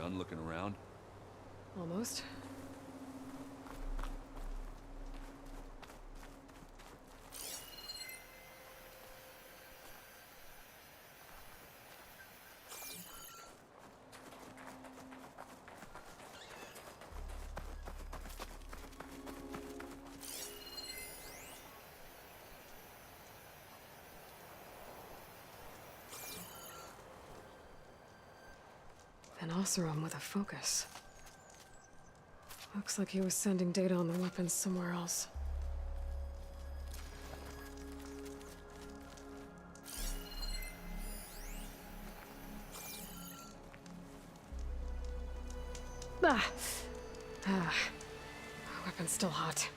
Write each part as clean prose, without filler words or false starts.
done looking around? Almost. An Oseram with a focus. Looks like he was sending data on the weapons somewhere else. Ah! Ah. Weapon's still hot.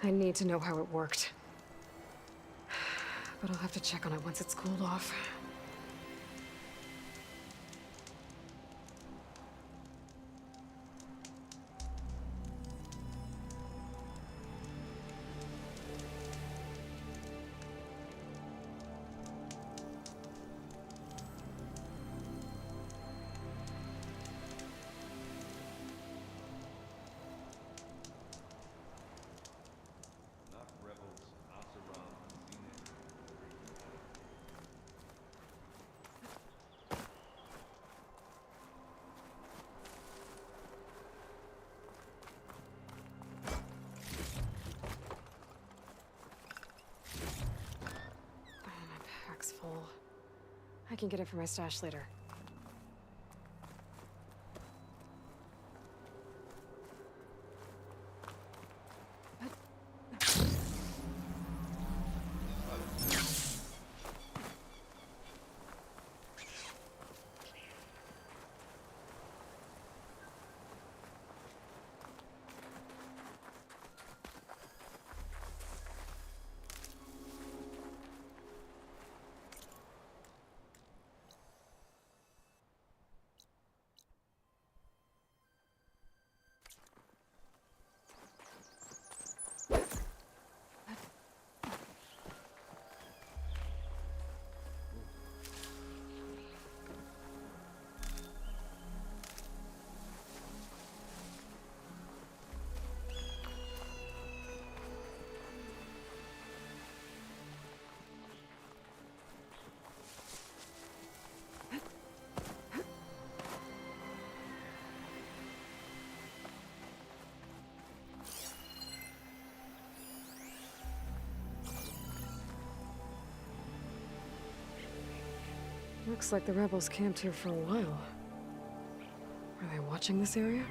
I need to know how it worked. But I'll have to check on it once it's cooled off. Full. I can get it from my stash later. Looks like the rebels camped here for a while. Are they watching this area?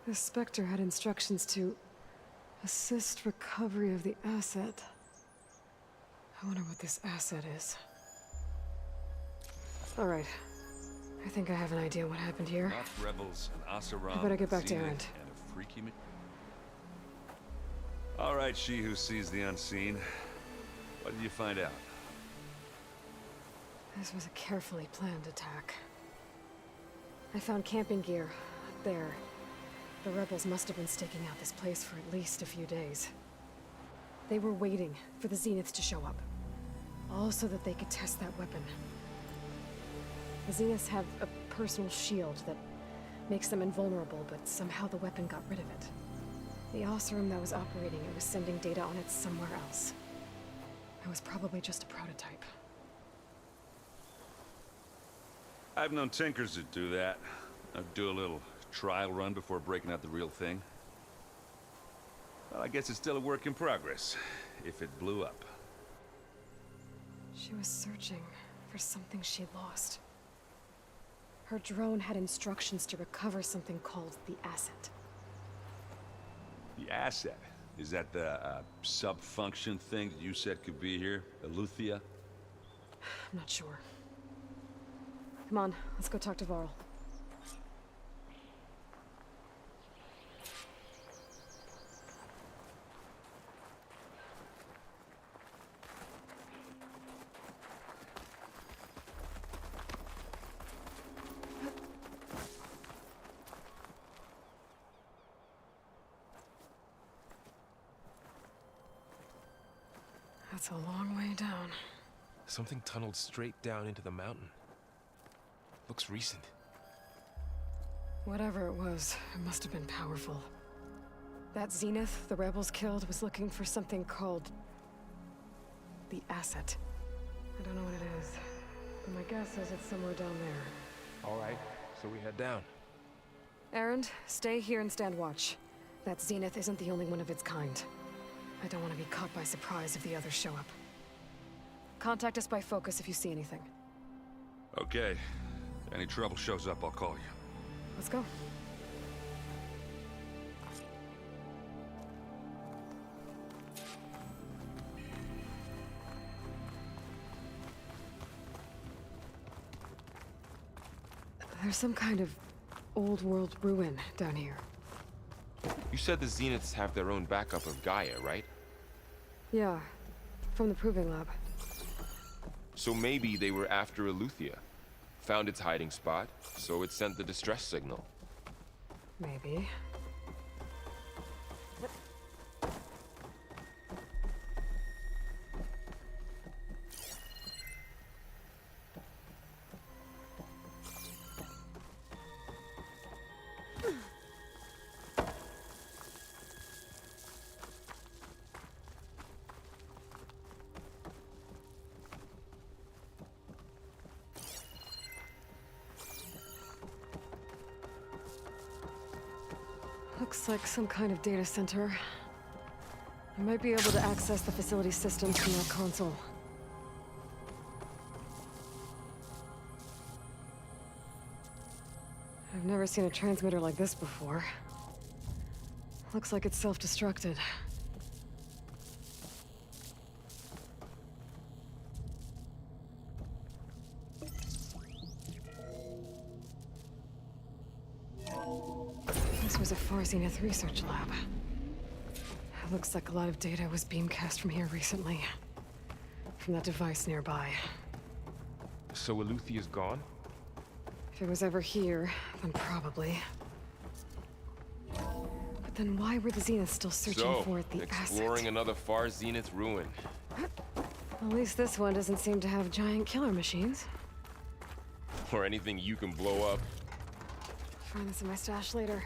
The Spectre had instructions to assist recovery of the asset. I wonder what this asset is. Alright. I think I have an idea what happened here. Not rebels, an Oseram. I better get back to Zenith, Erend. And a freaky All right, she who sees the unseen. What did you find out? This was a carefully planned attack. I found camping gear up there. The rebels must have been staking out this place for at least a few days. They were waiting for the Zeniths to show up. All so that they could test that weapon. The Zeniths have a personal shield that makes them invulnerable, but somehow the weapon got rid of it. The Oseram that was operating it was sending data on it somewhere else. It was probably just a prototype. I've known tinkers that do that. I'd do a little trial run before breaking out the real thing. Well, I guess it's still a work in progress, if it blew up. She was searching for something she lost. Her drone had instructions to recover something called the asset. The asset? Is that the sub-function thing that you said could be here? Eleuthia? I'm not sure. Come on, let's go talk to Varl. That's a long way down. Something tunneled straight down into the mountain. Looks recent. Whatever it was, it must have been powerful. That Zenith the rebels killed was looking for something called the asset. I don't know what it is, but my guess is it's somewhere down there. All right, so we head down. Erend, stay here and stand watch. That Zenith isn't the only one of its kind. I don't want to be caught by surprise if the others show up. Contact us by focus if you see anything. Okay. Any trouble shows up, I'll call you. Let's go. There's some kind of old world ruin down here. You said the Zeniths have their own backup of Gaia, right? Yeah, from the Proving Lab. So maybe they were after Eleuthia. Found its hiding spot, so it sent the distress signal. Maybe. Looks like some kind of data center. I might be able to access the facility systems from that console. I've never seen a transmitter like this before. Looks like it's self-destructed. This was a Far Zenith research lab. It looks like a lot of data was beamcast from here recently. From that device nearby. So Eleuthia's gone? If it was ever here, then probably. But then why were the Zeniths still searching for the exploring asset? another Far Zenith ruin. At least this one doesn't seem to have giant killer machines. Or anything you can blow up. Find this in my stash later.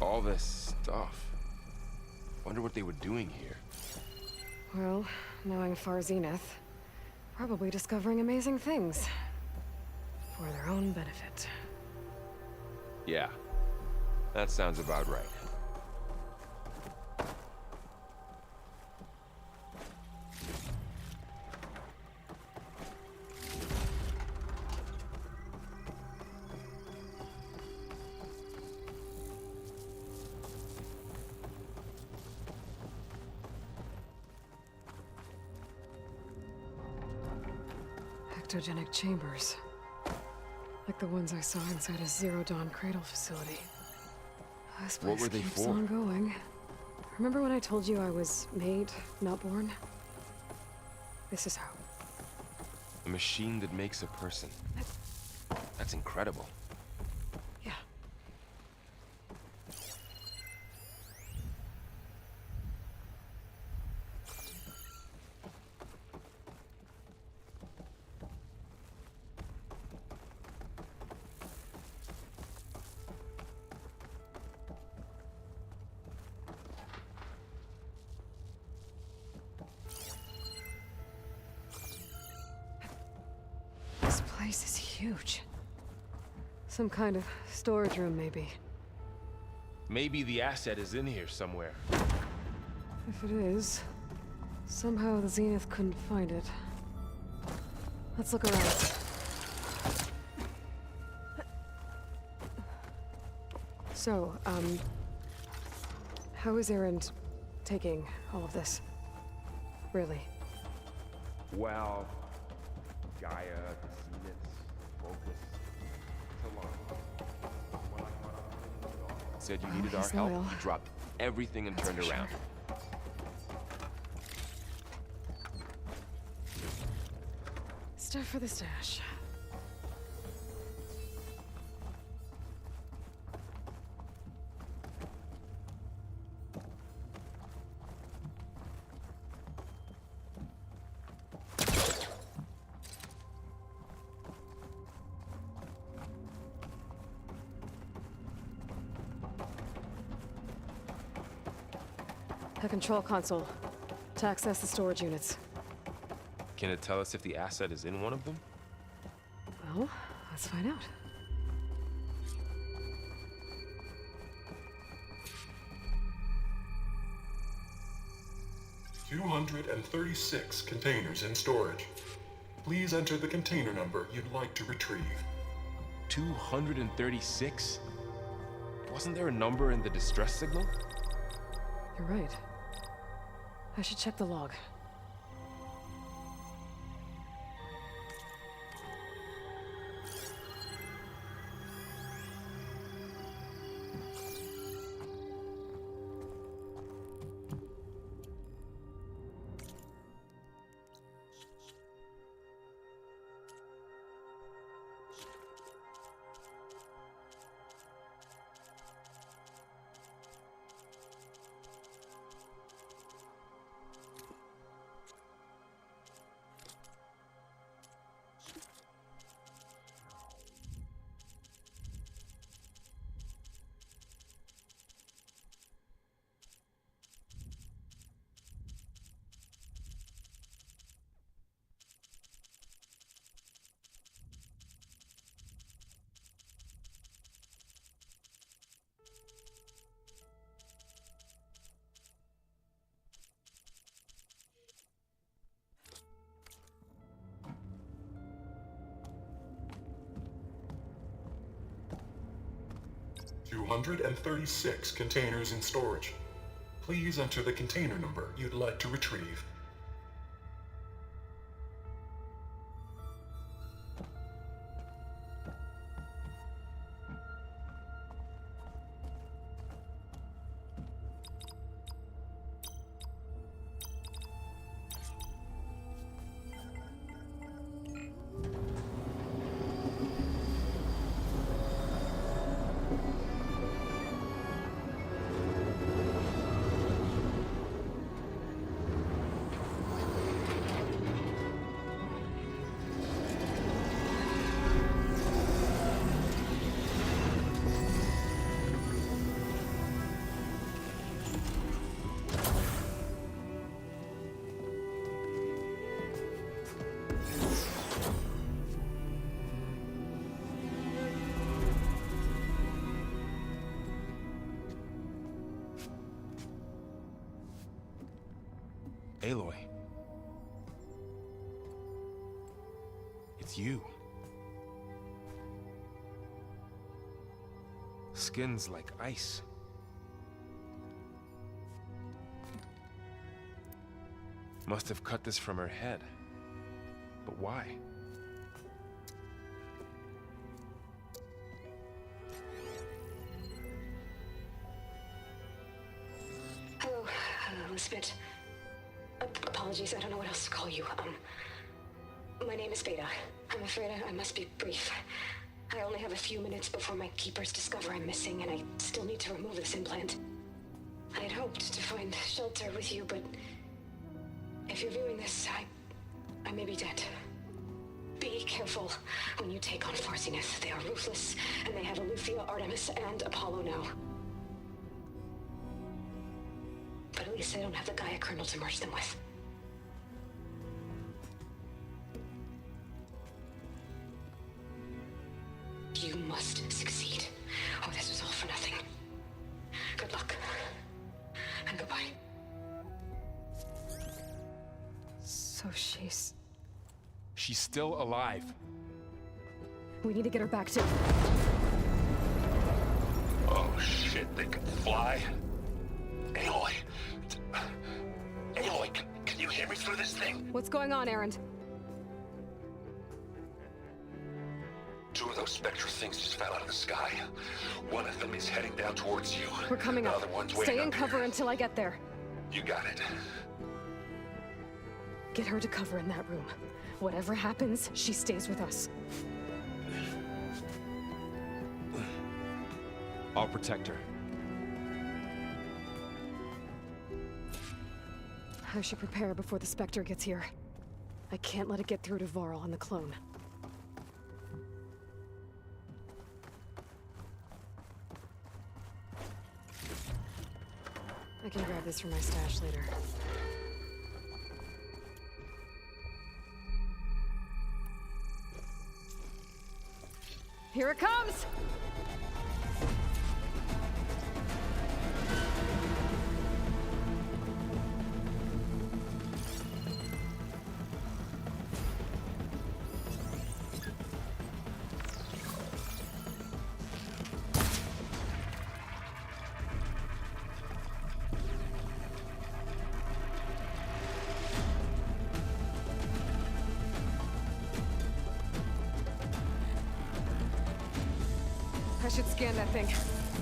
All this stuff. Wonder what they were doing here. Well, knowing Far Zenith, probably discovering amazing things. For their own benefit. Yeah, that sounds about right. cryptogenic chambers. Like the ones I saw inside a Zero Dawn cradle facility. This place What were they keeps for? on going. Remember when I told you I was made, not born? This is how. A machine that makes a person. That's incredible. Yeah. This place is huge. Some kind of storage room, maybe. Maybe the asset is in here somewhere. If it is, somehow the Zenith couldn't find it. Let's look around. So, how is Erend taking all of this? Really? Well, Gaia, the Zenith, focus. It's a lot. When I caught up, said you needed our he's help. loyal. You dropped everything and That's turned for around. sure. Stuff for the stash. A control console to access the storage units. Can it tell us if the asset is in one of them? Well, let's find out. $236 containers in storage. Please enter the container number you'd like to retrieve. 236? Wasn't there a number in the distress signal? You're right. I should check the log. $236 containers in storage. Please enter the container number you'd like to retrieve. Aloy. It's you. Skin's like ice. Must have cut this from her head. But why? spit. Apologies, I don't know what else to call you. My name is Beta. I'm afraid I must be brief. I only have a few minutes before my keepers discover I'm missing, and I still need to remove this implant. I had hoped to find shelter with you, but if you're viewing this, I may be dead. Be careful when you take on Farsiness. They are ruthless, and they have Aletheia, Artemis, and Apollo now. But at least they don't have the Gaia kernel to merge them with. You must succeed, or this was all for nothing. Good luck. And goodbye. So she's... She's still alive. We need to get her back to... Oh shit, they can fly? Aloy! Aloy, can you hear me through this thing? What's going on, Erend? Two of those spectral things just fell out of the sky. One of them is heading down towards you. We're coming up. The other one's waiting Stay in up cover here. until I get there. You got it. Get her to cover in that room. Whatever happens, she stays with us. I'll protect her. I should prepare before the Spectre gets here. I can't let it get through to Varl and the clone. I can grab this from my stash later. Here it comes! I should scan that thing.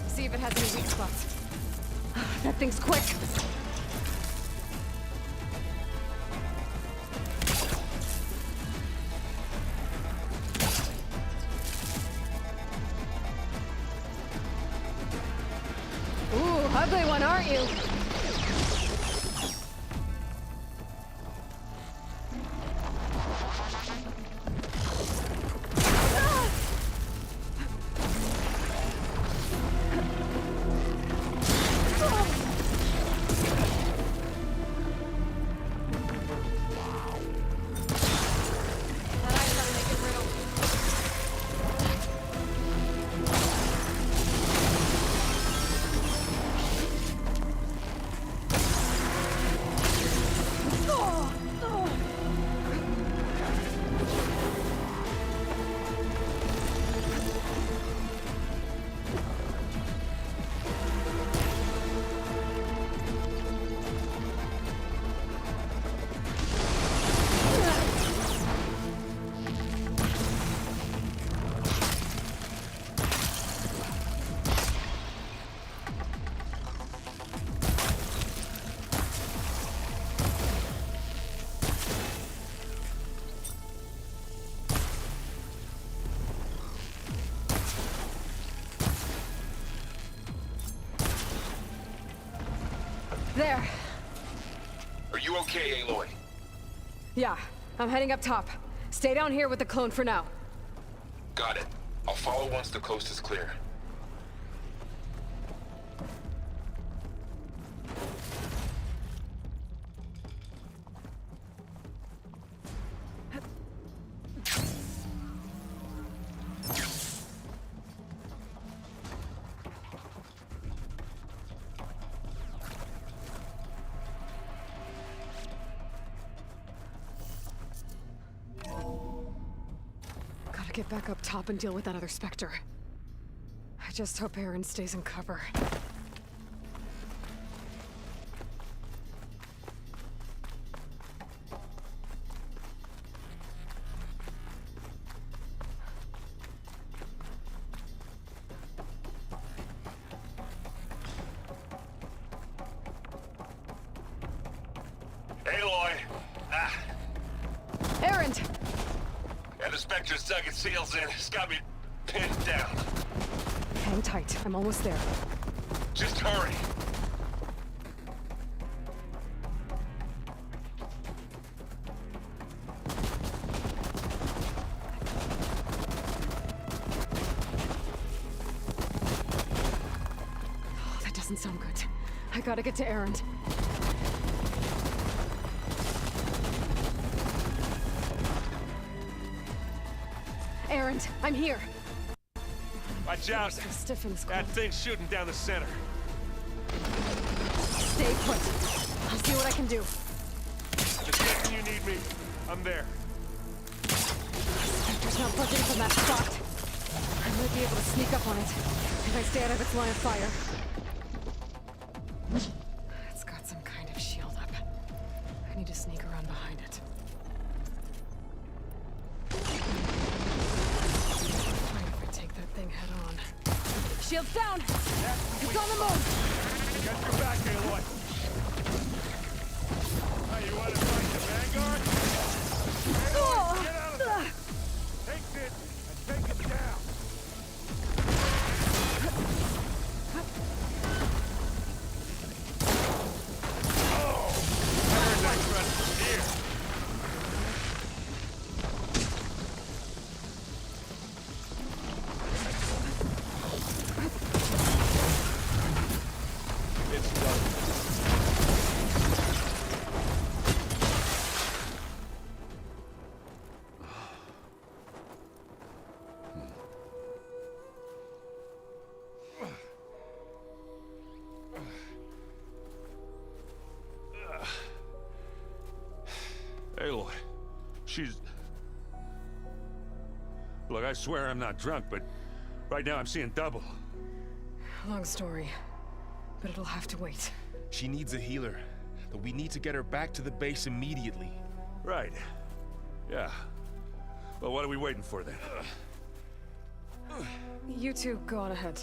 See if it has any weak spots. That thing's quick! Ooh, ugly one, aren't you? There. Are you okay, Aloy? Yeah, I'm heading up top. Stay down here with the clone for now. Got it. I'll follow once the coast is clear. Gotta get back up top and deal with that other Spectre. I just hope Erend stays in cover. Spectre's dug its heels in. It's got me pinned down. Hang tight. I'm almost there. Just hurry. Oh, that doesn't sound good. I gotta get to Erend. Erend, I'm here. Watch out! Still stiff in this That cold. thing's shooting down the center. Stay put. I'll see what I can do. The second you need me, I'm there. Spectre's not budging from that spot. I might be able to sneak up on it if I stay out of its line of fire. It's got some kind of shield up. I need to sneak around behind it. What if I take that thing head on? Shield's down! It's on the move! Got your back, Aloy. Hey, you want to fight the Vanguard? Oh! Get out of there! Take this and take it down! Oh! Paradise Rest is here! It's done. Aloy, she's... Look, I swear I'm not drunk, but right now I'm seeing double. Long story, but it'll have to wait. She needs a healer, but we need to get her back to the base immediately. Right. Yeah. Well, what are we waiting for then? You two go on ahead.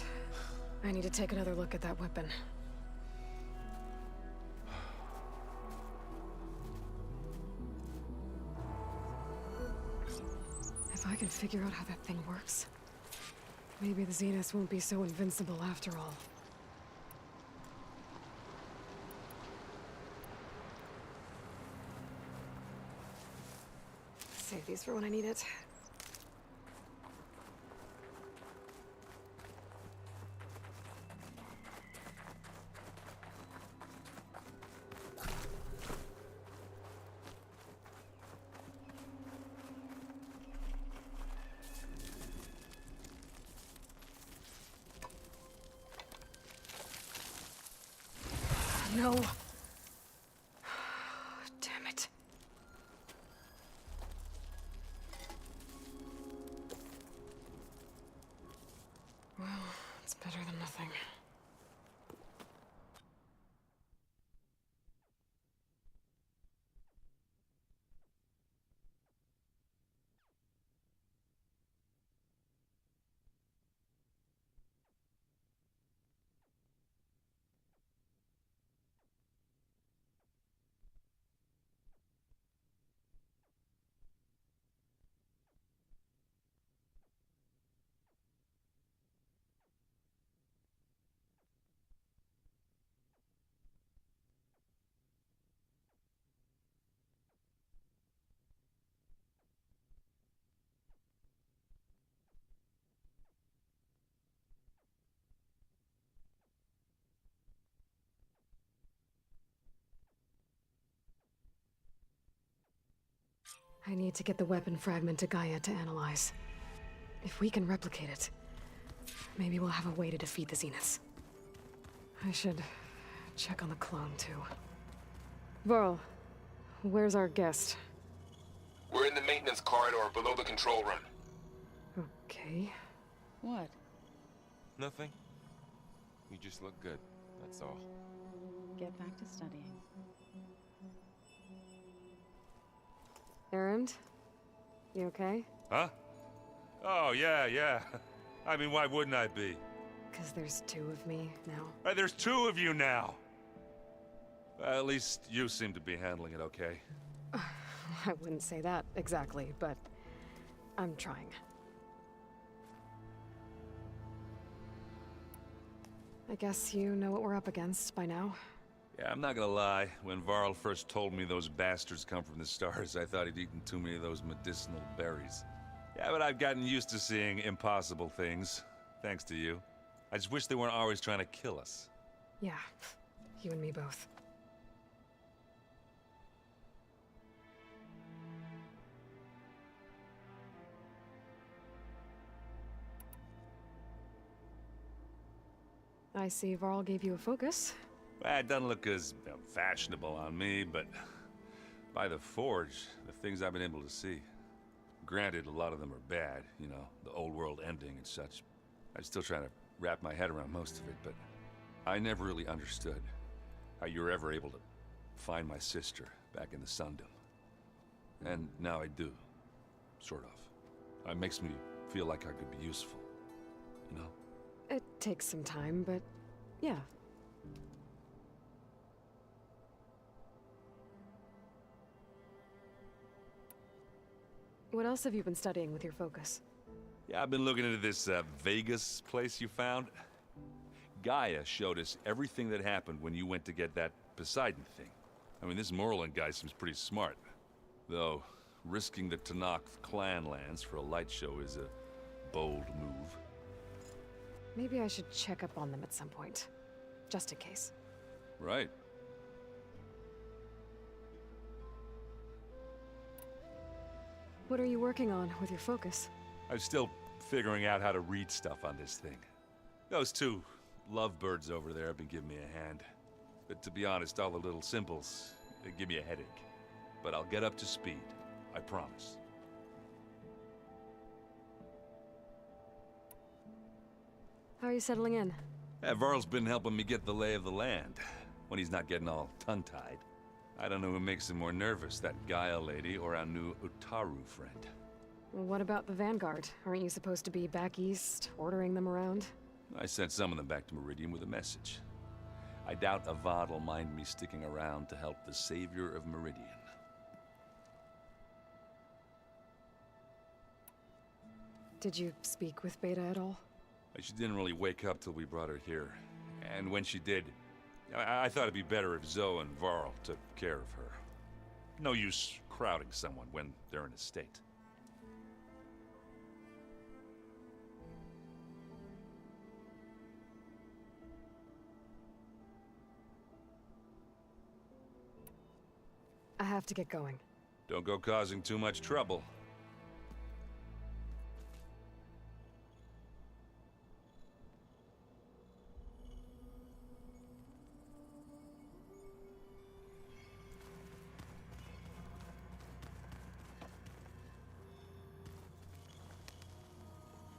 I need to take another look at that weapon. If I can figure out how that thing works, maybe the Zeniths won't be so invincible after all. Save these for when I need it. No. Damn it. Well, it's better than nothing. I need to get the weapon fragment to Gaia to analyze. If we can replicate it, maybe we'll have a way to defeat the Zeniths. I should check on the clone, too. Varl, where's our guest? We're in the maintenance corridor below the control room. Okay. What? Nothing. You just look good, that's all. Get back to studying. Erend? You okay? Huh? Oh, yeah. I mean, why wouldn't I be? Because there's two of me now. There's two of you now! Well, at least you seem to be handling it okay. I wouldn't say that exactly, but I'm trying. I guess you know what we're up against by now. Yeah, I'm not gonna lie. When Varl first told me those bastards come from the stars, I thought he'd eaten too many of those medicinal berries. Yeah, but I've gotten used to seeing impossible things, thanks to you. I just wish they weren't always trying to kill us. Yeah, you and me both. I see Varl gave you a focus. Well, it doesn't look as fashionable on me, but by the Forge, the things I've been able to see. Granted, a lot of them are bad, you know, the old world ending and such. I'm still trying to wrap my head around most of it, but I never really understood how you were ever able to find my sister back in the Sundom. And now I do, sort of. It makes me feel like I could be useful, you know? It takes some time, but yeah. What else have you been studying with your focus? Yeah, I've been looking into this Vegas place you found. Gaia showed us everything that happened when you went to get that Poseidon thing. I mean, this Morlun guy seems pretty smart. Though, risking the Tanakh clan lands for a light show is a bold move. Maybe I should check up on them at some point. Just in case. Right. What are you working on with your focus? I'm still figuring out how to read stuff on this thing. Those two lovebirds over there have been giving me a hand. But to be honest, all the little symbols, they give me a headache. But I'll get up to speed. I promise. How are you settling in? Varl's been helping me get the lay of the land, when he's not getting all tongue-tied. I don't know who makes him more nervous, that Gaia lady or our new Utaru friend. What about the Vanguard? Aren't you supposed to be back east, ordering them around? I sent some of them back to Meridian with a message. I doubt Avad will mind me sticking around to help the savior of Meridian. Did you speak with Beta at all? She didn't really wake up till we brought her here. And when she did, I thought it'd be better if Zoe and Varl took care of her. No use crowding someone when they're in a state. I have to get going. Don't go causing too much trouble.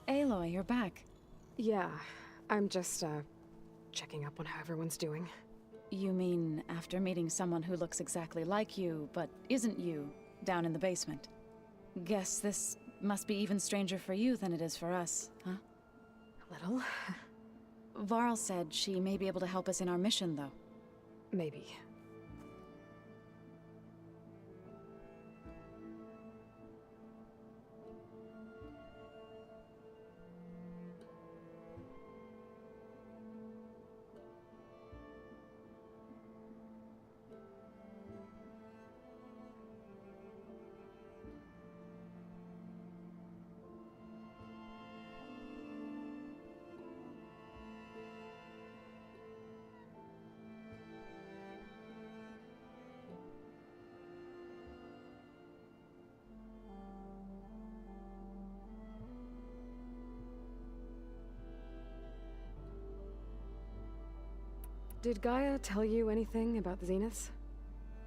Aloy, you're back. Yeah, I'm just, checking up on how everyone's doing. You mean after meeting someone who looks exactly like you, but isn't you, down in the basement? Guess this must be even stranger for you than it is for us, huh? A little. Varl said she may be able to help us in our mission, though. Maybe. Did Gaia tell you anything about the Zeniths?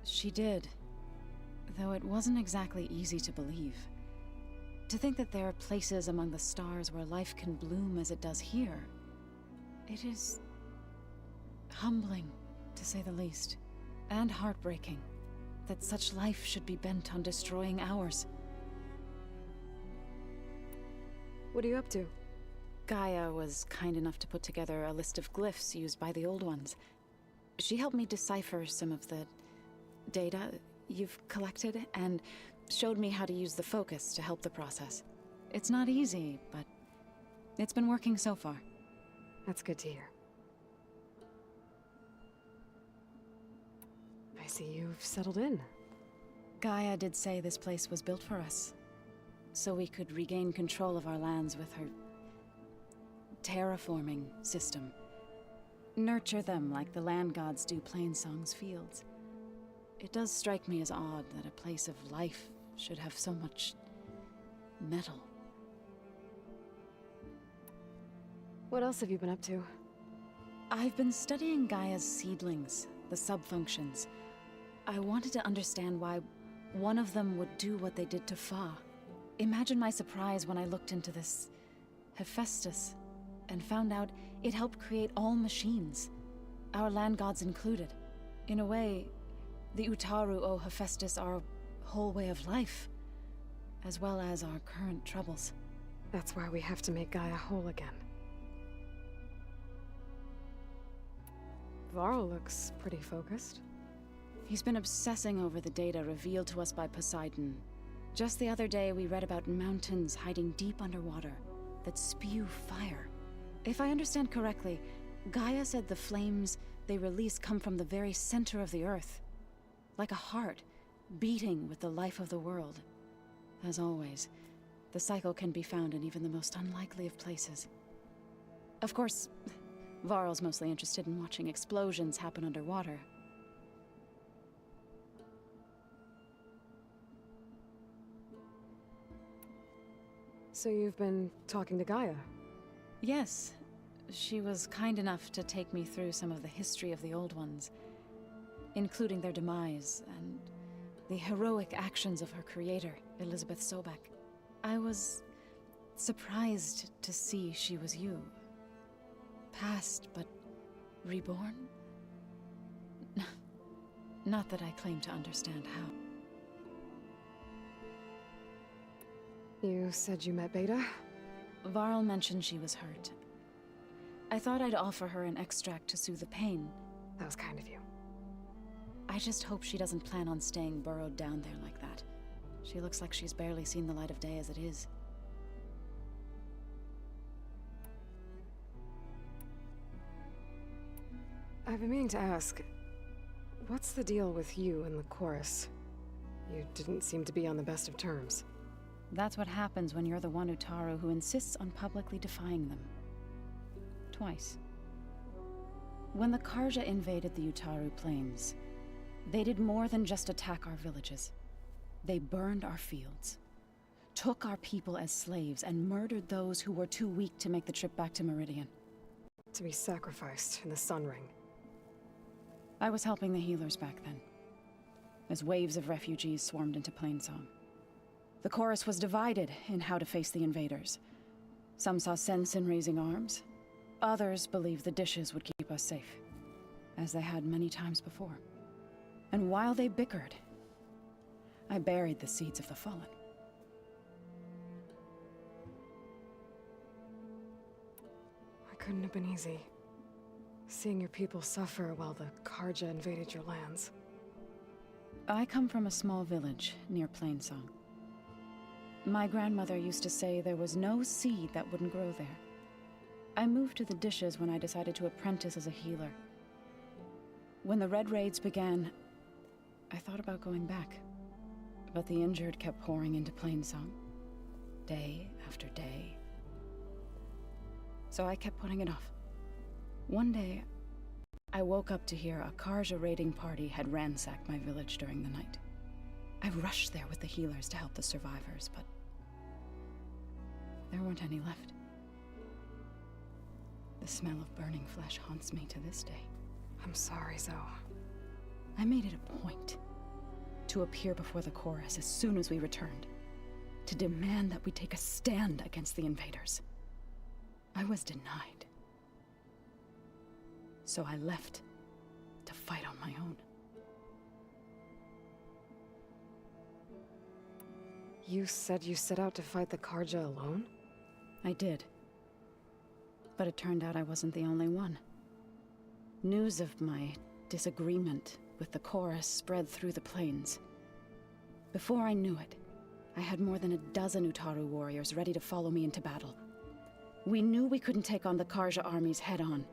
She did. Though it wasn't exactly easy to believe. To think that there are places among the stars where life can bloom as it does here. It is humbling, to say the least. And heartbreaking. That such life should be bent on destroying ours. What are you up to? Gaia was kind enough to put together a list of glyphs used by the Old Ones. She helped me decipher some of the data you've collected, and showed me how to use the focus to help the process. It's not easy, but it's been working so far. That's good to hear. I see you've settled in. Gaia did say this place was built for us, so we could regain control of our lands with her terraforming system. Nurture them like the land gods do Plainsong's fields. It does strike me as odd that a place of life should have so much metal. What else have you been up to? I've been studying Gaia's seedlings, the subfunctions. I wanted to understand why one of them would do what they did to Fa. Imagine my surprise when I looked into this Hephaestus and found out it helped create all machines, our land gods included. In a way, the Utaru owe Hephaestus our whole way of life, as well as our current troubles. That's why we have to make Gaia whole again. Varl looks pretty focused. He's been obsessing over the data revealed to us by Poseidon. Just the other day, we read about mountains hiding deep underwater that spew fire. If I understand correctly, Gaia said the flames they release come from the very center of the Earth, like a heart beating with the life of the world. As always, the cycle can be found in even the most unlikely of places. Of course, Varl's mostly interested in watching explosions happen underwater. So you've been talking to Gaia? Yes, she was kind enough to take me through some of the history of the Old Ones, including their demise and the heroic actions of her creator, Elizabeth Sobek. I was surprised to see she was you. Past, but reborn? Not that I claim to understand how. You said you met Beta? Varl mentioned she was hurt. I thought I'd offer her an extract to soothe the pain. That was kind of you. I just hope she doesn't plan on staying burrowed down there like that. She looks like she's barely seen the light of day as it is. I've been meaning to ask, what's the deal with you and the chorus? You didn't seem to be on the best of terms. That's what happens when you're the one Utaru who insists on publicly defying them. Twice. When the Karja invaded the Utaru plains, they did more than just attack our villages. They burned our fields, took our people as slaves, and murdered those who were too weak to make the trip back to Meridian. To be sacrificed in the Sun Ring. I was helping the healers back then, as waves of refugees swarmed into Plainsong. The chorus was divided in how to face the invaders. Some saw sense in raising arms. Others believed the dishes would keep us safe, as they had many times before. And while they bickered, I buried the seeds of the fallen. It couldn't have been easy. Seeing your people suffer while the Karja invaded your lands. I come from a small village near Plainsong. My grandmother used to say there was no seed that wouldn't grow there. I moved to the dishes when I decided to apprentice as a healer. When the Red Raids began, I thought about going back. But the injured kept pouring into Plainsong, day after day. So I kept putting it off. One day, I woke up to hear a Karja raiding party had ransacked my village during the night. I rushed there with the healers to help the survivors, but there weren't any left. The smell of burning flesh haunts me to this day. I'm sorry, Zoe. I made it a point to appear before the chorus as soon as we returned, to demand that we take a stand against the invaders. I was denied. So I left to fight on my own. You said you set out to fight the Karja alone? I did. But it turned out I wasn't the only one. News of my disagreement with the chorus spread through the plains. Before I knew it, I had more than a dozen Utaru warriors ready to follow me into battle. We knew we couldn't take on the Karja armies head-on,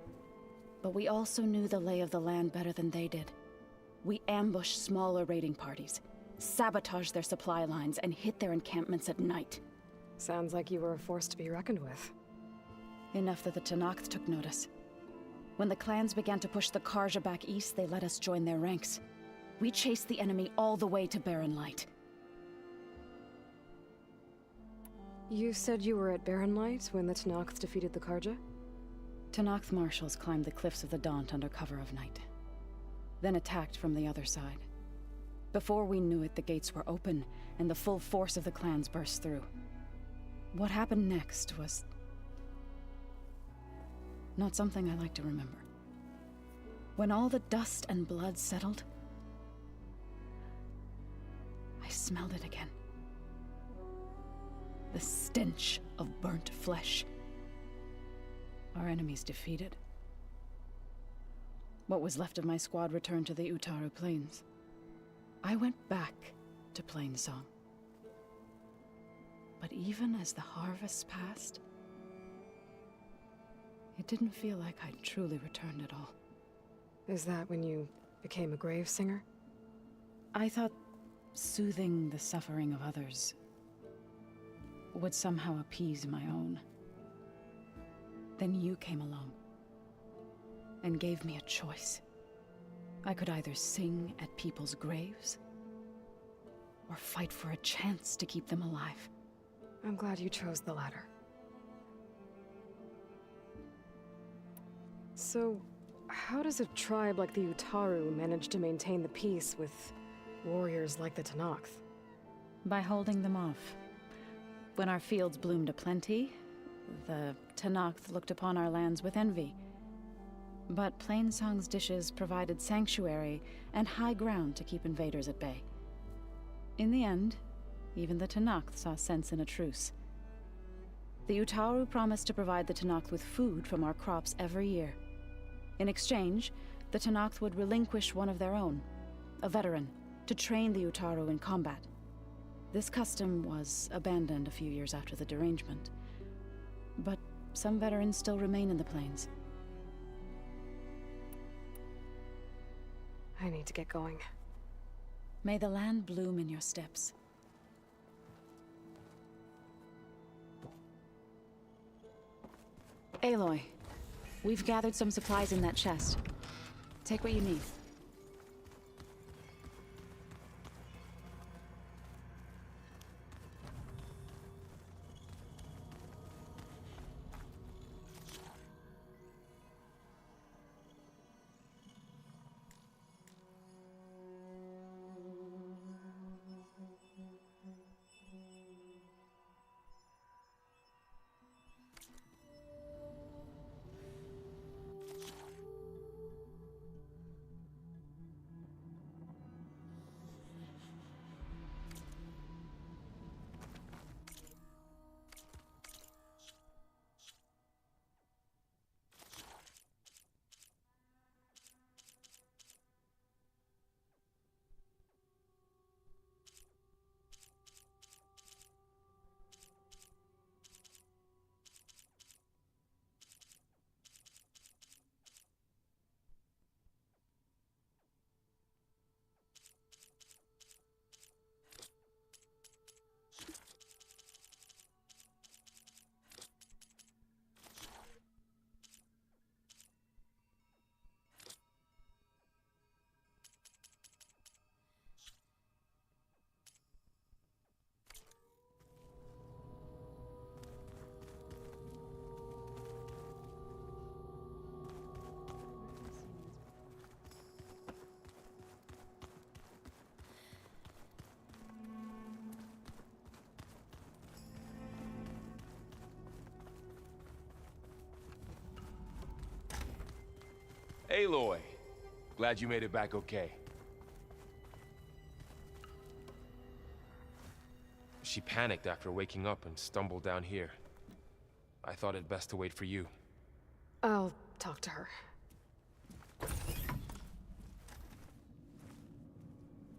but we also knew the lay of the land better than they did. We ambushed smaller raiding parties, sabotaged their supply lines, and hit their encampments at night. Sounds like you were a force to be reckoned with. Enough that the Tenakth took notice. When the clans began to push the Karja back east, they let us join their ranks. We chased the enemy all the way to Barren Light. You said you were at Barren Light when the Tenakth defeated the Karja? Tenakth marshals climbed the cliffs of the Daunt under cover of night, then attacked from the other side. Before we knew it, the gates were open, and the full force of the clans burst through. What happened next was not something I like to remember. When all the dust and blood settled, I smelled it again. The stench of burnt flesh. Our enemies defeated. What was left of my squad returned to the Utaru Plains. I went back to Plainsong. But even as the harvest passed, it didn't feel like I'd truly returned at all. Is that when you became a grave singer? I thought soothing the suffering of others would somehow appease my own. Then you came along and gave me a choice. I could either sing at people's graves or fight for a chance to keep them alive. I'm glad you chose the latter. So, how does a tribe like the Utaru manage to maintain the peace with warriors like the Tenakth? By holding them off. When our fields bloomed aplenty, the Tenakth looked upon our lands with envy. But Plainsong's dishes provided sanctuary and high ground to keep invaders at bay. In the end, even the Tenakth saw sense in a truce. The Utaru promised to provide the Tenakth with food from our crops every year. In exchange, the Tenakth would relinquish one of their own, a veteran, to train the Utaru in combat. This custom was abandoned a few years after the derangement, but some veterans still remain in the plains. I need to get going. May the land bloom in your steps. Aloy, we've gathered some supplies in that chest. Take what you need. Aloy, glad you made it back okay. She panicked after waking up and stumbled down here. I thought it best to wait for you. I'll talk to her.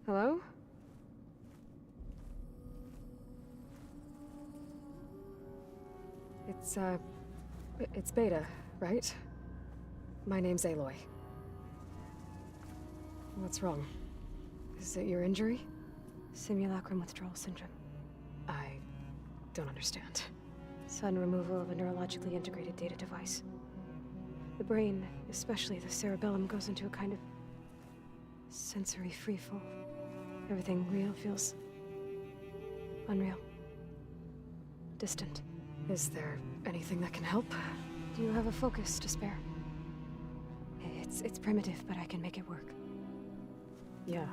Hello? It's Beta, right? My name's Aloy. What's wrong? Is it your injury? Simulacrum withdrawal syndrome. I don't understand. Sudden removal of a neurologically integrated data device. The brain, especially the cerebellum, goes into a kind of sensory freefall. Everything real feels unreal. Distant. Is there anything that can help? Do you have a focus to spare? It's primitive, but I can make it work. Yeah.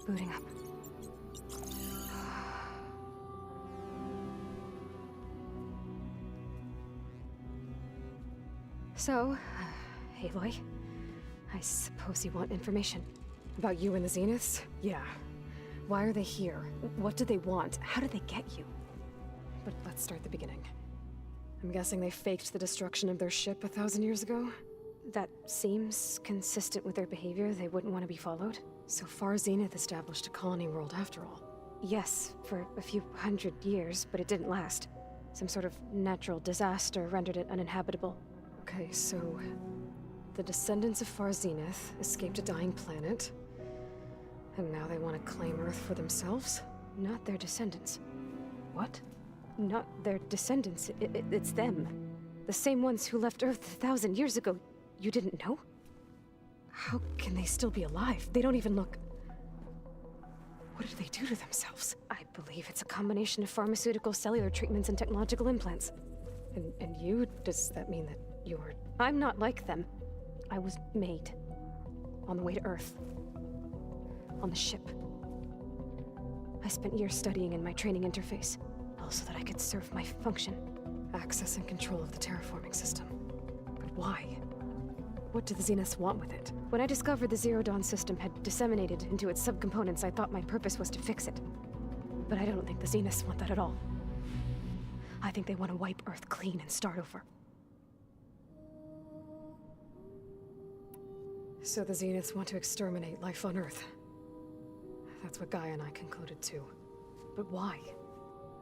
Booting up. So, Aloy, I suppose you want information. About you and the Zeniths? Yeah. Why are they here? What do they want? How did they get you? But let's start at the beginning. I'm guessing they faked the destruction of their ship 1,000 years ago? That seems consistent with their behavior. They wouldn't want to be followed. So far, Zenith established a colony world after all. Yes, for a few hundred years, but it didn't last. Some sort of natural disaster rendered it uninhabitable. Okay, so the descendants of Far Zenith escaped a dying planet, and now they want to claim Earth for themselves? Not their descendants. What? Not their descendants. It's them. The same ones who left Earth 1,000 years ago. You didn't know? How can they still be alive? They don't even look... What did they do to themselves? I believe it's a combination of pharmaceutical, cellular treatments, and technological implants. And you? Does that mean that you're... I'm not like them. I was made. On the way to Earth. On the ship. I spent years studying in my training interface, all so that I could serve my function. Access and control of the terraforming system. But why? What do the Zeniths want with it? When I discovered the Zero Dawn system had disseminated into its subcomponents, I thought my purpose was to fix it. But I don't think the Zeniths want that at all. I think they want to wipe Earth clean and start over. So the Zeniths want to exterminate life on Earth. That's what Gaia and I concluded too. But why?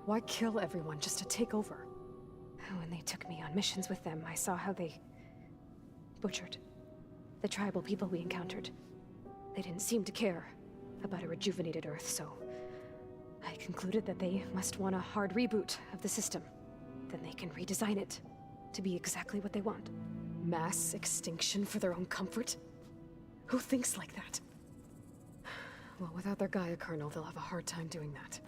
Why kill everyone just to take over? When they took me on missions with them, I saw how they butchered the tribal people we encountered. They didn't seem to care about a rejuvenated Earth, so I concluded that they must want a hard reboot of the system. Then they can redesign it to be exactly what they want. Mass extinction for their own comfort? Who thinks like that? Well, without their Gaia kernel, they'll have a hard time doing that.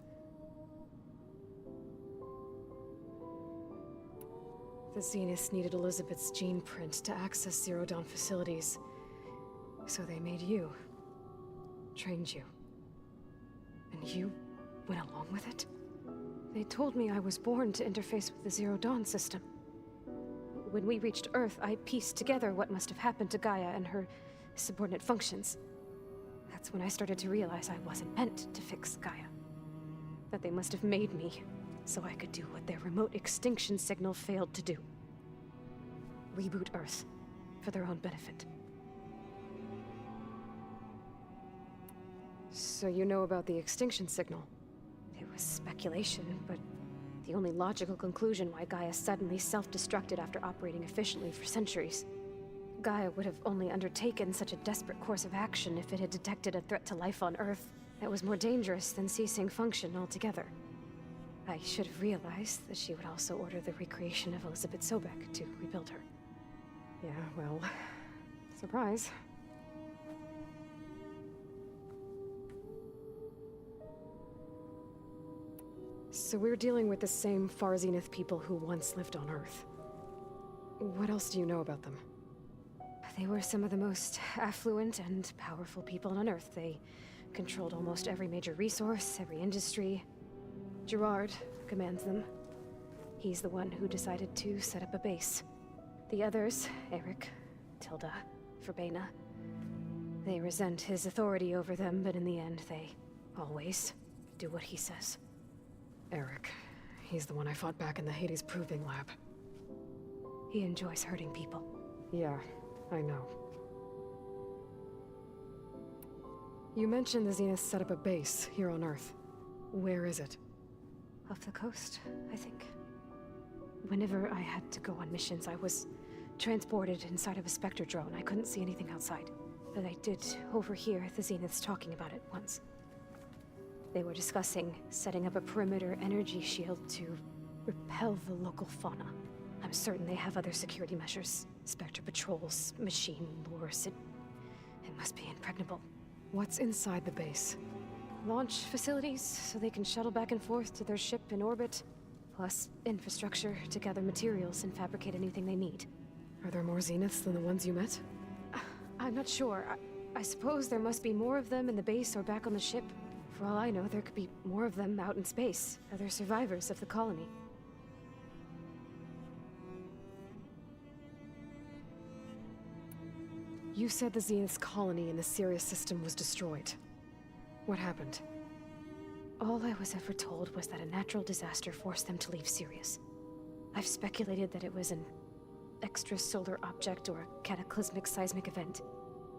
The Zeniths needed Elizabeth's gene print to access Zero Dawn facilities. So they made you. Trained you. And you went along with it? They told me I was born to interface with the Zero Dawn system. When we reached Earth, I pieced together what must have happened to Gaia and her subordinate functions. That's when I started to realize I wasn't meant to fix Gaia. That they must have made me so I could do what their remote extinction signal failed to do. Reboot Earth for their own benefit. So you know about the extinction signal? It was speculation, but the only logical conclusion why Gaia suddenly self-destructed after operating efficiently for centuries. Gaia would have only undertaken such a desperate course of action if it had detected a threat to life on Earth that was more dangerous than ceasing function altogether. I should have realized that she would also order the recreation of Elizabeth Sobek to rebuild her. Yeah, well, surprise. So we're dealing with the same Far Zenith people who once lived on Earth. What else do you know about them? They were some of the most affluent and powerful people on Earth. They controlled almost every major resource, every industry. Gerard commands them. He's the one who decided to set up a base. The others, Eric, Tilda, Verbena, they resent his authority over them, but in the end, they always do what he says. Eric. He's the one I fought back in the Hades Proving Lab. He enjoys hurting people. Yeah, I know. You mentioned the Zenith set up a base here on Earth. Where is it? Off the coast, I think. Whenever I had to go on missions, I was transported inside of a Spectre drone. I couldn't see anything outside. But I did overhear the Zeniths talking about it once. They were discussing setting up a perimeter energy shield to repel the local fauna. I'm certain they have other security measures. Spectre patrols, machine lures. It must be impregnable. What's inside the base? Launch facilities, so they can shuttle back and forth to their ship in orbit. Plus, infrastructure to gather materials and fabricate anything they need. Are there more Zeniths than the ones you met? I'm not sure. I suppose there must be more of them in the base or back on the ship. For all I know, there could be more of them out in space. Other survivors of the colony. You said the Zenith's colony in the Sirius system was destroyed. What happened? All I was ever told was that a natural disaster forced them to leave Sirius. I've speculated that it was an extrasolar object or a cataclysmic seismic event.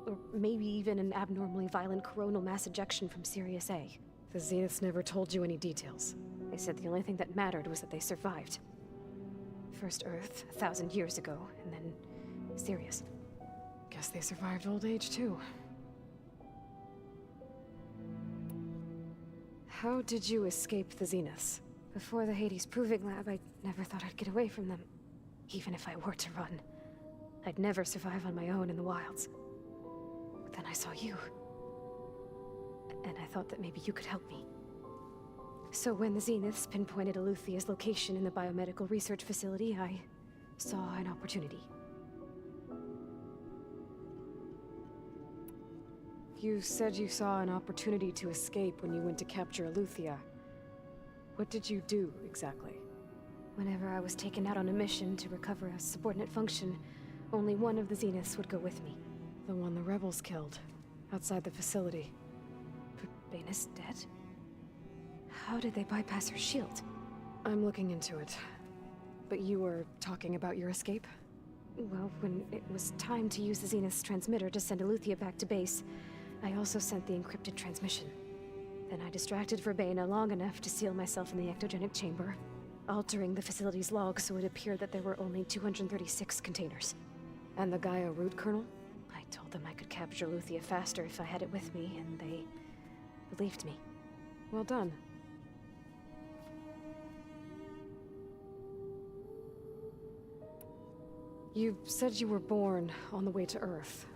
Or maybe even an abnormally violent coronal mass ejection from Sirius A. The Zeniths never told you any details. They said the only thing that mattered was that they survived. First Earth, 1,000 years ago, and then Sirius. Guess they survived old age, too. How did you escape the Zeniths? Before the Hades Proving Lab, I never thought I'd get away from them. Even if I were to run. I'd never survive on my own in the wilds. But then I saw you. And I thought that maybe you could help me. So when the Zeniths pinpointed Eluthia's location in the biomedical research facility, I saw an opportunity. You said you saw an opportunity to escape when you went to capture Eluthia. What did you do, exactly? Whenever I was taken out on a mission to recover a subordinate function, only one of the Zeniths would go with me. The one the rebels killed, outside the facility. But Baina's dead? How did they bypass her shield? I'm looking into it. But you were talking about your escape? Well, when it was time to use the Zenith's transmitter to send Eluthia back to base, I also sent the encrypted transmission. Then I distracted Verbena long enough to seal myself in the ectogenic chamber, altering the facility's log so it appeared that there were only 236 containers. And the Gaia root kernel? I told them I could capture Eluthia faster if I had it with me, and they believed me. Well done. You said you were born on the way to Earth.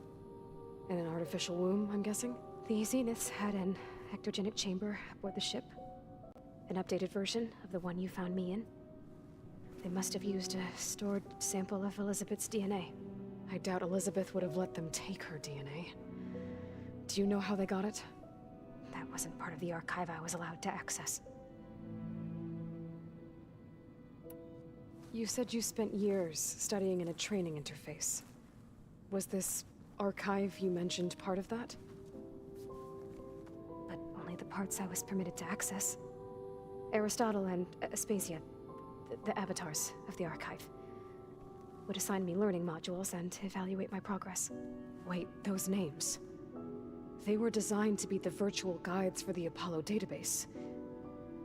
In an artificial womb, I'm guessing? The Zeniths had an ectogenic chamber aboard the ship. An updated version of the one you found me in. They must have used a stored sample of Elizabeth's DNA. I doubt Elizabeth would have let them take her DNA. Do you know how they got it? That wasn't part of the archive I was allowed to access. You said you spent years studying in a training interface. Was this archive you mentioned part of that? But only the parts I was permitted to access. Aristotle and Aspasia, the avatars of the archive, would assign me learning modules and evaluate my progress. Wait, those names. They were designed to be the virtual guides for the Apollo database,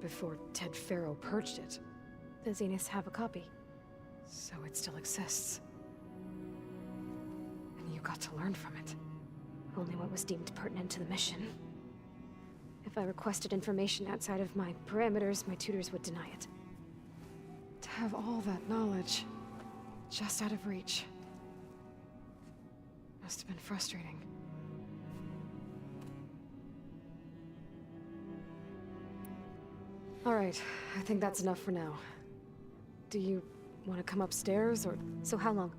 before Ted Faro purged it. The Zeniths have a copy. So it still exists. And you got to learn from it. Only what was deemed pertinent to the mission. If I requested information outside of my parameters, my tutors would deny it. To have all that knowledge, just out of reach. Must have been frustrating. All right, I think that's enough for now. Do you want to come upstairs, or... So how long?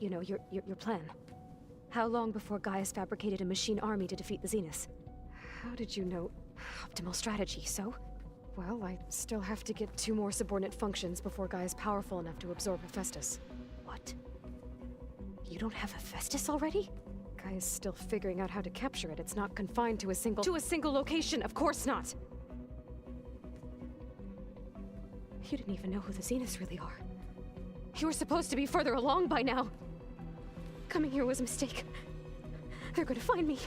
You know, your plan. How long before Gaius fabricated a machine army to defeat the Zeniths? How did you know? Optimal strategy, so? Well, I still have to get 2 more subordinate functions before Gaia's powerful enough to absorb Hephaestus. What? You don't have Hephaestus already? Gaia's still figuring out how to capture it. It's not confined to a single location, of course not! You didn't even know who the Zeniths really are. You were supposed to be further along by now. Coming here was a mistake. They're gonna find me.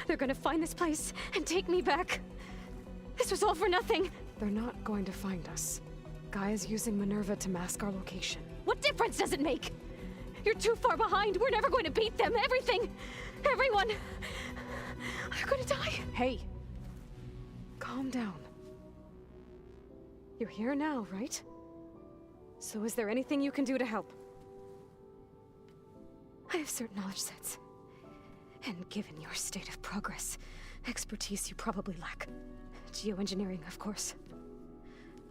They're gonna find this place and take me back. This was all for nothing. They're not going to find us. Gaia's using Minerva to mask our location. What difference does it make? You're too far behind. We're never going to beat them. Everything. Everyone. They're gonna die. Hey. Calm down. You're here now, right? So is there anything you can do to help? I have certain knowledge sets. And given your state of progress, expertise you probably lack. Geoengineering, of course.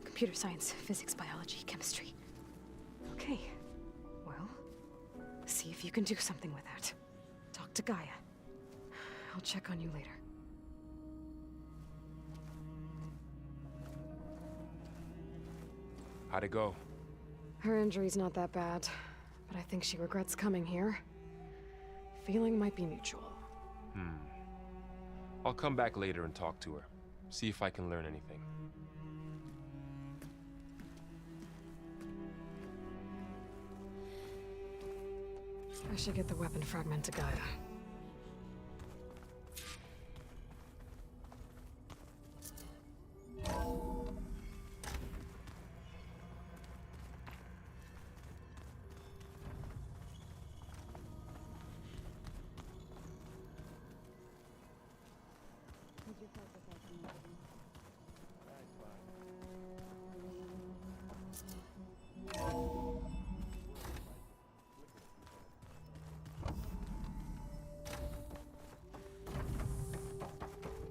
Computer science, physics, biology, chemistry. Okay. Well, see if you can do something with that. Talk to Gaia. I'll check on you later. How'd it go? Her injury's not that bad, but I think she regrets coming here. Feeling might be mutual. I'll come back later and talk to her. See if I can learn anything. I should get the weapon fragment to Gaia.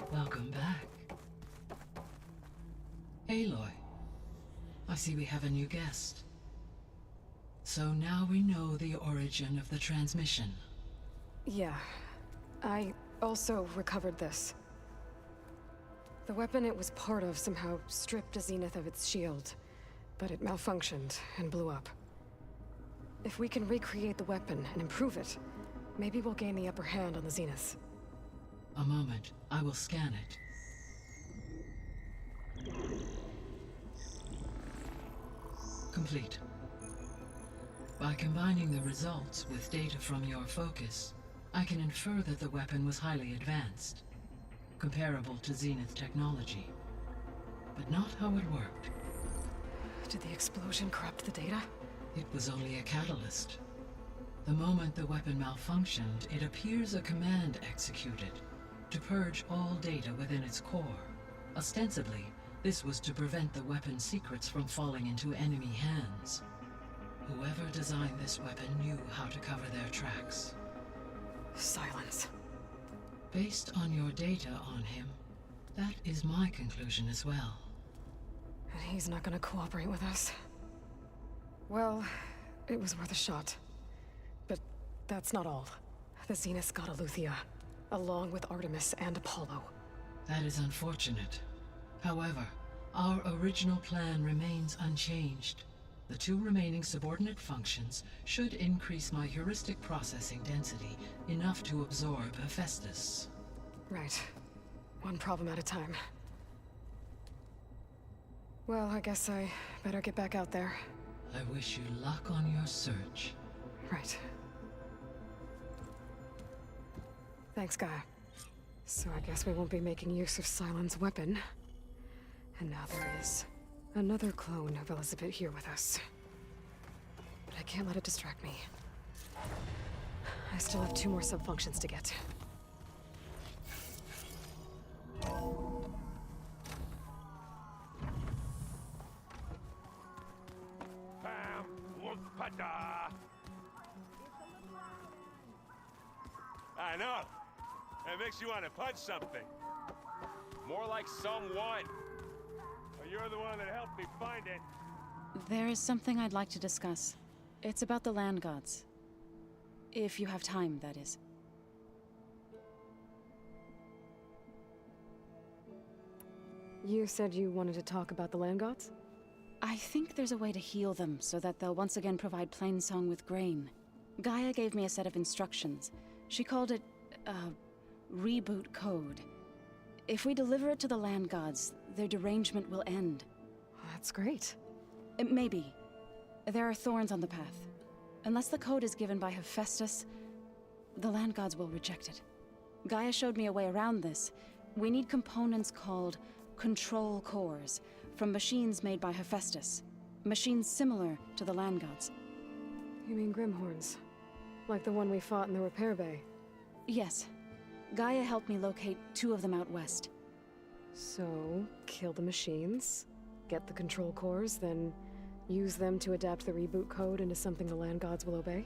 Welcome back. Aloy, I see we have a new guest. So now we know the origin of the transmission. Yeah. I also recovered this. The weapon it was part of somehow stripped Zenith of its shield, but it malfunctioned and blew up. If we can recreate the weapon and improve it, maybe we'll gain the upper hand on the Zeniths. A moment, I will scan it. Complete. By combining the results with data from your focus, I can infer that the weapon was highly advanced, comparable to Zenith technology. But not how it worked. Did the explosion corrupt the data? It was only a catalyst. The moment the weapon malfunctioned, it appears a command executed to purge all data within its core. Ostensibly, this was to prevent the weapon's secrets from falling into enemy hands. Whoever designed this weapon knew how to cover their tracks. Silence. Based on your data on him, that is my conclusion as well. And he's not gonna cooperate with us. Well, it was worth a shot. But that's not all. The Zeniths got Aletheia, along with Artemis and Apollo. That is unfortunate. However, our original plan remains unchanged. The two remaining subordinate functions should increase my heuristic processing density enough to absorb Hephaestus. Right. One problem at a time. Well, I guess I better get back out there. I wish you luck on your search. Right. Thanks, Gaia. So I guess we won't be making use of Cylon's weapon. And now there is another clone of Elizabeth here with us. But I can't let it distract me. I still have 2 more sub-functions to get. Pam, whoop-pada. I know. It makes you want to punch something. More like someone. Well, you're the one that helped me find it. There is something I'd like to discuss. It's about the land gods. If you have time, that is. You said you wanted to talk about the land gods? I think there's a way to heal them so that they'll once again provide Plainsong with grain. Gaia gave me a set of instructions. She called it, reboot code. If we deliver it to the land gods, their derangement will end. That's great. Maybe. There are thorns on the path. Unless the code is given by Hephaestus, The land gods will reject it. Gaia showed me a way around this. We need components called control cores from machines made by Hephaestus. Machines similar to the land gods. You mean Grimhorns? Like the one we fought in the repair bay? Yes. Gaia helped me locate 2 of them out west. So, kill the machines, get the control cores, then use them to adapt the reboot code into something the land gods will obey?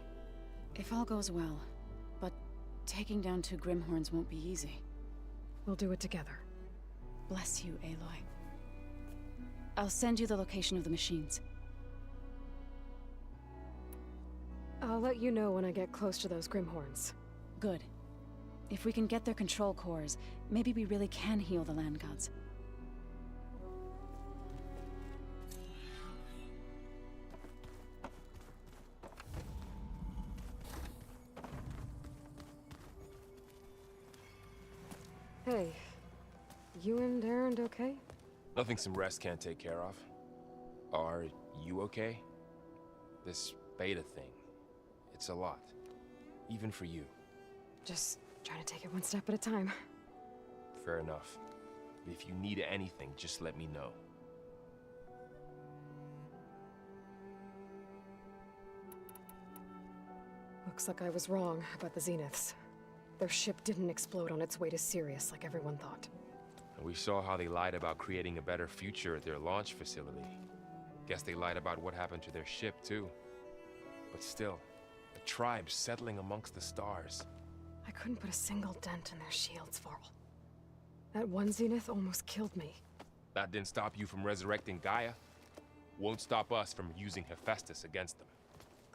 If all goes well. But taking down 2 Grimhorns won't be easy. We'll do it together. Bless you, Aloy. I'll send you the location of the machines. I'll let you know when I get close to those Grimhorns. Good. If we can get their control cores, maybe we really can heal the land gods. Hey, you and Aaron okay? Nothing some rest can't take care of. Are you okay? This beta thing, it's a lot. Even for you. Just trying to take it one step at a time. Fair enough. If you need anything, just let me know. Looks like I was wrong about the Zeniths. Their ship didn't explode on its way to Sirius like everyone thought. And we saw how they lied about creating a better future at their launch facility. Guess they lied about what happened to their ship, too. But still, a tribe settling amongst the stars. I couldn't put a single dent in their shields, Varl. That one Zenith almost killed me. That didn't stop you from resurrecting Gaia. Won't stop us from using Hephaestus against them.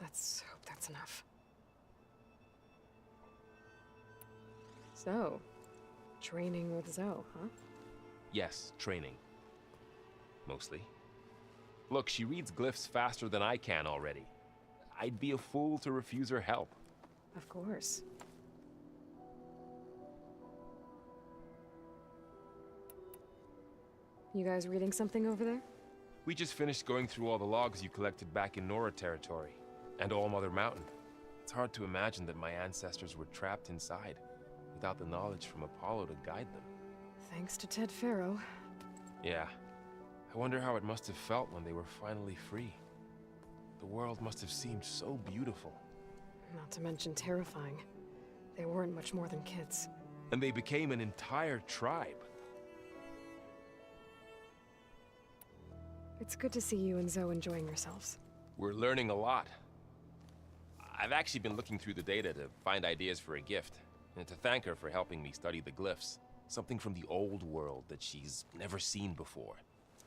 Let's hope that's enough. So, training with Zoe, huh? Yes, training. Mostly. Look, she reads glyphs faster than I can already. I'd be a fool to refuse her help. Of course. You guys reading something over there? We just finished going through all the logs you collected back in Nora territory, and All Mother Mountain. It's hard to imagine that my ancestors were trapped inside, without the knowledge from Apollo to guide them. Thanks to Ted Faro. Yeah. I wonder how it must have felt when they were finally free. The world must have seemed so beautiful. Not to mention terrifying. They weren't much more than kids. And they became an entire tribe. It's good to see you and Zoe enjoying yourselves. We're learning a lot. I've actually been looking through the data to find ideas for a gift, and to thank her for helping me study the glyphs. Something from the old world that she's never seen before.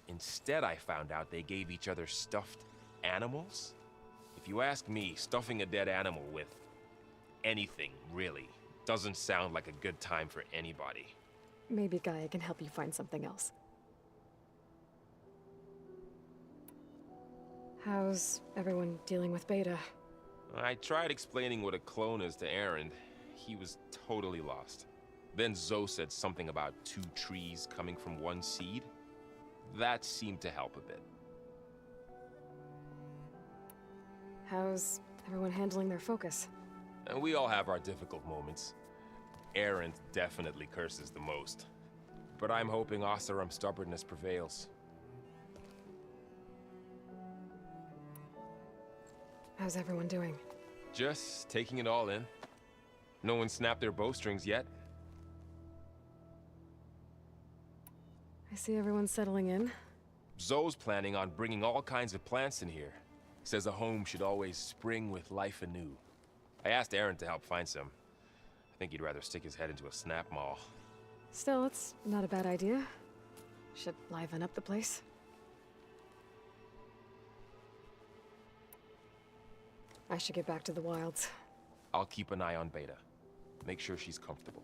Instead, I found out they gave each other stuffed animals. If you ask me, stuffing a dead animal with anything, really, doesn't sound like a good time for anybody. Maybe Gaia can help you find something else. How's everyone dealing with Beta? I tried explaining what a clone is to Aaron. He was totally lost. Then Zoe said something about 2 trees coming from 1 seed. That seemed to help a bit. How's everyone handling their focus? And we all have our difficult moments. Aaron definitely curses the most. But I'm hoping Oseram's stubbornness prevails. How's everyone doing? Just taking it all in. No one snapped their bowstrings yet. I see everyone settling in. Zoe's planning on bringing all kinds of plants in here. Says a home should always spring with life anew. I asked Aaron to help find some. I think he'd rather stick his head into a snap maul. Still, it's not a bad idea. Should liven up the place. I should get back to the wilds. I'll keep an eye on Beta. Make sure she's comfortable.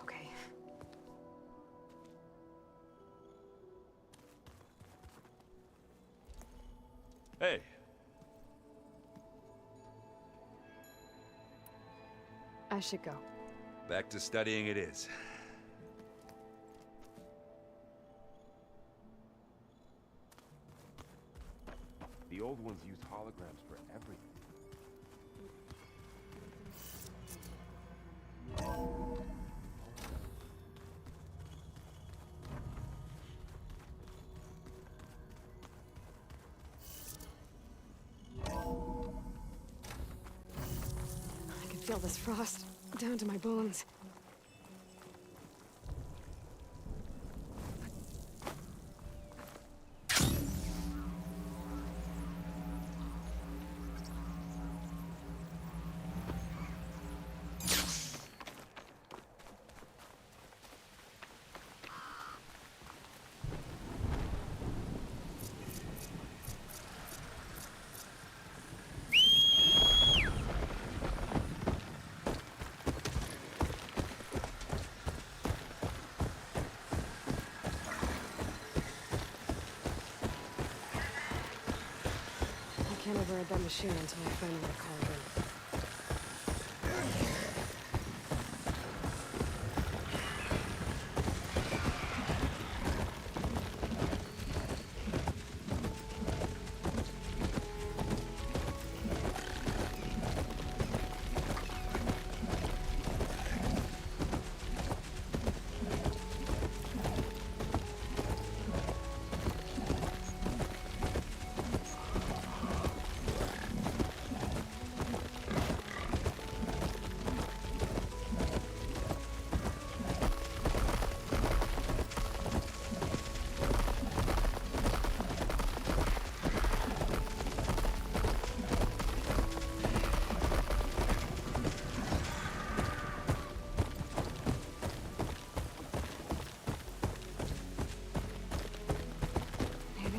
Okay. Hey. I should go. Back to studying it is. The old ones used holograms for everything. feel this frost down to my bones. I can't override that machine until I find where to call it in.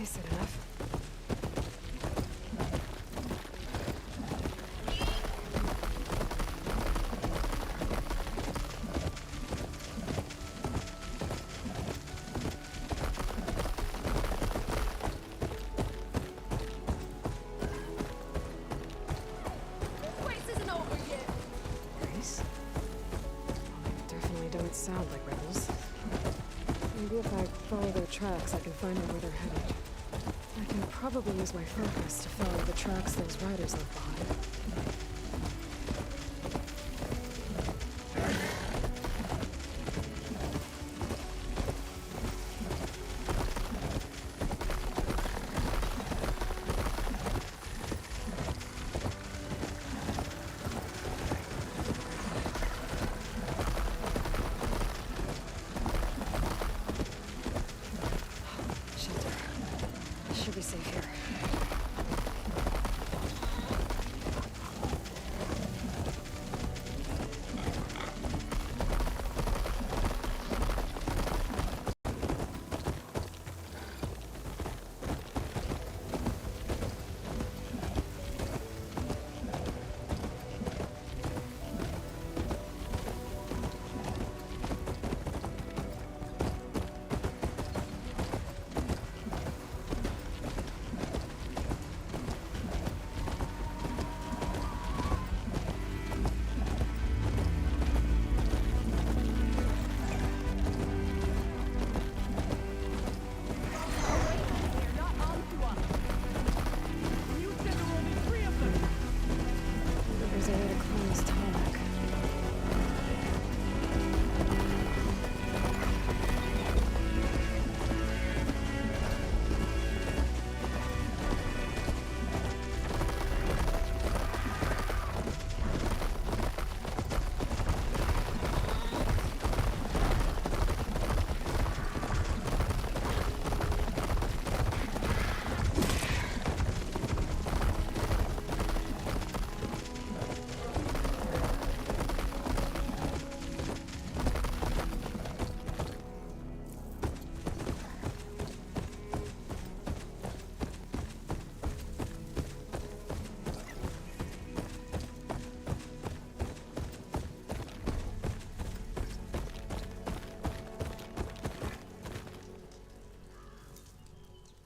Is it enough? Grace? They definitely don't sound like rebels. Maybe if I follow their tracks, I can find out where they're headed. I can probably use my focus to follow the tracks those riders left behind. Should be safe here.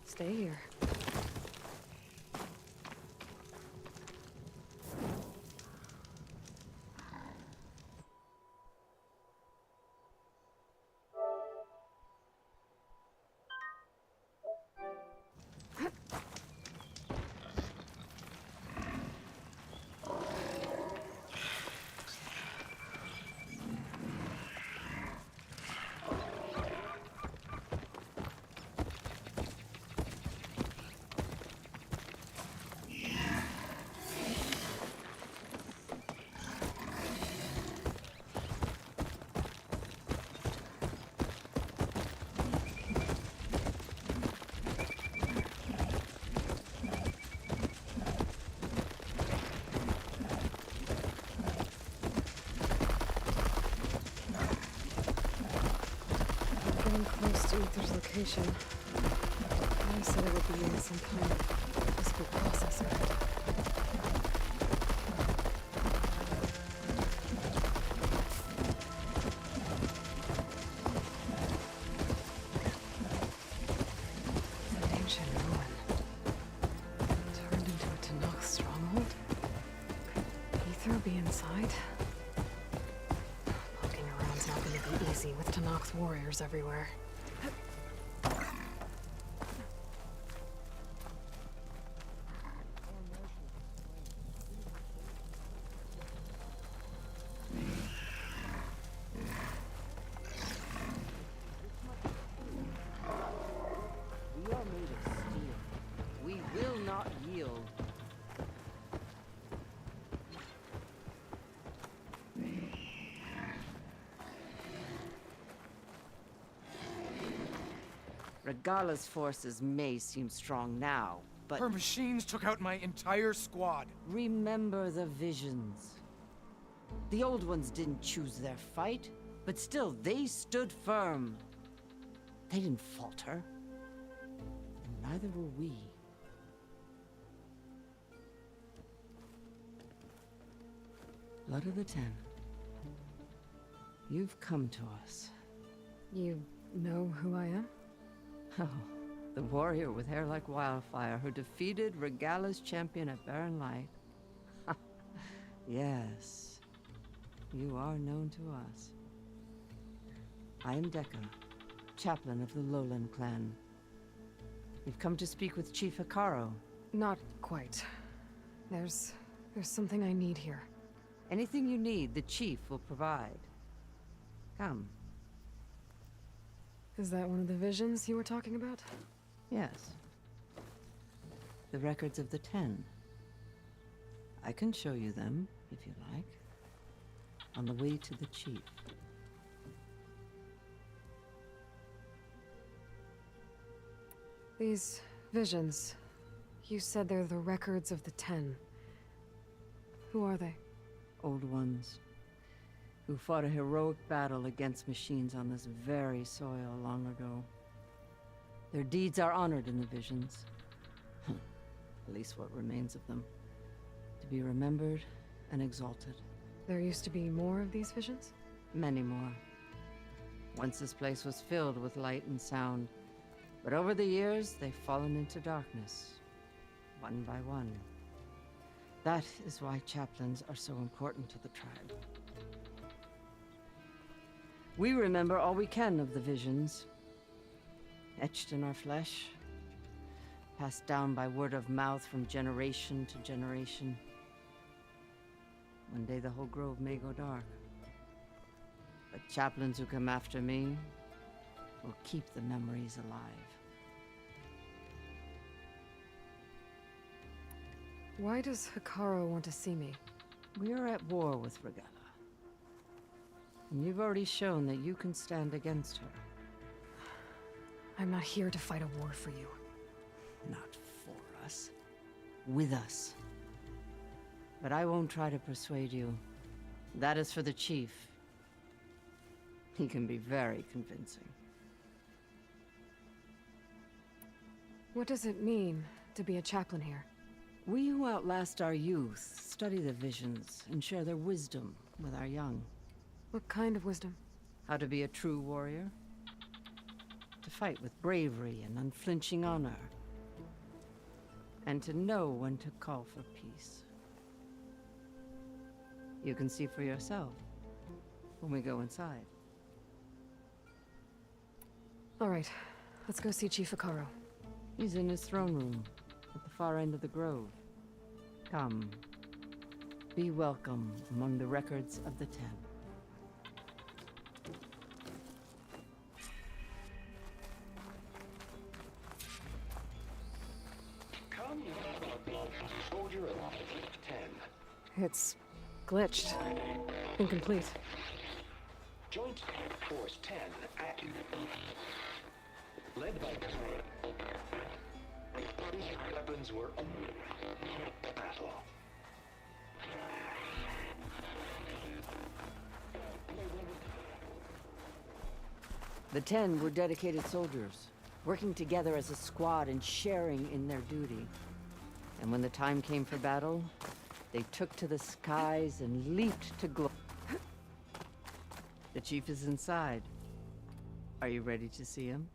Stay here. close to Ether's location. I said it would be in some kind of physical processor. An ancient ruin. Turned into a Tanakh stronghold? Could Ether be inside? Poking around's not gonna be easy with Tanakh's warriors everywhere. We are made of steel. We will not yield. Regala's forces may seem strong now, but Her machines took out my entire squad. remember the visions. The old ones didn't choose their fight, but still they stood firm. They didn't falter. And neither will we. Blood of the Ten. You've come to us. You know who I am? Oh, the warrior with hair like wildfire who defeated Regala's champion at Barren Light. Yes, you are known to us. I am Dekka, chaplain of the Lowland clan. You've come to speak with Chief Hikaro. Not quite. There's something I need here. Anything you need, the chief will provide. Come. Is that one of the visions you were talking about? Yes. The records of the Ten. I can show you them, if you like. On the way to the chief. These visions. You said they're the records of the Ten. Who are they? Old ones. Who fought a heroic battle against machines on this very soil long ago. Their deeds are honored in the visions. At least what remains of them. To be remembered and exalted. There used to be more of these visions? Many more. Once this place was filled with light and sound. But over the years, they've fallen into darkness. One by one. That is why chaplains are so important to the tribe. We remember all we can of the visions. Etched in our flesh. Passed down by word of mouth from generation to generation. One day the whole grove may go dark. But chaplains who come after me will keep the memories alive. Why does Hikaro want to see me? We are at war with Regala. And you've already shown that you can stand against her. I'm not here to fight a war for you. Not for us. With us. But I won't try to persuade you. That is for the chief. He can be very convincing. What does it mean to be a chaplain here? We who outlast our youth study the visions and share their wisdom with our young. What kind of wisdom? How to be a true warrior. To fight with bravery and unflinching honor. And to know when to call for peace. You can see for yourself when we go inside. All right, let's go see Chief Hikaro. He's in his throne room at the far end of the grove. Come. Be welcome among the records of the Ten. Come, soldier of the 10. It's glitched. Incomplete. Joint Force 10 active. Led by weapons were battle. The 10 were dedicated soldiers, working together as a squad and sharing in their duty. And when the time came for battle, they took to the skies and leaped to glory. The chief is inside. Are you ready to see him?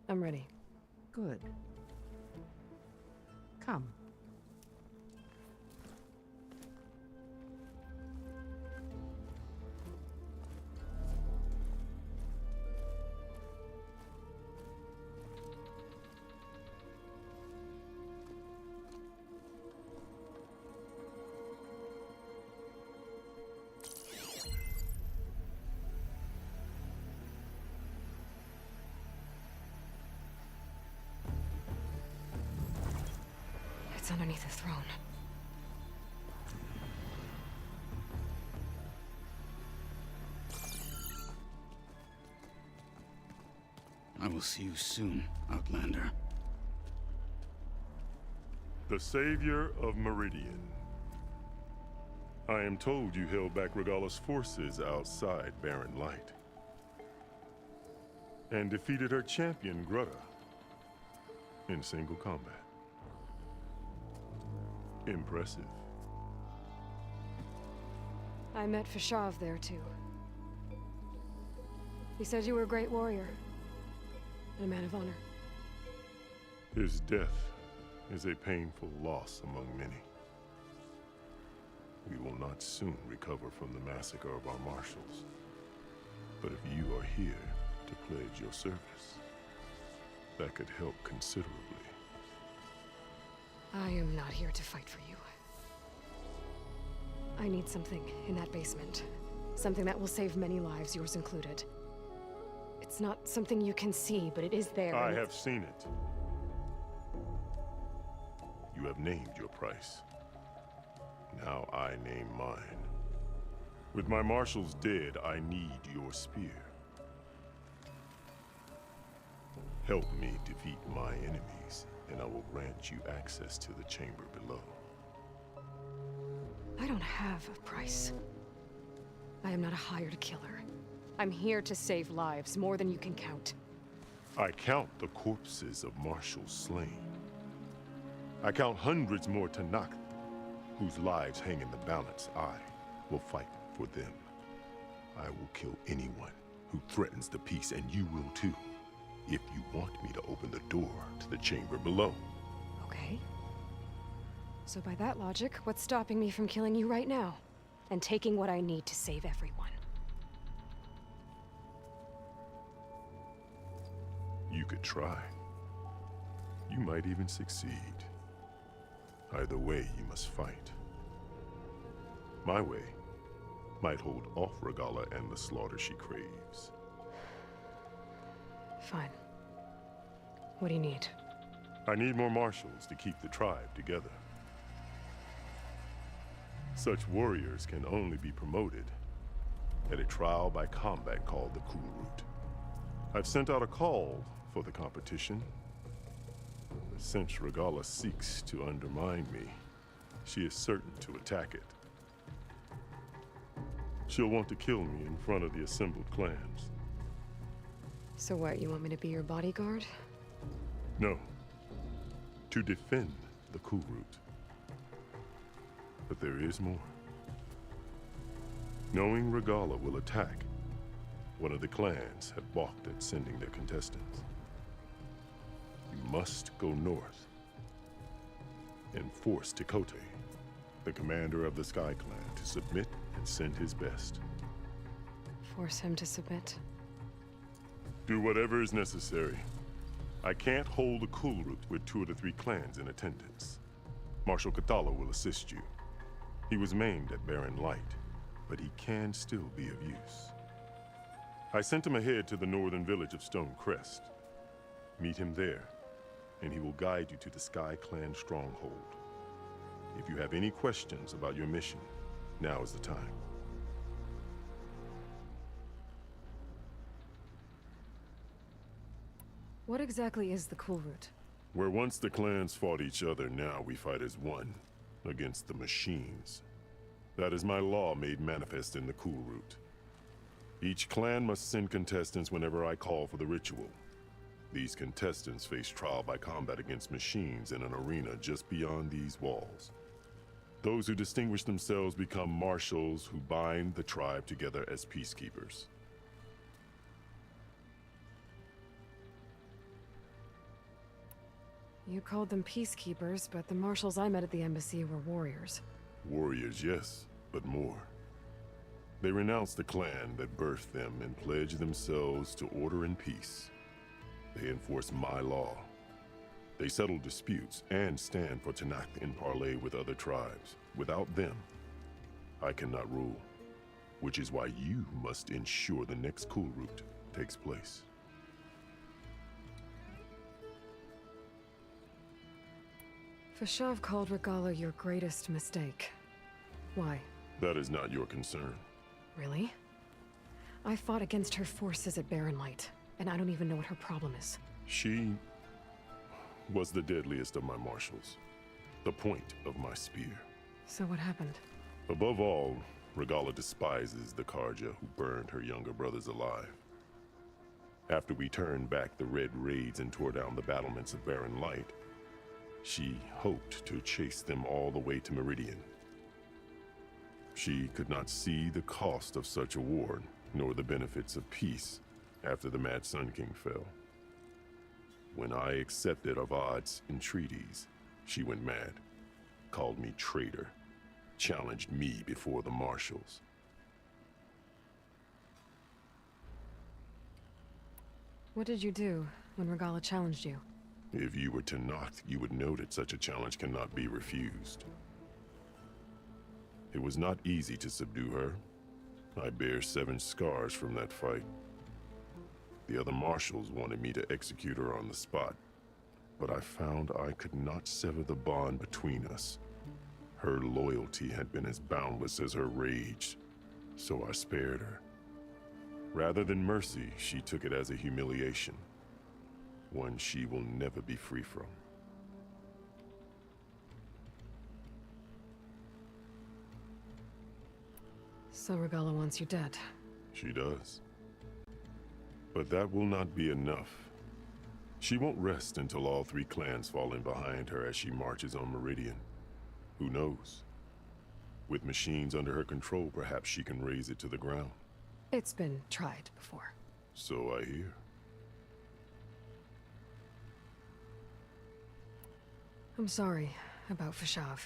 I'm ready. Good. Come. It's underneath the throne. I will see you soon, Outlander. The savior of Meridian. I am told you held back Regalla's forces outside Barren Light. And defeated her champion, Grutta, in single combat. Impressive. I met Fashav there, too. He said you were a great warrior. And a man of honor. His death is a painful loss among many. We will not soon recover from the massacre of our marshals. But if you are here to pledge your service, that could help considerably. I am not here to fight for you. I need something in that basement. Something that will save many lives, yours included. It's not something you can see, but it is there. I have seen it. You have named your price. Now I name mine. With my marshals dead, I need your spear. Help me defeat my enemies, and I will grant you access to the chamber below. I don't have a price. I am not a hired killer. I'm here to save lives, more than you can count. I count the corpses of marshals slain. I count hundreds more Tanakh, whose lives hang in the balance. I will fight for them. I will kill anyone who threatens the peace, and you will too, if you want me to open the door to the chamber below. Okay. So by that logic, what's stopping me from killing you right now? And taking what I need to save everyone? You could try. You might even succeed. Either way, you must fight. My way might hold off Regalla and the slaughter she craves. Fine. What do you need? I need more marshals to keep the tribe together. Such warriors can only be promoted at a trial by combat called the Cool Route. I've sent out a call for the competition. But since Regalla seeks to undermine me, she is certain to attack it. She'll want to kill me in front of the assembled clans. So what, you want me to be your bodyguard? No. To defend the Cool Route. But there is more. Knowing Regalla will attack, one of the clans have balked at sending their contestants. You must go north and force Tekote, the commander of the Sky Clan, to submit and send his best. Force him to submit? Do whatever is necessary. I can't hold a Cool Route with 2 of the 3 clans in attendance. Marshal Kathala will assist you. He was maimed at Barren Light, but he can still be of use. I sent him ahead to the northern village of Stone Crest. Meet him there, and he will guide you to the Sky Clan stronghold. If you have any questions about your mission, now is the time. What exactly is the Cool Route? Where once the clans fought each other, now we fight as one, against the machines. That is my law made manifest in the Cool Route. Each clan must send contestants whenever I call for the ritual. These contestants face trial by combat against machines in an arena just beyond these walls. Those who distinguish themselves become marshals who bind the tribe together as peacekeepers. You called them peacekeepers, but the marshals I met at the embassy were warriors. Warriors, yes, but more. They renounce the clan that birthed them and pledge themselves to order and peace. They enforce my law. They settle disputes and stand for Tanakh in parley with other tribes. Without them, I cannot rule, which is why you must ensure the next Kulrut takes place. Fashav called Regala your greatest mistake. Why? That is not your concern. Really? I fought against her forces at Barren Light, and I don't even know what her problem is. She was the deadliest of my marshals, the point of my spear. So what happened? Above all, Regala despises the Karja who burned her younger brothers alive. After we turned back the Red Raids and tore down the battlements of Barren Light, she hoped to chase them all the way to Meridian. She could not see the cost of such a war, nor the benefits of peace after the Mad Sun King fell. When I accepted Avad's entreaties, she went mad, called me traitor, challenged me before the marshals. What did you do when Regala challenged you? If you were Tanakh, you would know that such a challenge cannot be refused. It was not easy to subdue her. I bear 7 scars from that fight. The other marshals wanted me to execute her on the spot, but I found I could not sever the bond between us. Her loyalty had been as boundless as her rage, so I spared her. Rather than mercy, she took it as a humiliation, one she will never be free from. So Regala wants you dead. She does. But that will not be enough. She won't rest until all 3 clans fall in behind her as she marches on Meridian. Who knows? With machines under her control, perhaps she can raze it to the ground. It's been tried before. So I hear. I'm sorry about Fashav.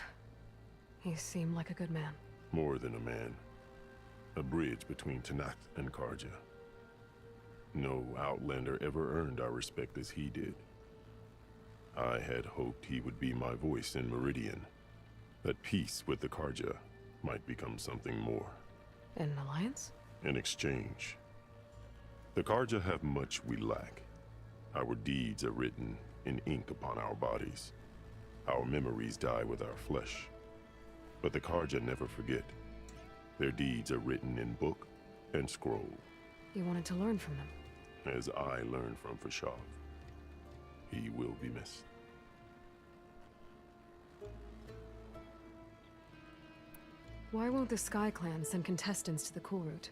He seemed like a good man. More than a man. A bridge between Tanakh and Karja. No Outlander ever earned our respect as he did. I had hoped he would be my voice in Meridian, that peace with the Karja might become something more. An alliance? In exchange. The Karja have much we lack. Our deeds are written in ink upon our bodies. Our memories die with our flesh. But the Karja never forget. Their deeds are written in book and scroll. You wanted to learn from them. As I learned from Fashav. He will be missed. Why won't the Sky Clan send contestants to the Kulrut?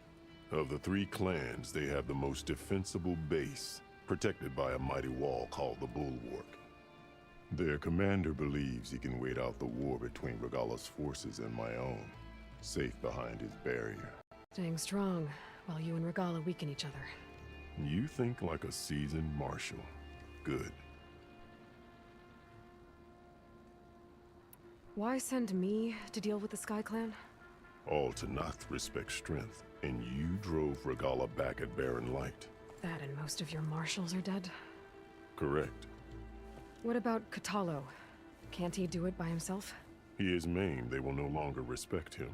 Of the 3 clans, they have the most defensible base, protected by a mighty wall called the Bulwark. Their commander believes he can wait out the war between Regala's forces and my own, safe behind his barrier. Staying strong, while you and Regala weaken each other. You think like a seasoned marshal. Good. Why send me to deal with the Sky Clan? All Tanakh respect strength, and you drove Regala back at Barren Light. That and most of your marshals are dead? Correct. What about Katalo? Can't he do it by himself? He is maimed. They will no longer respect him.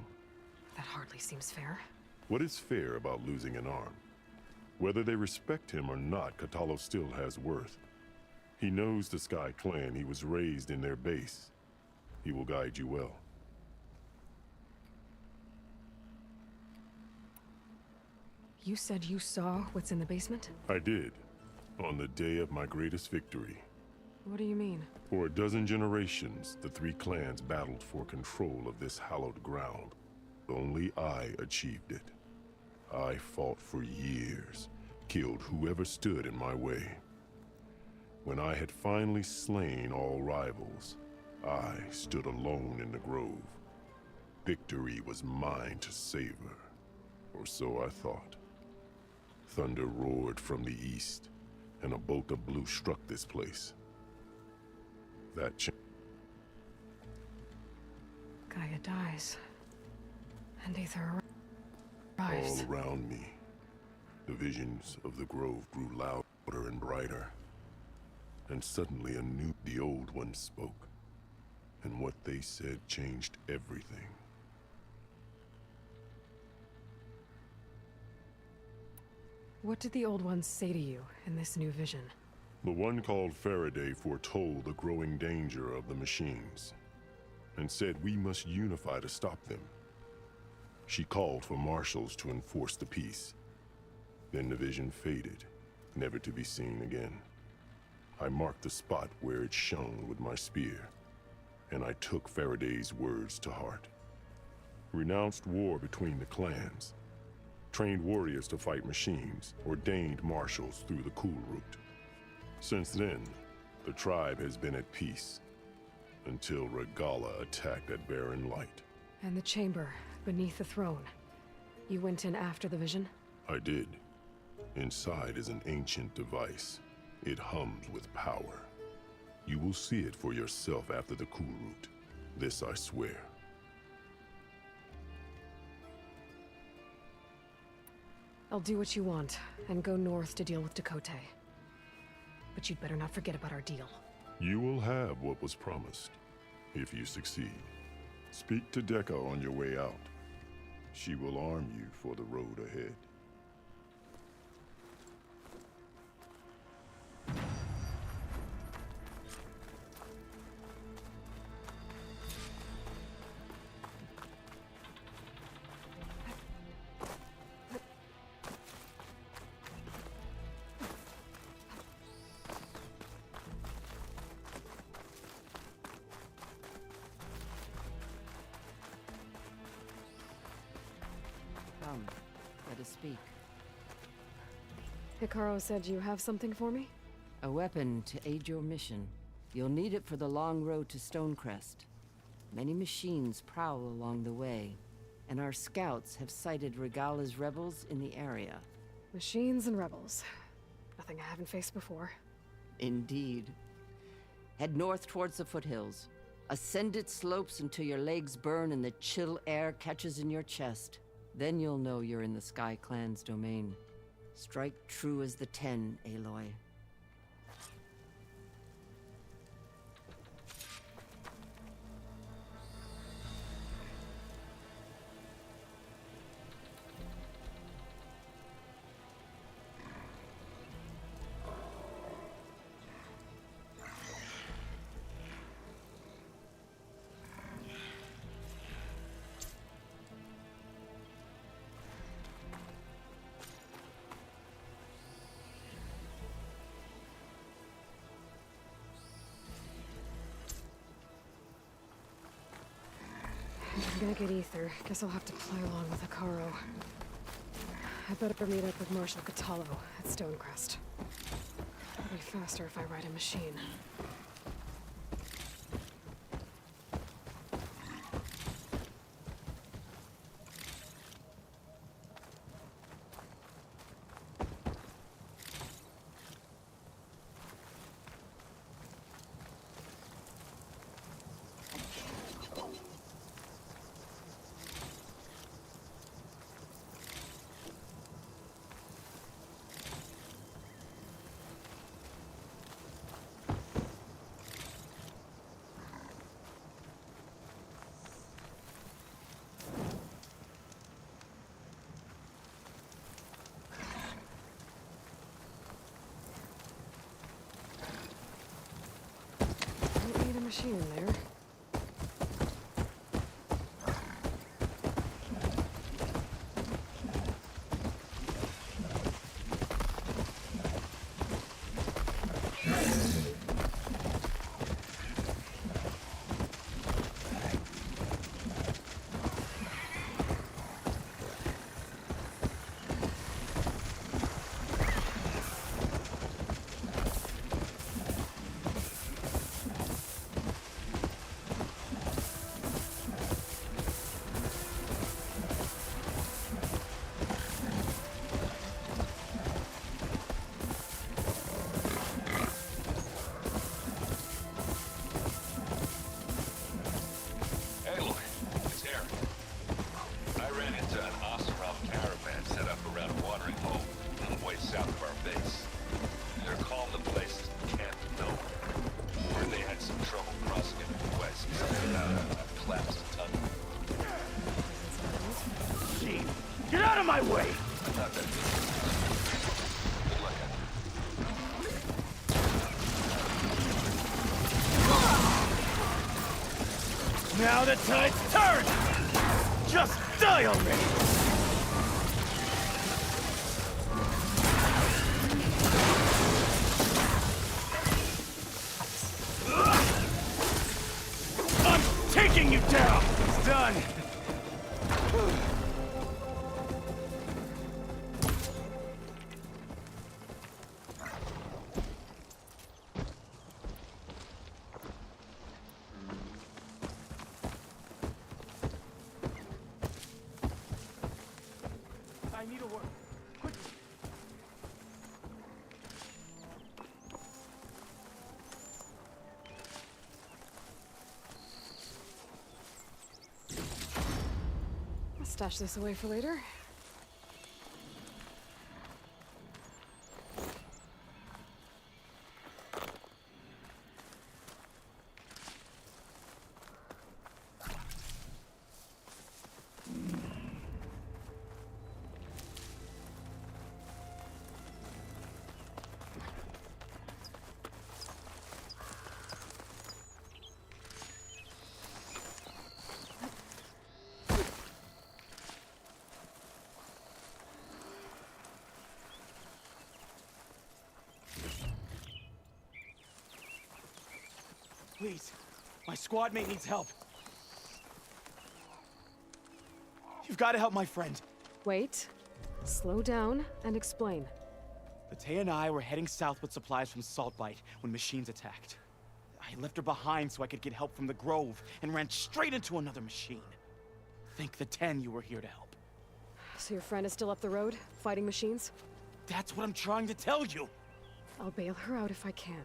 That hardly seems fair. What is fair about losing an arm? Whether they respect him or not, Katalo still has worth. He knows the Sky Clan. He was raised in their base. He will guide you well. You said you saw what's in the basement? I did, on the day of my greatest victory. What do you mean? For a dozen generations, the 3 clans battled for control of this hallowed ground. Only I achieved it. I fought for years, killed whoever stood in my way. When I had finally slain all rivals, I stood alone in the grove. Victory was mine to savor, or so I thought. Thunder roared from the east, and a bolt of blue struck this place. That Gaia dies. And Aether arrives. all around me, the visions of the grove grew louder and brighter. And suddenly the old ones spoke. And what they said changed everything. What did the old ones say to you in this new vision? The one called Faraday foretold the growing danger of the machines, and said we must unify to stop them. She called for marshals to enforce the peace. Then the vision faded, never to be seen again. I marked the spot where it shone with my spear, and I took Faraday's words to heart. Renounced war between the clans, trained warriors to fight machines, ordained marshals through the cool route. Since then, the tribe has been at peace, until Regala attacked at Barren Light. And the chamber, beneath the throne. You went in after the vision? I did. Inside is an ancient device. It hums with power. You will see it for yourself after the cool route. This I swear. I'll do what you want, and go north to deal with Dakota. But you'd better not forget about our deal. You will have what was promised, if you succeed. Speak to Dekka on your way out. She will arm you for the road ahead. Come, let us speak. Hikaru said you have something for me? A weapon to aid your mission. You'll need it for the long road to Stonecrest. Many machines prowl along the way, and our scouts have sighted Regala's rebels in the area. Machines and rebels. Nothing I haven't faced before. Indeed. Head north towards the foothills. Ascend its slopes until your legs burn and the chill air catches in your chest. Then you'll know you're in the Sky Clan's domain. Strike true as the 10, Aloy. I'm gonna get Aether. Guess I'll have to play along with Hikaru. I better meet up with Marshal Catallo at Stonecrest. It'll be faster if I ride a machine. Get out of my way! Now the tide's turned! Just die already! I'm taking you down! It's done! I need a word. Quick. I'll stash this away for later. Please, my squad mate needs help. You've got to help my friend. Wait. Slow down and explain. Latea and I were heading south with supplies from Saltbite when machines attacked. I left her behind so I could get help from the Grove and ran straight into another machine. Thank the 10 you were here to help. So your friend is still up the road, fighting machines? That's what I'm trying to tell you. I'll bail her out if I can.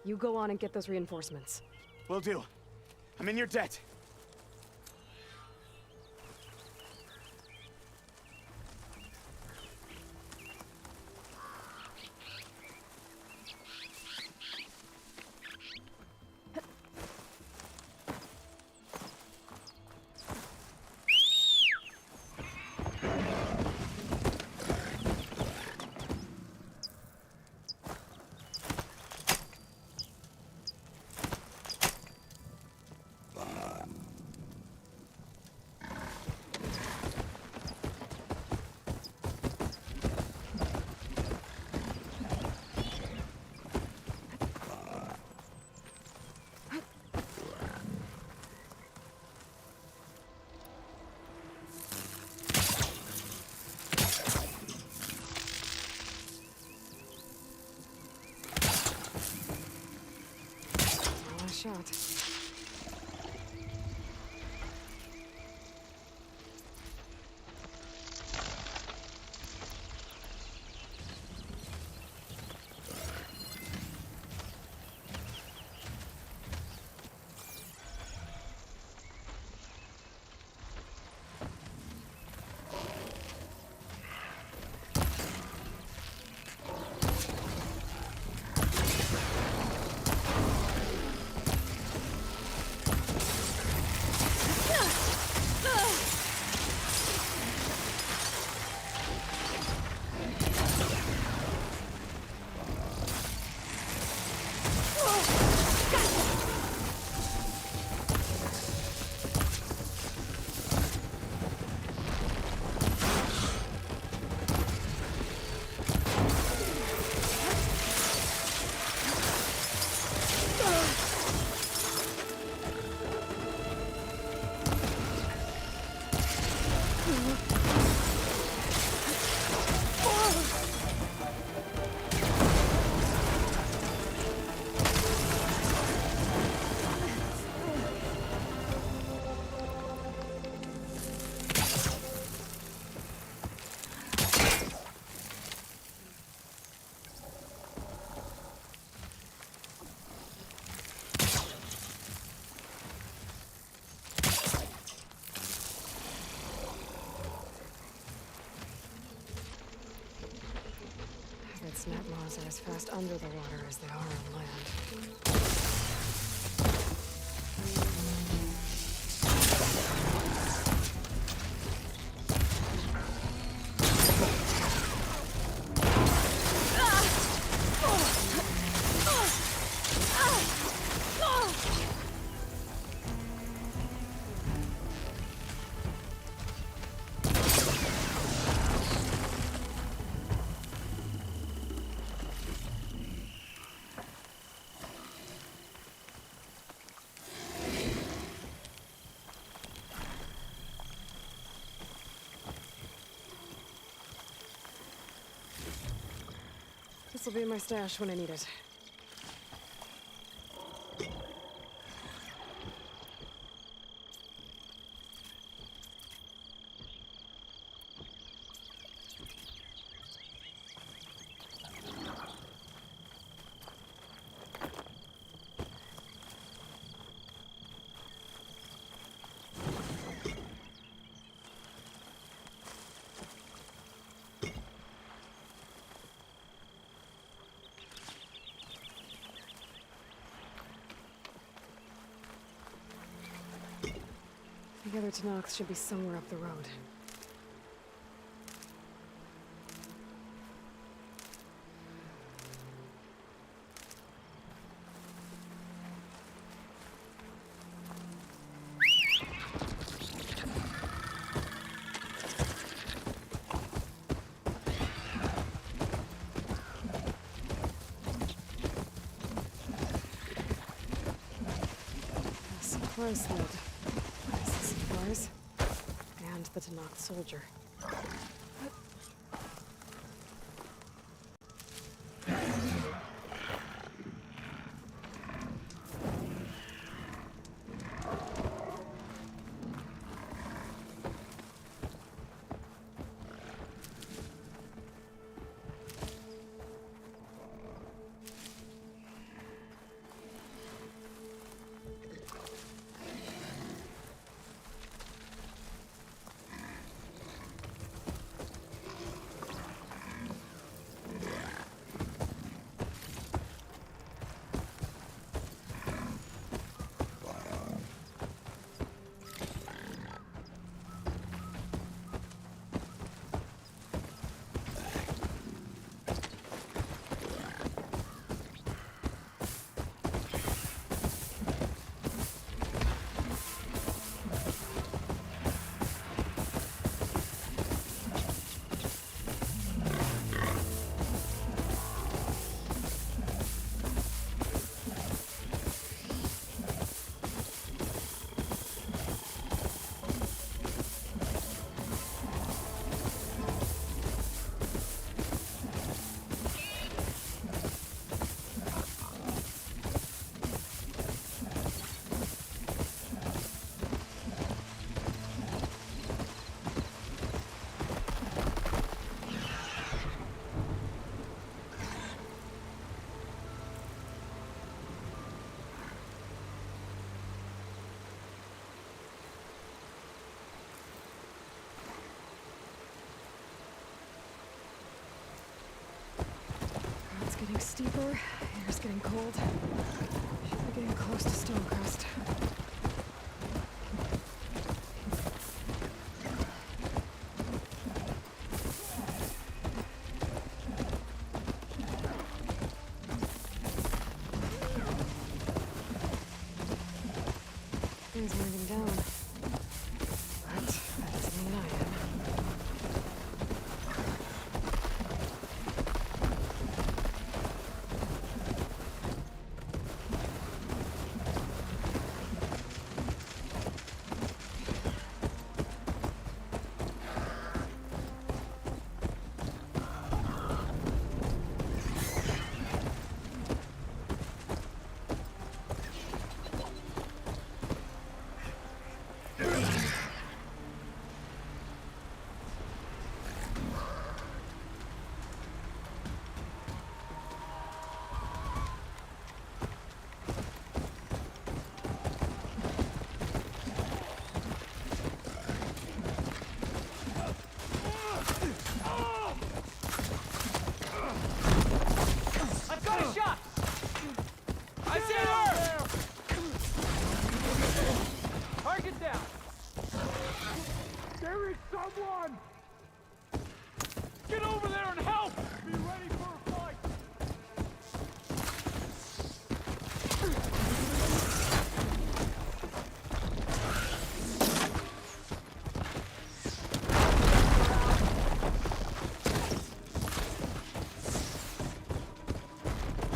You go on and get those reinforcements. Will do. I'm in your debt. Shot. Snap laws are as fast under the water as they are on land. This'll be my stash when I need it. The other Tanakhs should be somewhere up the road. Supply sled. Supplies. And the Tanakh soldier. Getting steeper, air's getting cold. Should be getting close to Stonecrest. Things winding down. But that doesn't mean I am.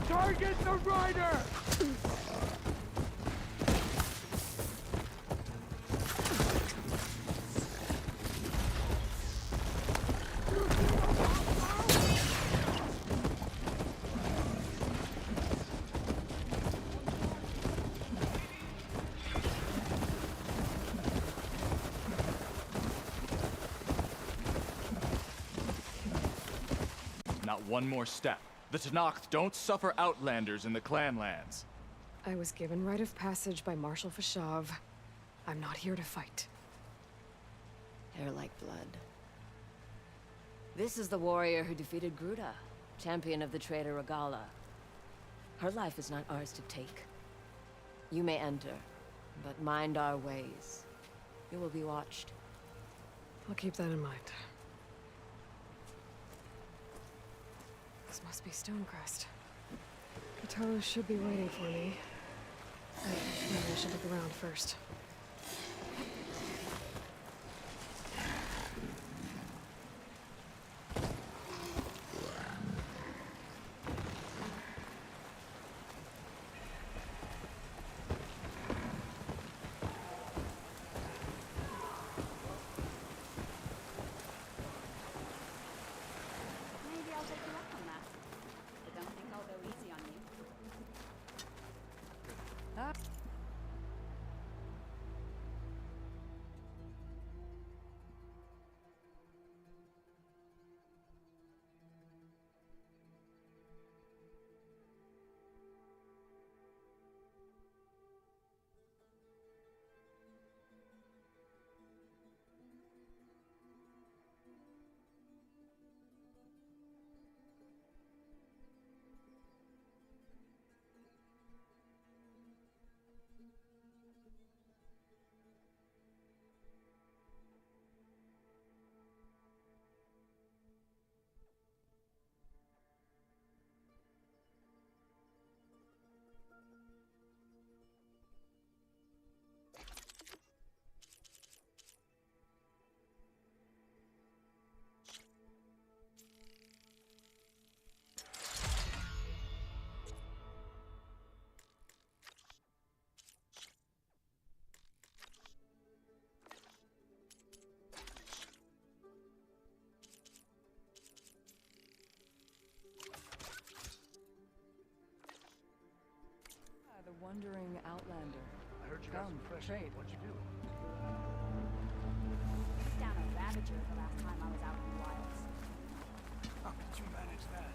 Target the rider! one more step. The Tenakth don't suffer outlanders in the clanlands. I was given rite of passage by Marshal Fashav. I'm not here to fight. Hair like blood. This is the warrior who defeated Gruda, champion of the traitor Regala. Her life is not ours to take. You may enter, but mind our ways. You will be watched. I'll keep that in mind. This must be Stonecrest. Katolo should be waiting for me. Maybe I should look around first. Maybe I'll take you up on that. But don't think I'll go easy on you. The wandering outlander. I heard you got some fresh meat. What'd you do? Took down a ravager the last time I was out in the wilds. How did you manage that?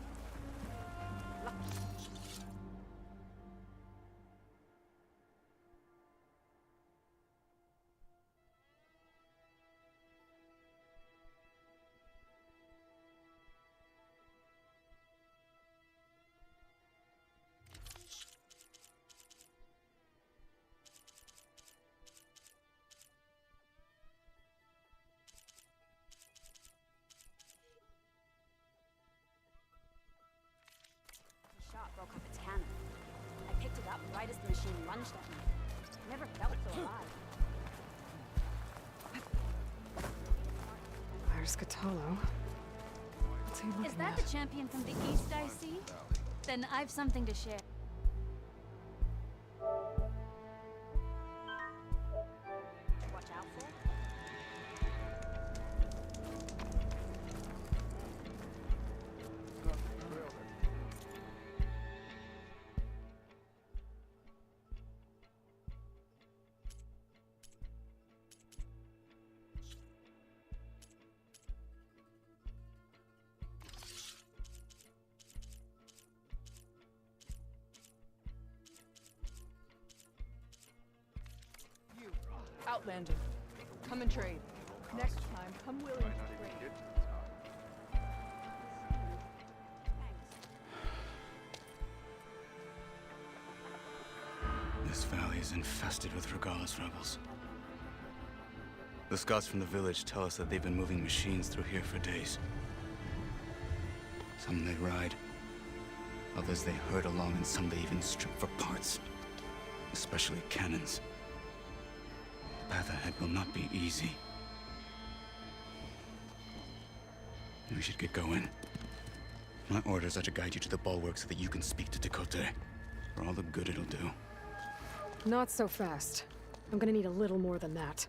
The shot broke off its cannon. I picked it up right as the machine lunged at me. Never felt so alive. There's Katolo. What's he looking Is that at? the champion from the east I see? Then I've something to share. Watch out for? You, outlander. Come and trade. Next time, come willing to trade. This valley is infested with Regala's rebels. The scouts from the village tell us that they've been moving machines through here for days. Some they ride, others they herd along, and some they even strip for parts. Especially cannons. The path ahead will not be easy. We should get going. My orders are to guide you to the bulwark so that you can speak to Tekote. For all the good it'll do. Not so fast. I'm gonna need a little more than that.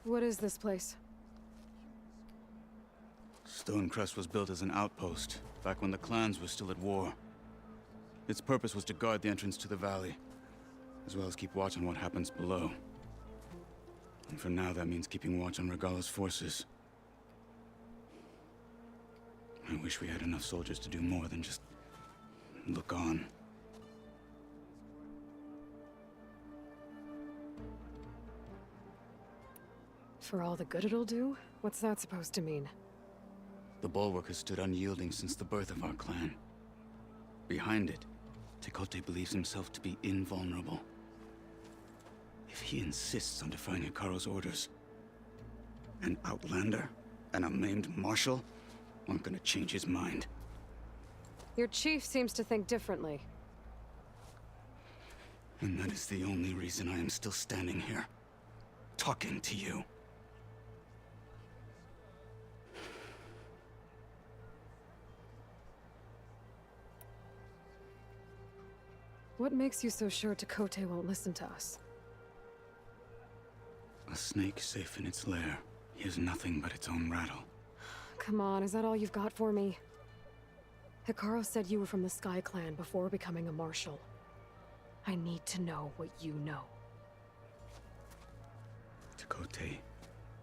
What is this place? Stonecrest was built as an outpost, back when the clans were still at war. Its purpose was to guard the entrance to the valley. as well as keep watch on what happens below. And for now, that means keeping watch on Regala's forces. I wish we had enough soldiers to do more than just look on. For all the good it'll do? What's that supposed to mean? The Bulwark has stood unyielding since the birth of our clan. Behind it, Tekote believes himself to be invulnerable. If he insists on defying Hikaru's orders, an outlander and a maimed marshal aren't gonna change his mind. Your chief seems to think differently. And that is the only reason I am still standing here, talking to you. What makes you so sure Tekote won't listen to us? A snake safe in its lair hears nothing but its own rattle. Come on, is that all you've got for me? Hikaru said you were from the Sky Clan before becoming a marshal. I need to know what you know. Tekote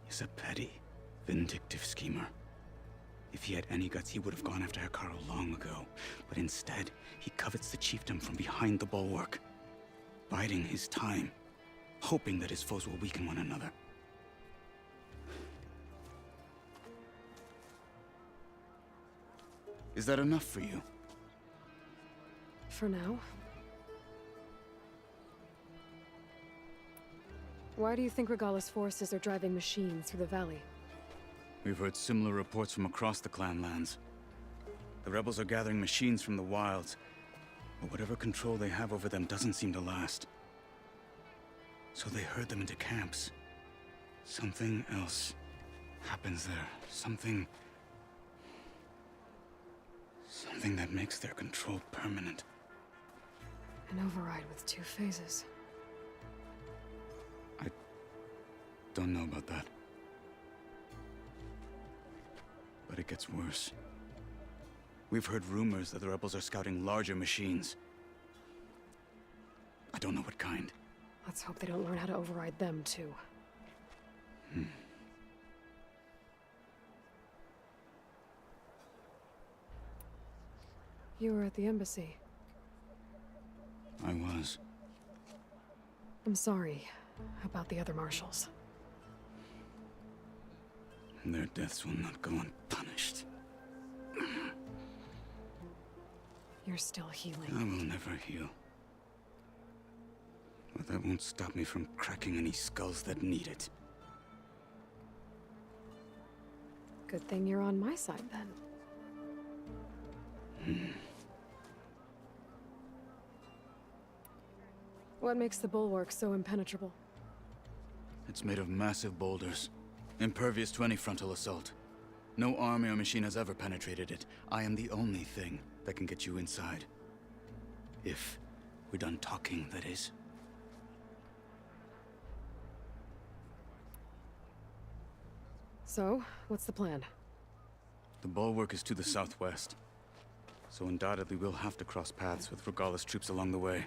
is a petty, vindictive schemer. If he had any guts, he would have gone after Hikaru long ago. But instead, he covets the chiefdom from behind the bulwark, biding his time, hoping that his foes will weaken one another. Is that enough for you? For now. Why do you think Regala's forces are driving machines through the valley? We've heard similar reports from across the clan lands. The rebels are gathering machines from the wilds, but whatever control they have over them doesn't seem to last. So they herd them into camps. Something else happens there. Something that makes their control permanent. An override with 2 phases. I don't know about that. But it gets worse. We've heard rumors that the rebels are scouting larger machines. I don't know what kind. Let's hope they don't learn how to override them, too. You were at the embassy. I was. I'm sorry about the other marshals. Their deaths will not go unpunished. You're still healing. I will never heal. But that won't stop me from cracking any skulls that need it. Good thing you're on my side, then. What makes the bulwark so impenetrable? It's made of massive boulders, impervious to any frontal assault. No army or machine has ever penetrated it. I am the only thing that can get you inside. If we're done talking, that is. So, what's the plan? The bulwark is to the southwest, so undoubtedly we'll have to cross paths with Regala's troops along the way.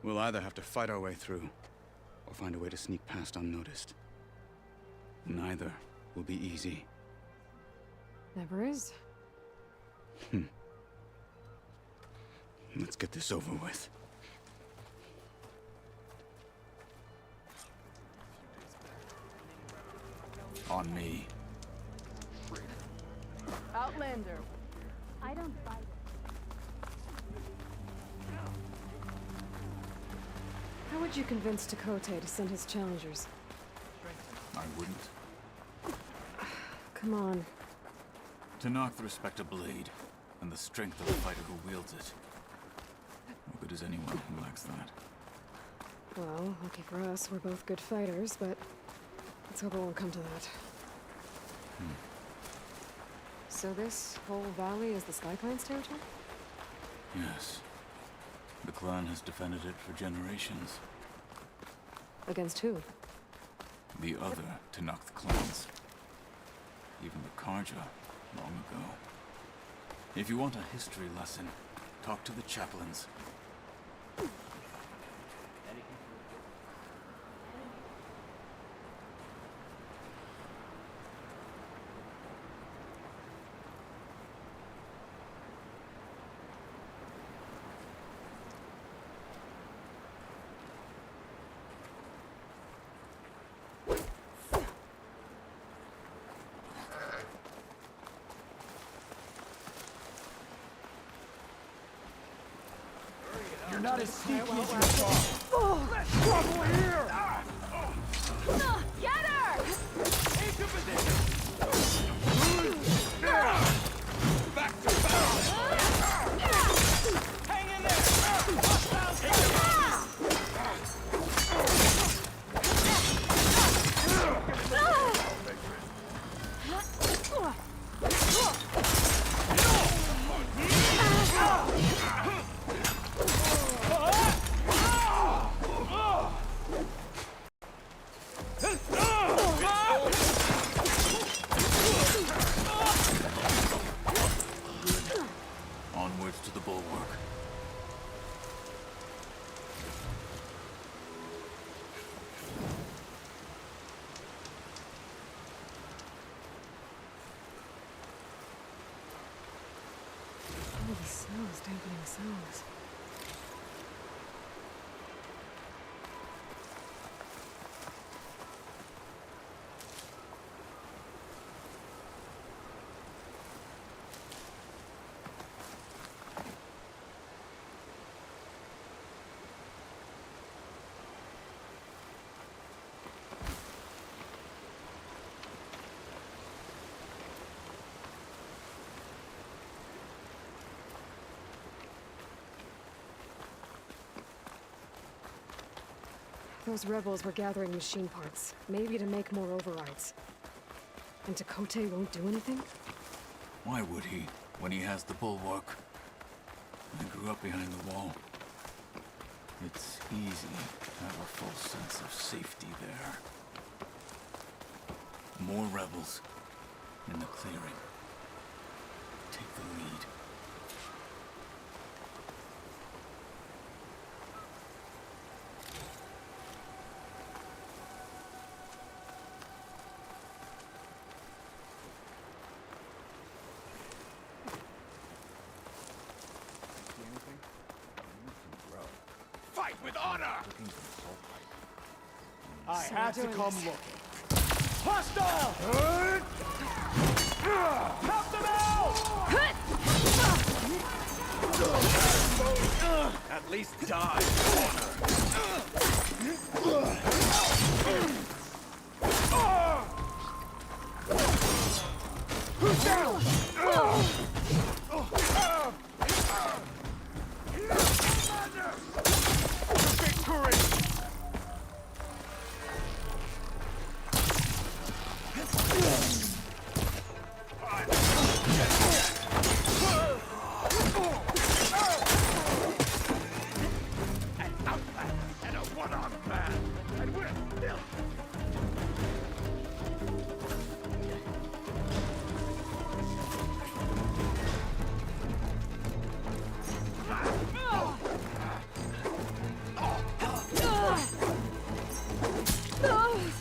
We'll either have to fight our way through, or find a way to sneak past unnoticed. Neither will be easy. Never is. Let's get this over with. On me. Outlander. I don't buy it. How would you convince Tekote to send his challengers? I wouldn't. Come on. To knock the respect of blade, and the strength of the fighter who wields it. What good is anyone who lacks that? Well, lucky for us, we're both good fighters, but let's hope it won't come to that. So this whole valley is the Sky Clan's territory? Yes. The clan has defended it for generations. Against who? The other to knock the clans. Even the Karja, long ago. If you want a history lesson, talk to the chaplains. You're not as sneaky as you thought. Let's trouble here! Get her! Into position! Back to balance! Hang in there! Hostiles take them out! Onwards to the bulwark. Oh, the snow is dampening the sounds. Those rebels were gathering machine parts, maybe to make more overrides. And Chakotay won't do anything? Why would he, when he has the bulwark? I grew up behind the wall. It's easy to have a false sense of safety there. More rebels in the clearing. Take the lead. Fight with honor! I had to come looking. Hostile! Help them out! At least die! Who's down? Victory! An outlander and a one-armed man, and we're filth.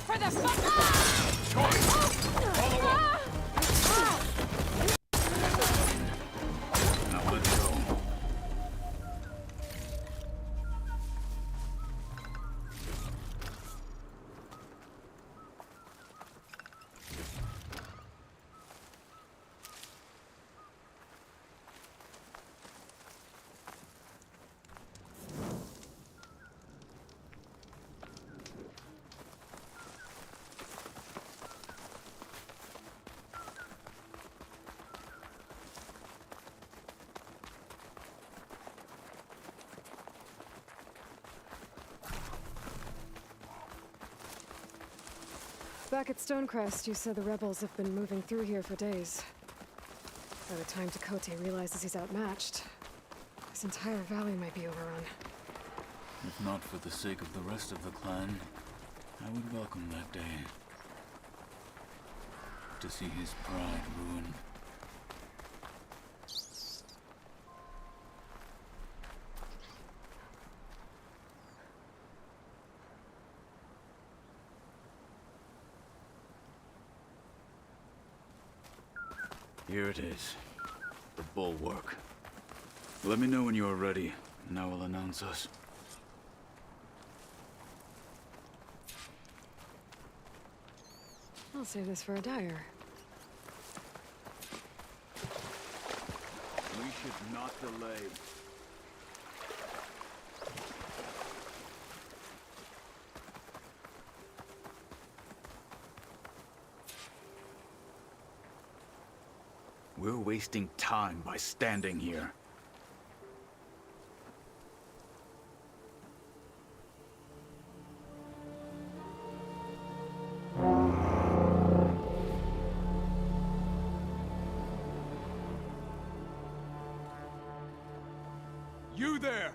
For the Now let's go. Back at Stonecrest, you said the rebels have been moving through here for days. By the time Chakotay realizes he's outmatched, this entire valley might be overrun. If not for the sake of the rest of the clan, I would welcome that day. To see his pride ruined. Here it is. The bulwark. Let me know when you are ready, and I will announce us. I'll save this for a dyer. We should not delay. We're wasting time by standing here. You there!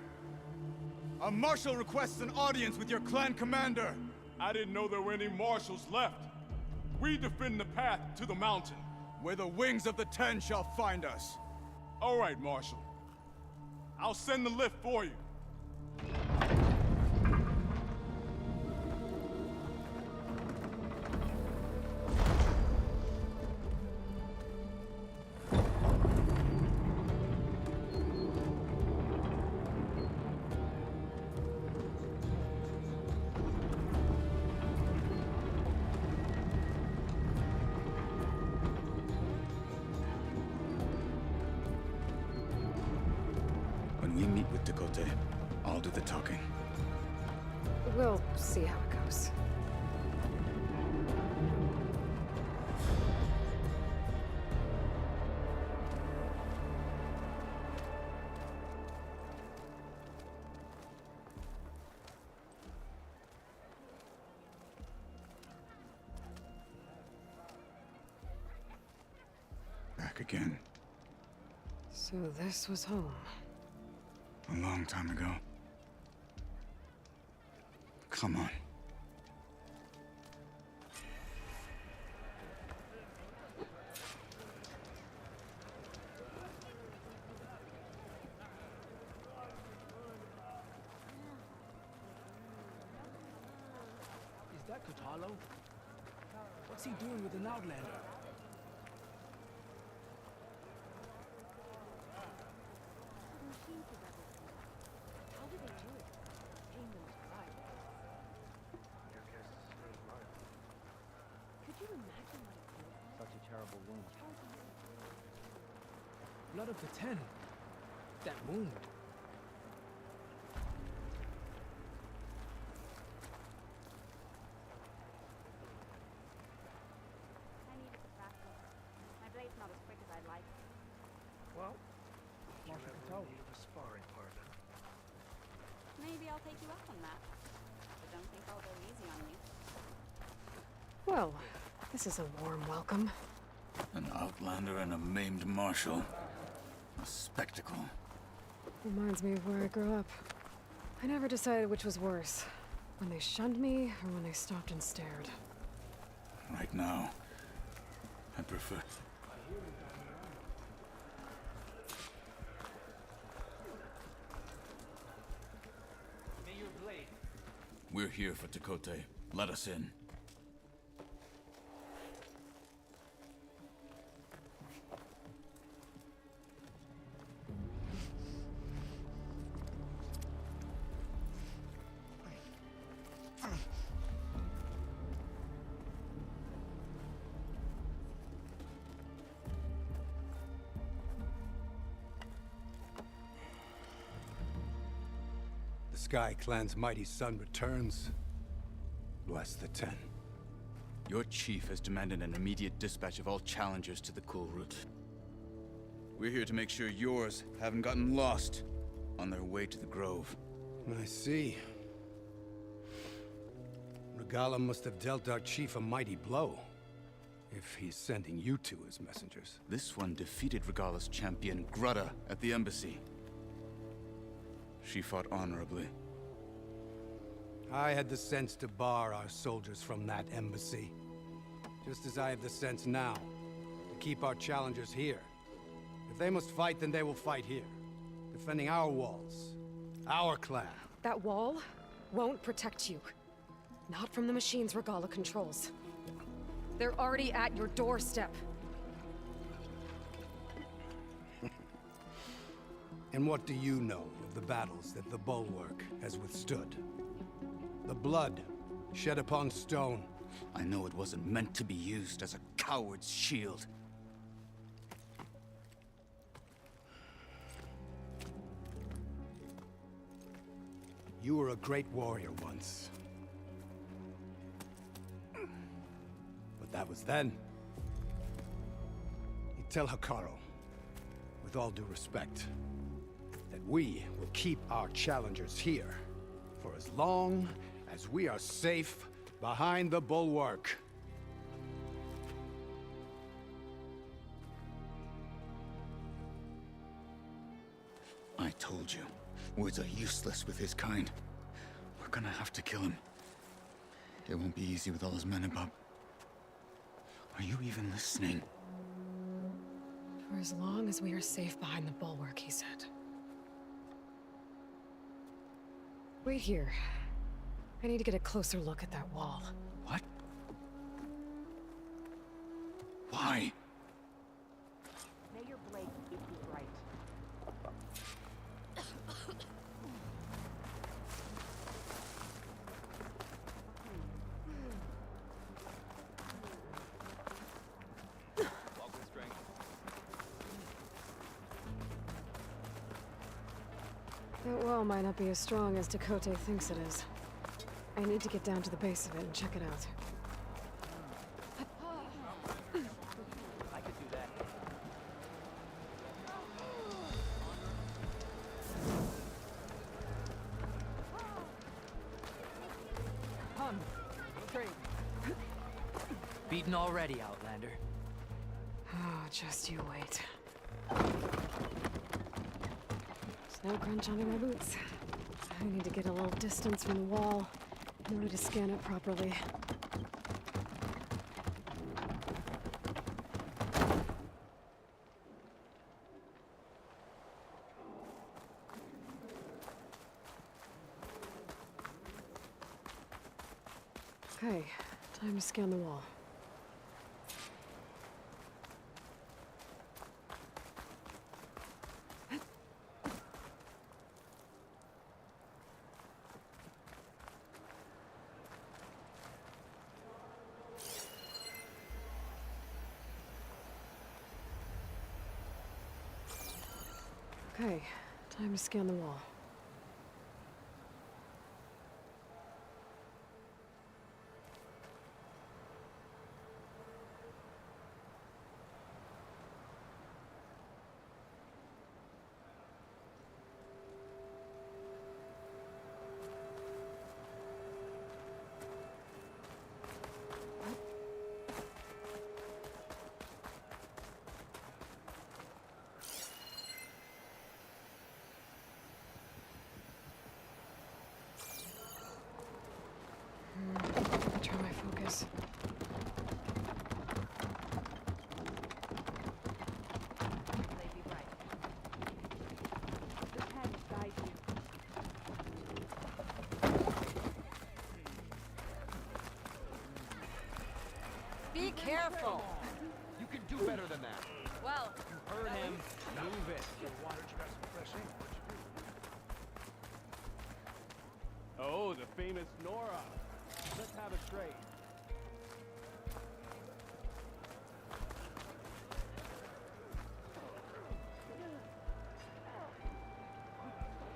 A marshal requests an audience with your clan commander. I didn't know there were any marshals left. We defend the path to the mountain. Where the wings of the Ten shall find us. All right, Marshal. I'll send the lift for you. When we meet with Dakota, I'll do the talking. We'll see how it goes. Back again. So this was home. A long time ago. Come on. Is that Cthulhu? What's he doing with an Outlander? Blood of the Ten. That wound. I needed to practice. My blade's not as quick as I'd like. Well, Marshal Cthulhu. A sparring partner. Maybe I'll take you up on that. But don't think I'll go easy on you. Well, this is a warm welcome. An outlander and a maimed marshal. A spectacle. Reminds me of where I grew up. I never decided which was worse. When they shunned me, or when they stopped and stared. Right now, I prefer... We're here for Dakota. Let us in. The Sky Clan's mighty son returns. Bless the Ten. Your chief has demanded an immediate dispatch of all challengers to the Cool Route. We're here to make sure yours haven't gotten lost on their way to the Grove. I see. Regala must have dealt our chief a mighty blow, if he's sending you two as messengers. This one defeated Regala's champion, Grudda, at the embassy. She fought honorably. I had the sense to bar our soldiers from that embassy. Just as I have the sense now, to keep our challengers here. If they must fight, then they will fight here. Defending our walls. Our clan. That wall won't protect you. Not from the machines Regala controls. They're already at your doorstep. And what do you know of the battles that the Bulwark has withstood? The blood shed upon stone. I know it wasn't meant to be used as a coward's shield. You were a great warrior once. But that was then. Tell Hikaru, with all due respect, that we will keep our challengers here for as long as we are safe behind the bulwark. I told you, words are useless with his kind. We're gonna have to kill him. It won't be easy with all his men above. Are you even listening? For as long as we are safe behind the bulwark, he said. Wait here. I need to get a closer look at that wall. What? Why? May your blade keep you bright. That wall might not be as strong as Dakota thinks it is. I need to get down to the base of it and check it out. I could do that. Hun, straight. Beaten already, Outlander. Oh, just you wait. Snow crunch under my boots. I need to get a little distance from the wall in order to scan it properly. Okay, time to scan the wall. Okay, time to scan the wall. Try my focus. Be careful! You can do better than that. Well, You heard him. Move it. Oh, the famous Nora. Let's have it straight.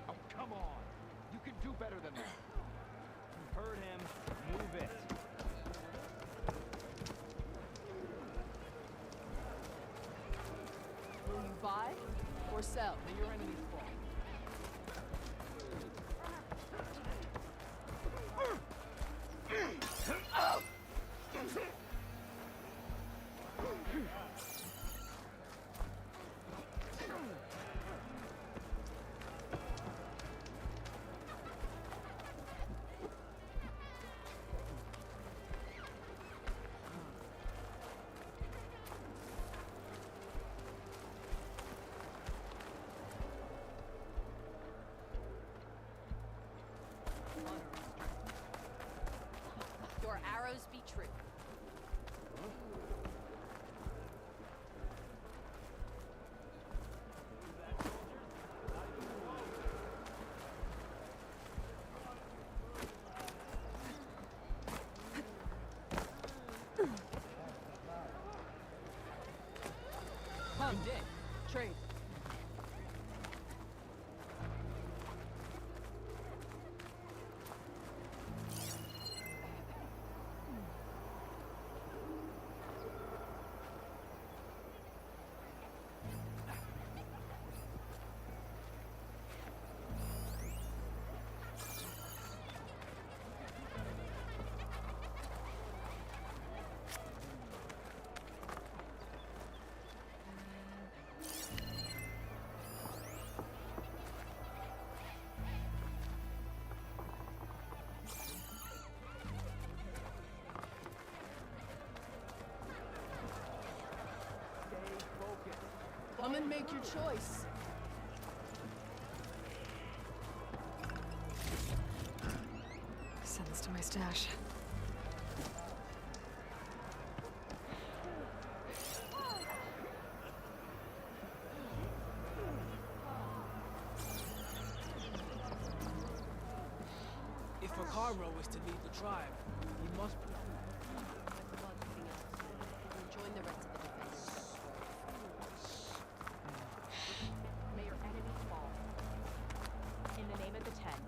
Oh, come on. You can do better than that. You heard him. Move it. Will you buy or sell? May your enemies fall. Your arrows be true. Come, Dick. Trade. Then make your choice. Send this to my stash. If Akaro is to lead the tribe, he must be. Join the rest of the defenders. May your enemies fall. In the name of the Ten.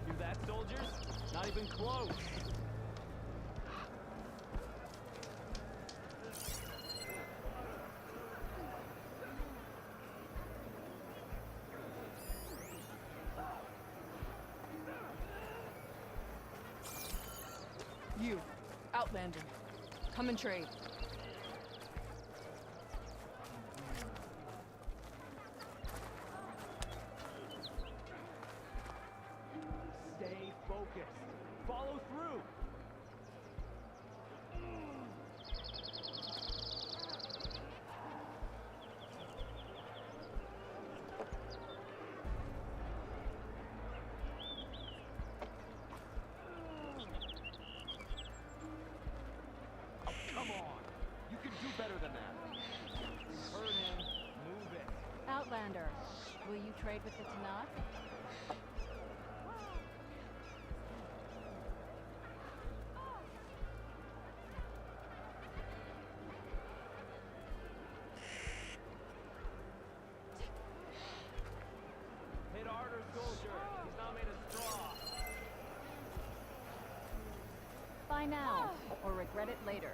Hear that, soldiers? Not even close. You, Outlander. Come and trade. Stay focused. Follow through. Oh, come on. You can do better than that. Hurt him. Move it. Outlander, will you trade with the Tanakh? Hit harder, soldier. He's not made of straw. Buy now, or regret it later.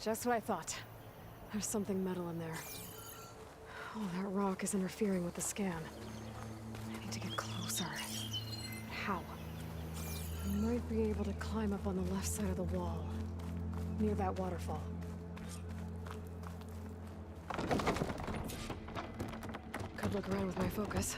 Just what I thought. There's something metal in there. Oh, that rock is interfering with the scan. I need to get closer. How? I might be able to climb up on the left side of the wall, near that waterfall. Could look around with my focus.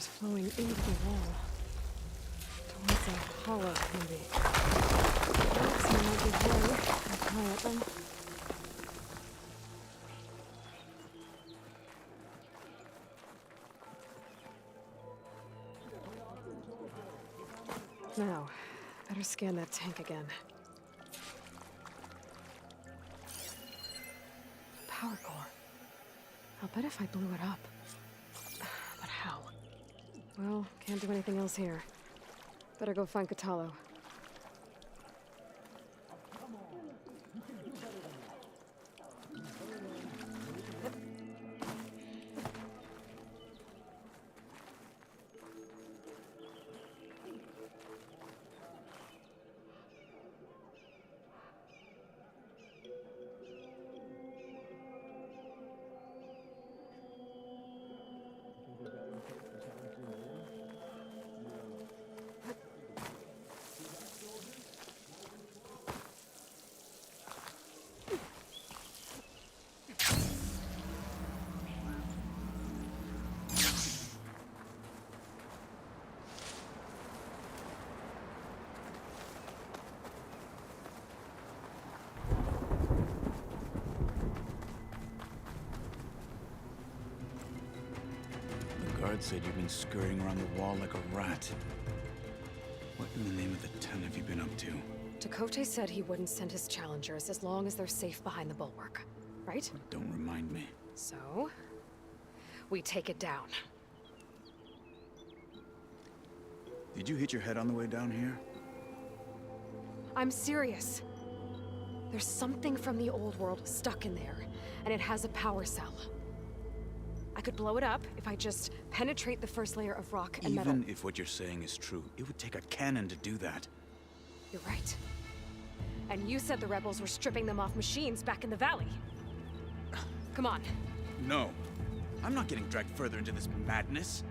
Water's flowing into the wall. Towards a hollow, maybe. Perhaps I might give way and pry at them. Now, better scan that tank again. Power core. I'll bet if I blew it up. But how? Well, can't do anything else here. Better go find Catalo. The guard said you've been scurrying around the wall like a rat. What in the name of the Ten have you been up to? Chakotay said he wouldn't send his challengers as long as they're safe behind the bulwark. Right? Don't remind me. So, we take it down. Did you hit your head on the way down here? I'm serious. There's something from the old world stuck in there, and it has a power cell. I could blow it up if I just penetrate the first layer of rock and metal. Even if what you're saying is true, it would take a cannon to do that. You're right. And you said the rebels were stripping them off machines back in the valley. Come on. No. I'm not getting dragged further into this madness.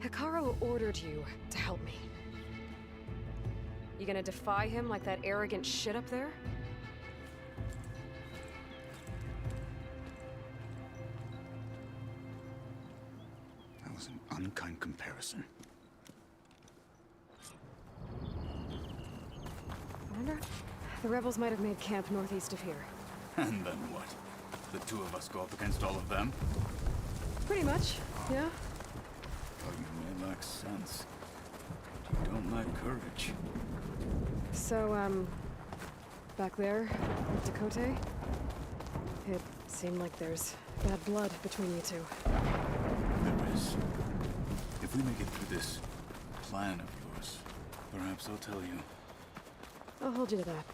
Hikaru ordered you to help me. You gonna defy him like that arrogant shit up there? That was an unkind comparison. Commander, the rebels might have made camp northeast of here. And then what? The two of us go up against all of them? Pretty much, yeah. Oh, you may lack sense. But you don't lack courage. So, back there, with Chakotay, it seemed like there's bad blood between you two. There is. If we make it through this plan of yours, perhaps I'll tell you. I'll hold you to that.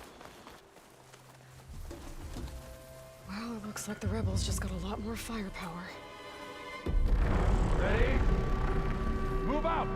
Well, it looks like the rebels just got a lot more firepower. Ready? Move out!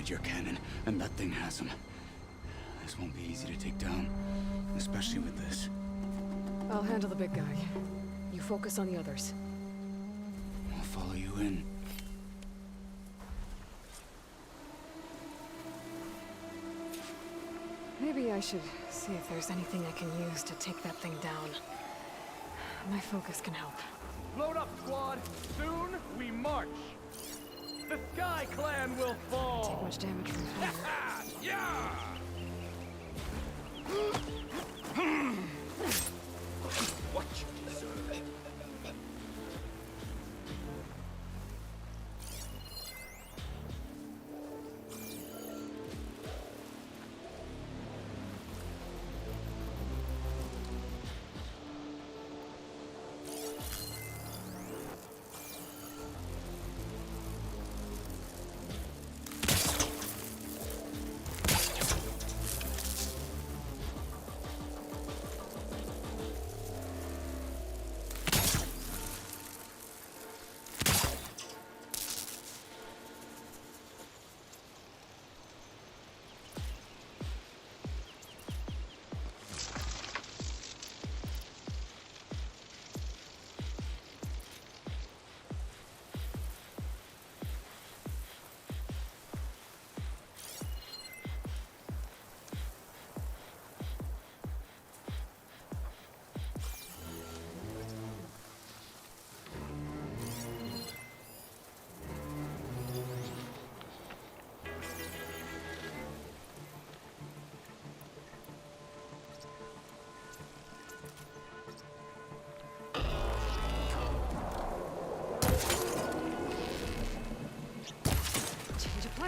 Your cannon, and that thing has him. This won't be easy to take down, especially with this. I'll handle the big guy. You focus on the others. I'll follow you in. Maybe I should see if there's anything I can use to take that thing down. My focus can help. Load up, squad! Soon we march! The Sky Clan will fall! Take much damage from fire. Yeah! What you deserve.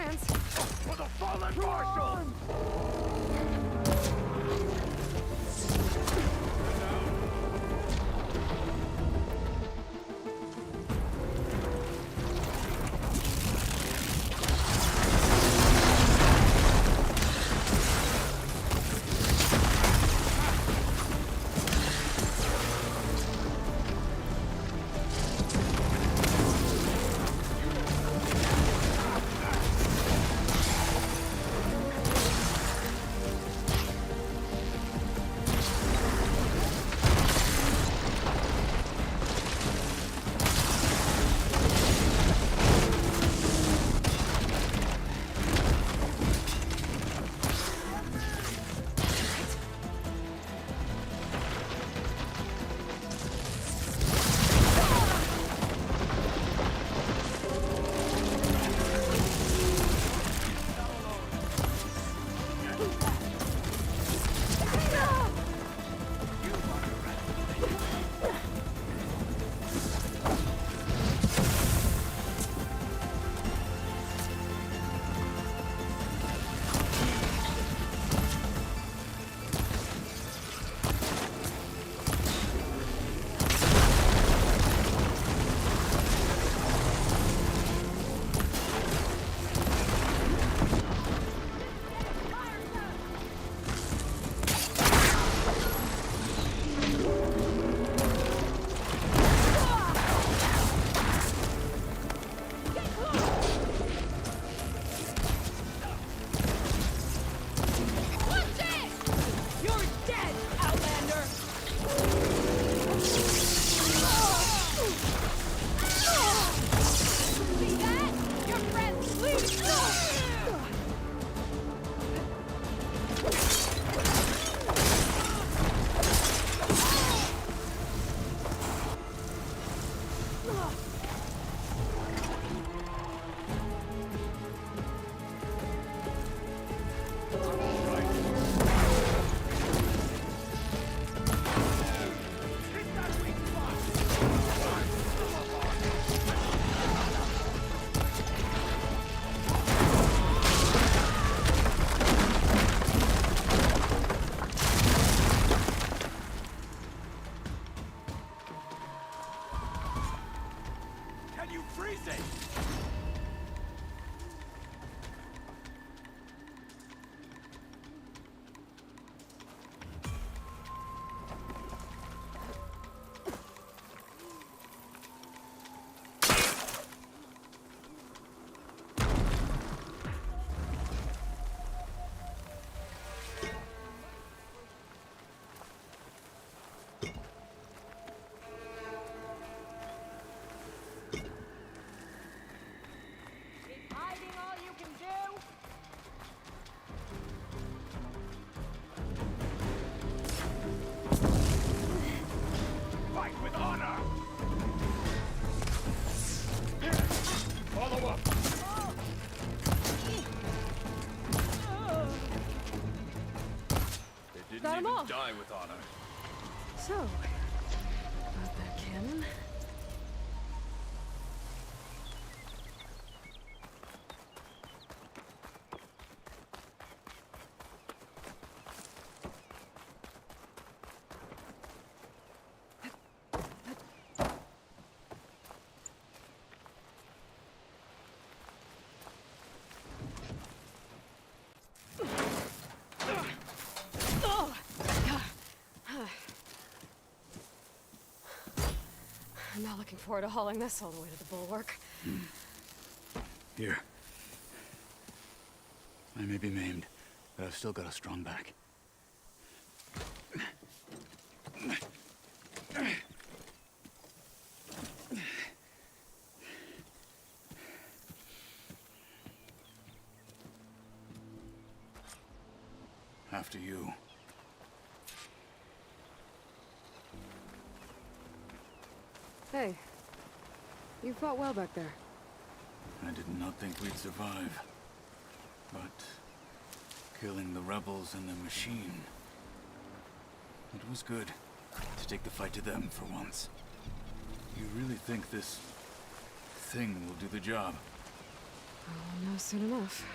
plans. For the fallen marshal! Die with honor. So, about that cannon? I'm not looking forward to hauling this all the way to the bulwark. Here. I may be maimed, but I've still got a strong back. After you. Hey, you fought well back there. I did not think we'd survive. But killing the rebels and the machine, it was good to take the fight to them for once. You really think this thing will do the job? I'll know soon enough.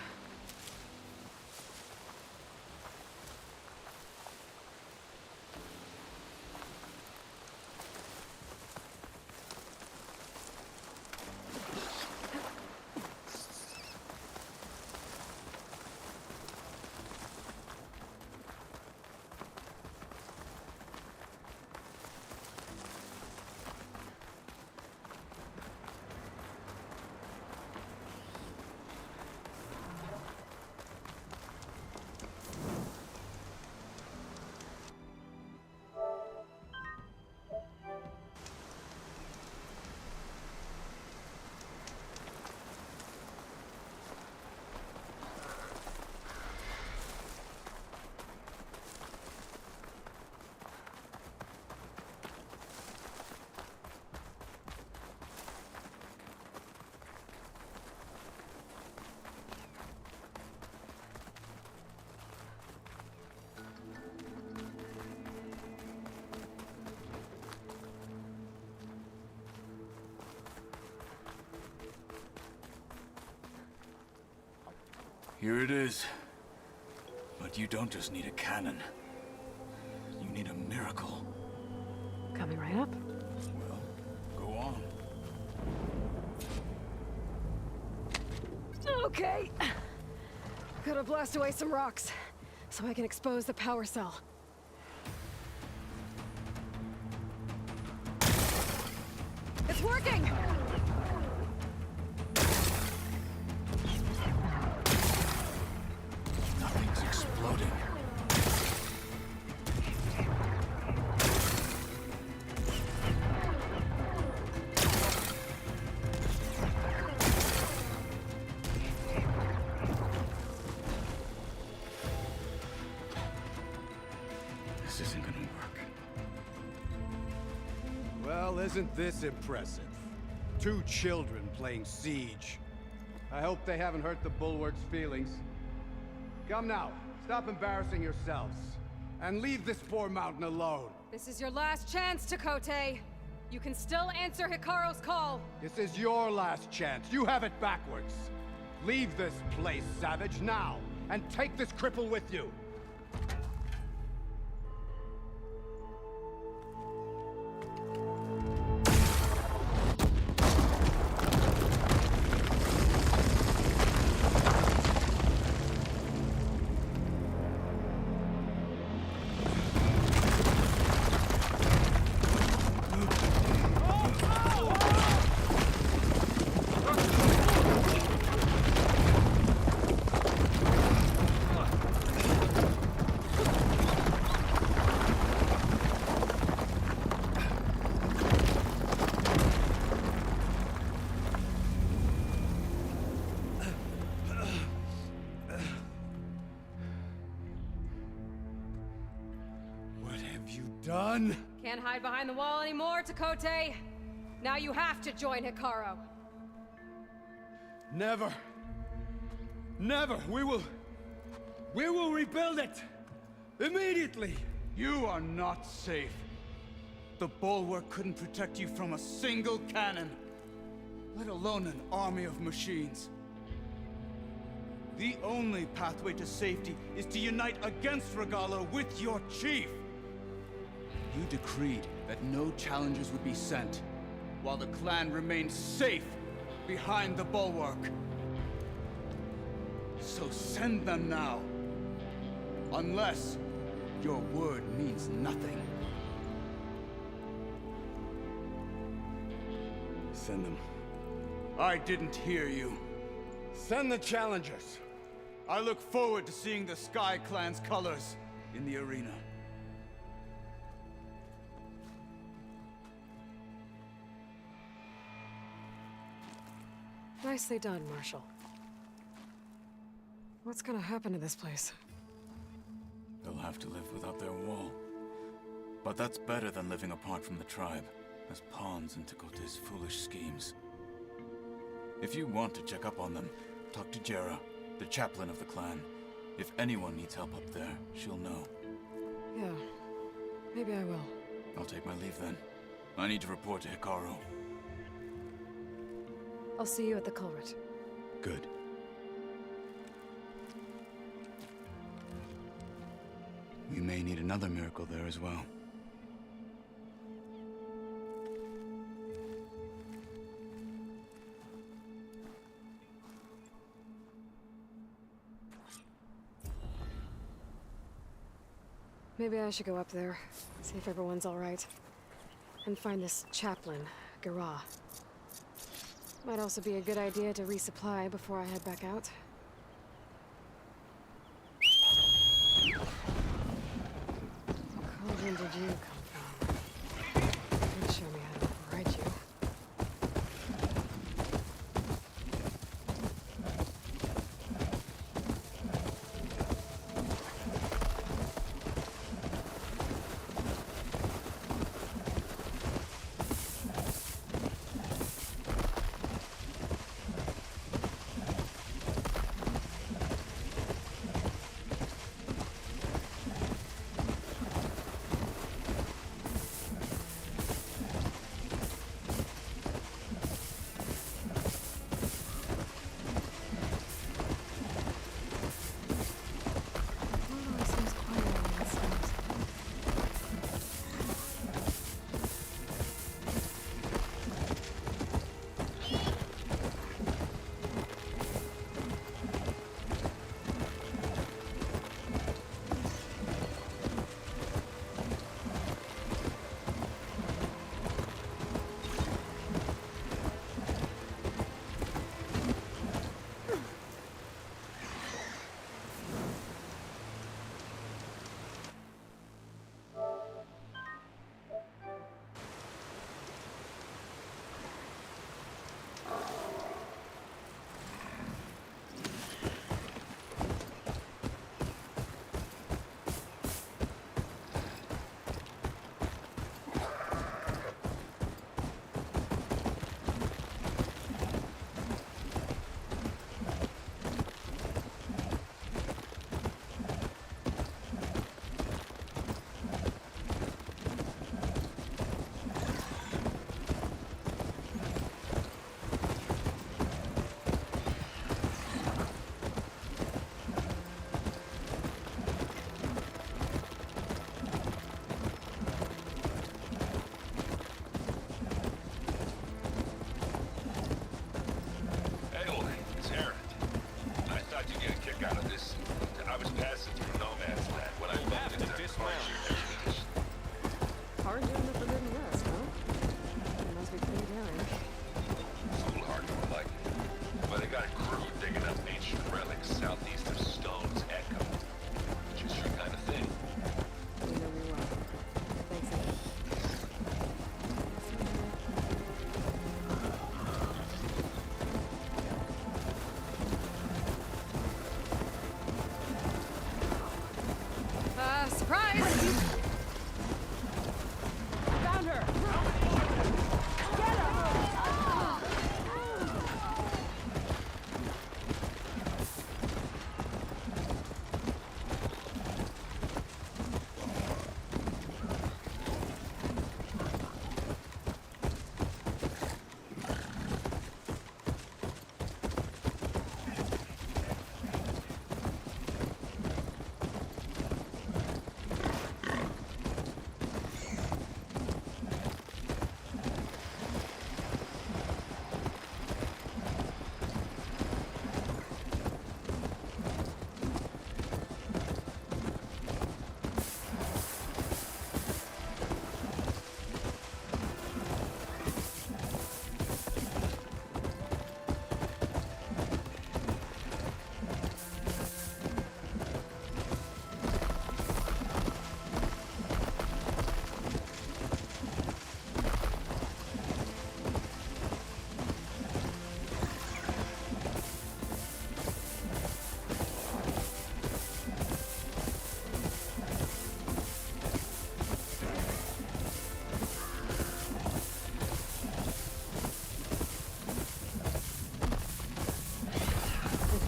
Here it is. But you don't just need a cannon. You need a miracle. Coming right up. Well, go on. Okay. Gotta blast away some rocks, so I can expose the power cell. It's working! Nothing's exploding. This isn't gonna work. Well, isn't this impressive? 2 children playing siege. I hope they haven't hurt the Bulwark's feelings. Come now, stop embarrassing yourselves. And leave this poor mountain alone. This is your last chance, Takote. You can still answer Hikaru's call. This is your last chance. You have it backwards. Leave this place, Savage, now. And take this cripple with you. Done? Can't hide behind the wall anymore, Takote. Now you have to join Hikaru. Never. Never. We will rebuild it. Immediately. You are not safe. The Bulwark couldn't protect you from a single cannon, let alone an army of machines. The only pathway to safety is to unite against Regala with your chief. You decreed that no challengers would be sent, while the clan remained safe behind the Bulwark. So send them now. Unless your word means nothing. Send them. I didn't hear you. Send the challengers. I look forward to seeing the Sky Clan's colors in the arena. Nicely done, Marshal. What's gonna happen to this place? They'll have to live without their wall. But that's better than living apart from the tribe, as pawns in Takote's foolish schemes. If you want to check up on them, talk to Jera, the chaplain of the clan. If anyone needs help up there, she'll know. Yeah, maybe I will. I'll take my leave then. I need to report to Hikaru. I'll see you at the culvert. Good. We may need another miracle there as well. Maybe I should go up there, see if everyone's all right. And find this chaplain, Garah. Might also be a good idea to resupply before I head back out. Where did you come from? You can show me how to override you.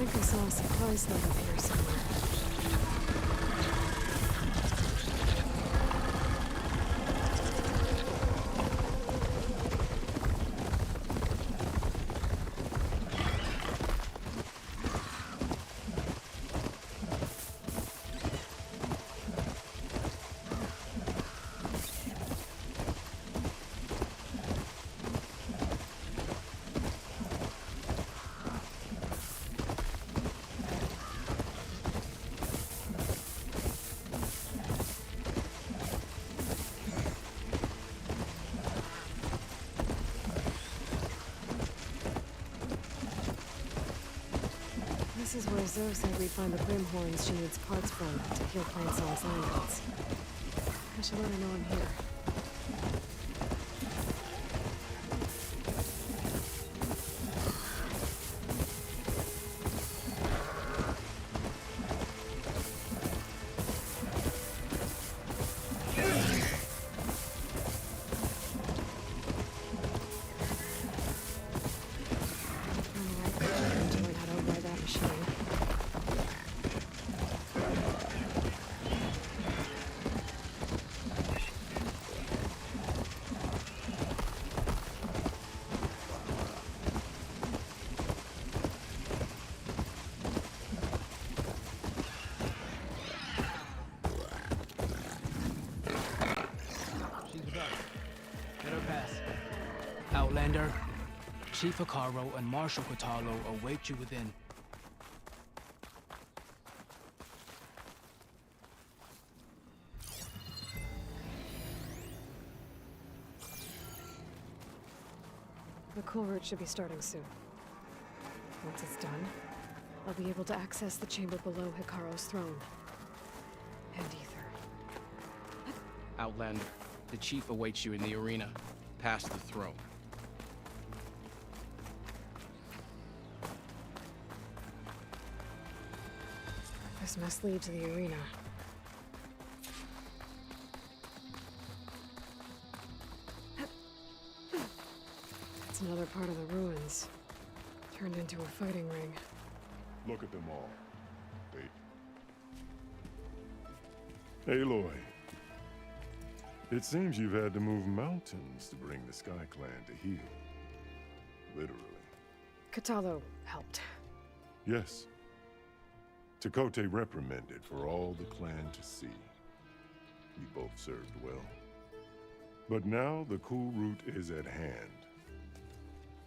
I saw a supply sled up here somewhere. This is where Zoe said we'd find the Grimhorns she needs parts from to heal Plainsong's landings. I should let her know I'm here. Outlander, Chief Hikaru and Marshal Kotalo await you within. The cool route should be starting soon. Once it's done, I'll be able to access the chamber below Hikaru's throne. And Ether. Outlander, the Chief awaits you in the arena, past the throne. This must lead to the arena. It's another part of the ruins, turned into a fighting ring. Look at them all. Wait. Aloy. It seems you've had to move mountains to bring the Sky Clan to heel. Literally. Kotalo helped. Yes. Tekote reprimanded for all the clan to see. You both served well. But now the cool route is at hand.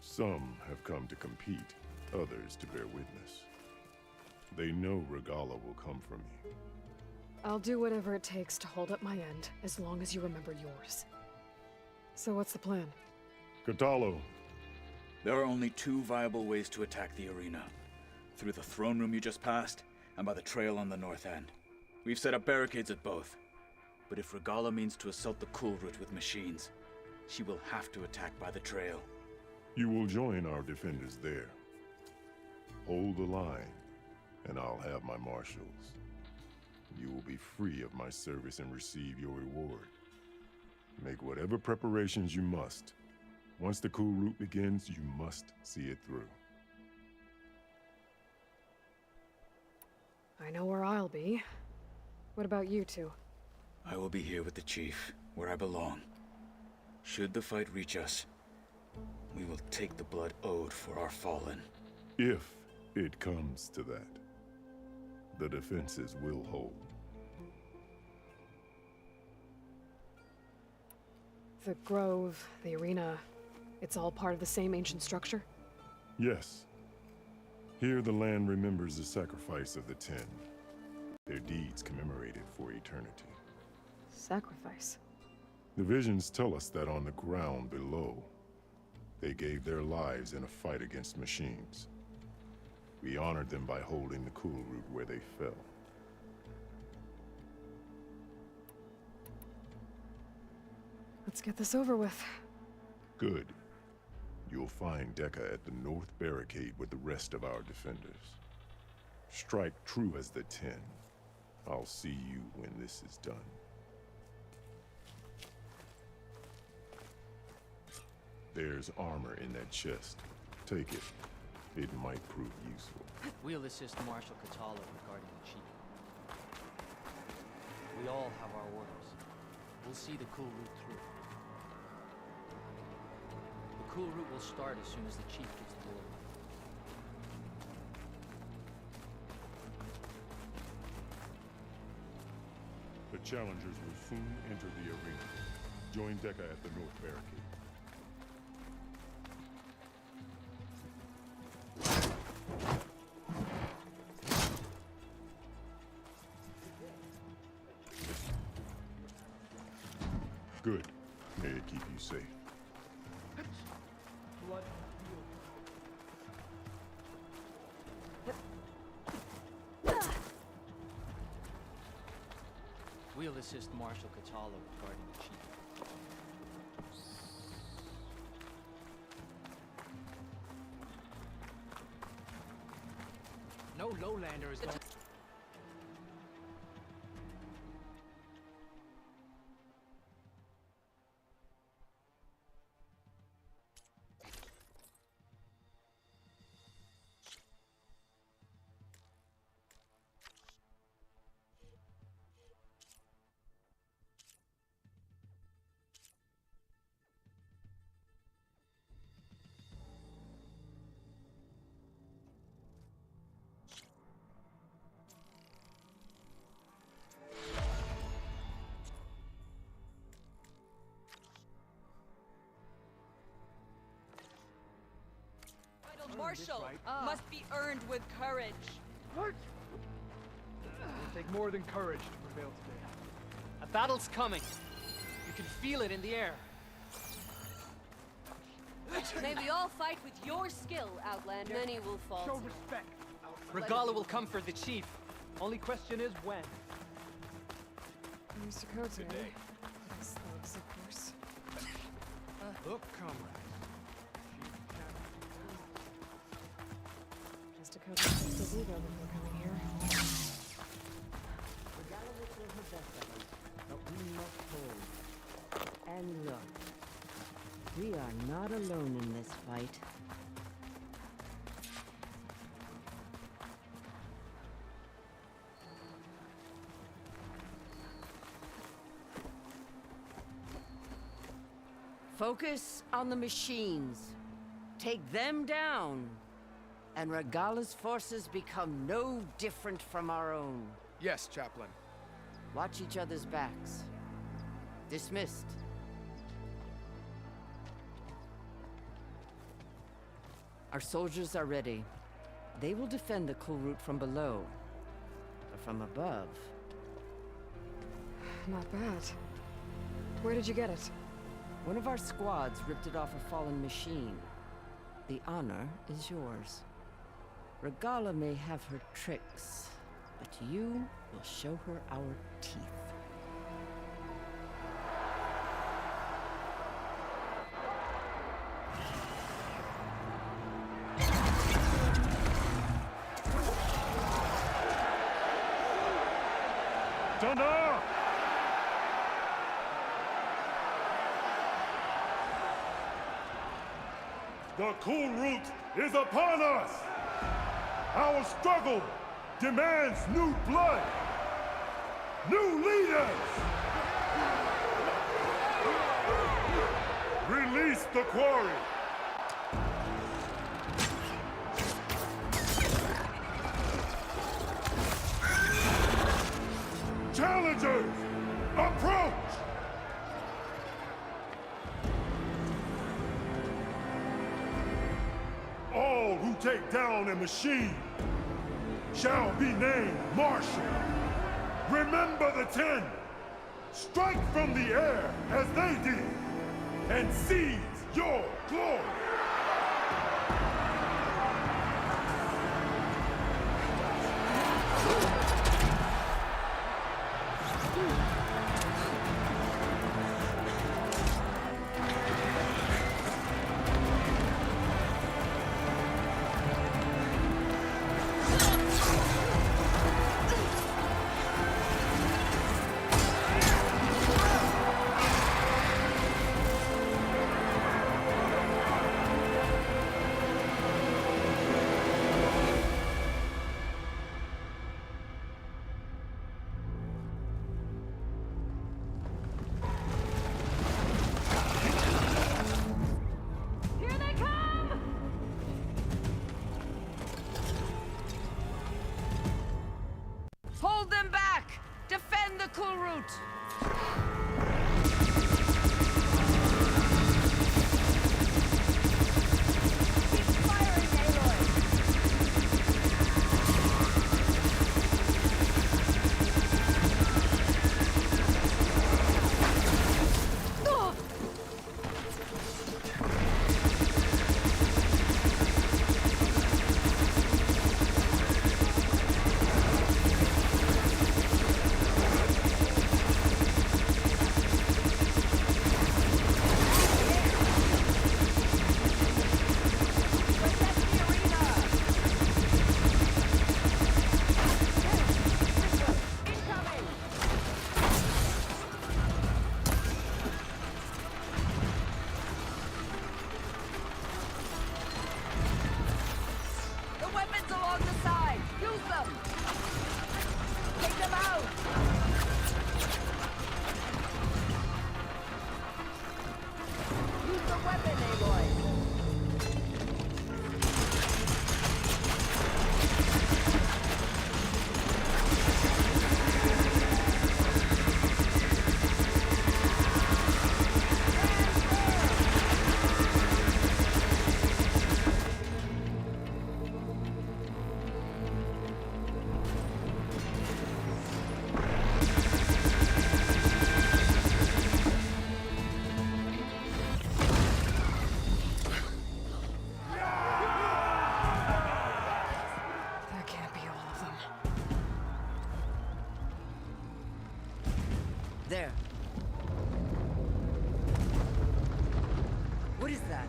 Some have come to compete, others to bear witness. They know Regala will come from you. I'll do whatever it takes to hold up my end, as long as you remember yours. So what's the plan? Kotalo. There are only two viable ways to attack the arena. Through the throne room you just passed, and by the trail on the north end. We've set up barricades at both. But if Regala means to assault the cool route with machines, she will have to attack by the trail. You will join our defenders there. Hold the line, and I'll have my marshals. You will be free of my service and receive your reward. Make whatever preparations you must. Once the cool route begins, you must see it through. I know where I'll be. What about you two? I will be here with the chief, where I belong. Should the fight reach us, we will take the blood owed for our fallen. If it comes to that, the defenses will hold. The grove, the arena, it's all part of the same ancient structure? Yes. Here the land remembers the sacrifice of the 10. Their deeds commemorated for eternity. Sacrifice? The visions tell us that on the ground below, they gave their lives in a fight against machines. We honored them by holding the cool route where they fell. Let's get this over with. Good. You'll find Dekka at the north barricade with the rest of our defenders. Strike true as the 10. I'll see you when this is done. There's armor in that chest. Take it. It might prove useful. We'll assist Marshal Kotalo regarding the chief. We all have our orders. We'll see the cool route through. The cool route will start as soon as the chief gives the order. The challengers will soon enter the arena. Join Dekka at the north barricade. Good. May it keep you safe. We'll assist Marshal Catalo with guarding the chief. No lowlander is going. Marshal must be earned with courage. What? It'll take more than courage to prevail today. A battle's coming. You can feel it in the air. May we all fight with your skill, Outlander. Many will fall. Show respect. Regala will come for the chief. Only question is when. Mr. Cote, yes, thanks, of course. Look, comrade. Mr. Cote fixed his ego before coming here. Regala will do her best of us, but we must hold. And look, we are not alone in this fight. Focus on the machines. Take them down. And Regala's forces become no different from our own. Yes, Chaplain. Watch each other's backs. Dismissed. Our soldiers are ready. They will defend the cool route from below. But from above... Not bad. Where did you get it? One of our squads ripped it off a fallen machine. The honor is yours. Regala may have her tricks, but you will show her our teeth. Thunder! The cool route is upon us! Our struggle demands new blood! New leaders! Release the quarry! Challengers, approach! All who take down a machine shall be named Marshal. Remember the 10. Strike from the air as they did, and seize your glory. Hold them back! Defend the cool route! There. What is that?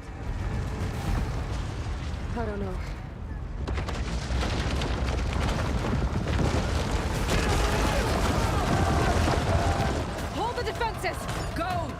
I don't know. Hold the defenses! Go!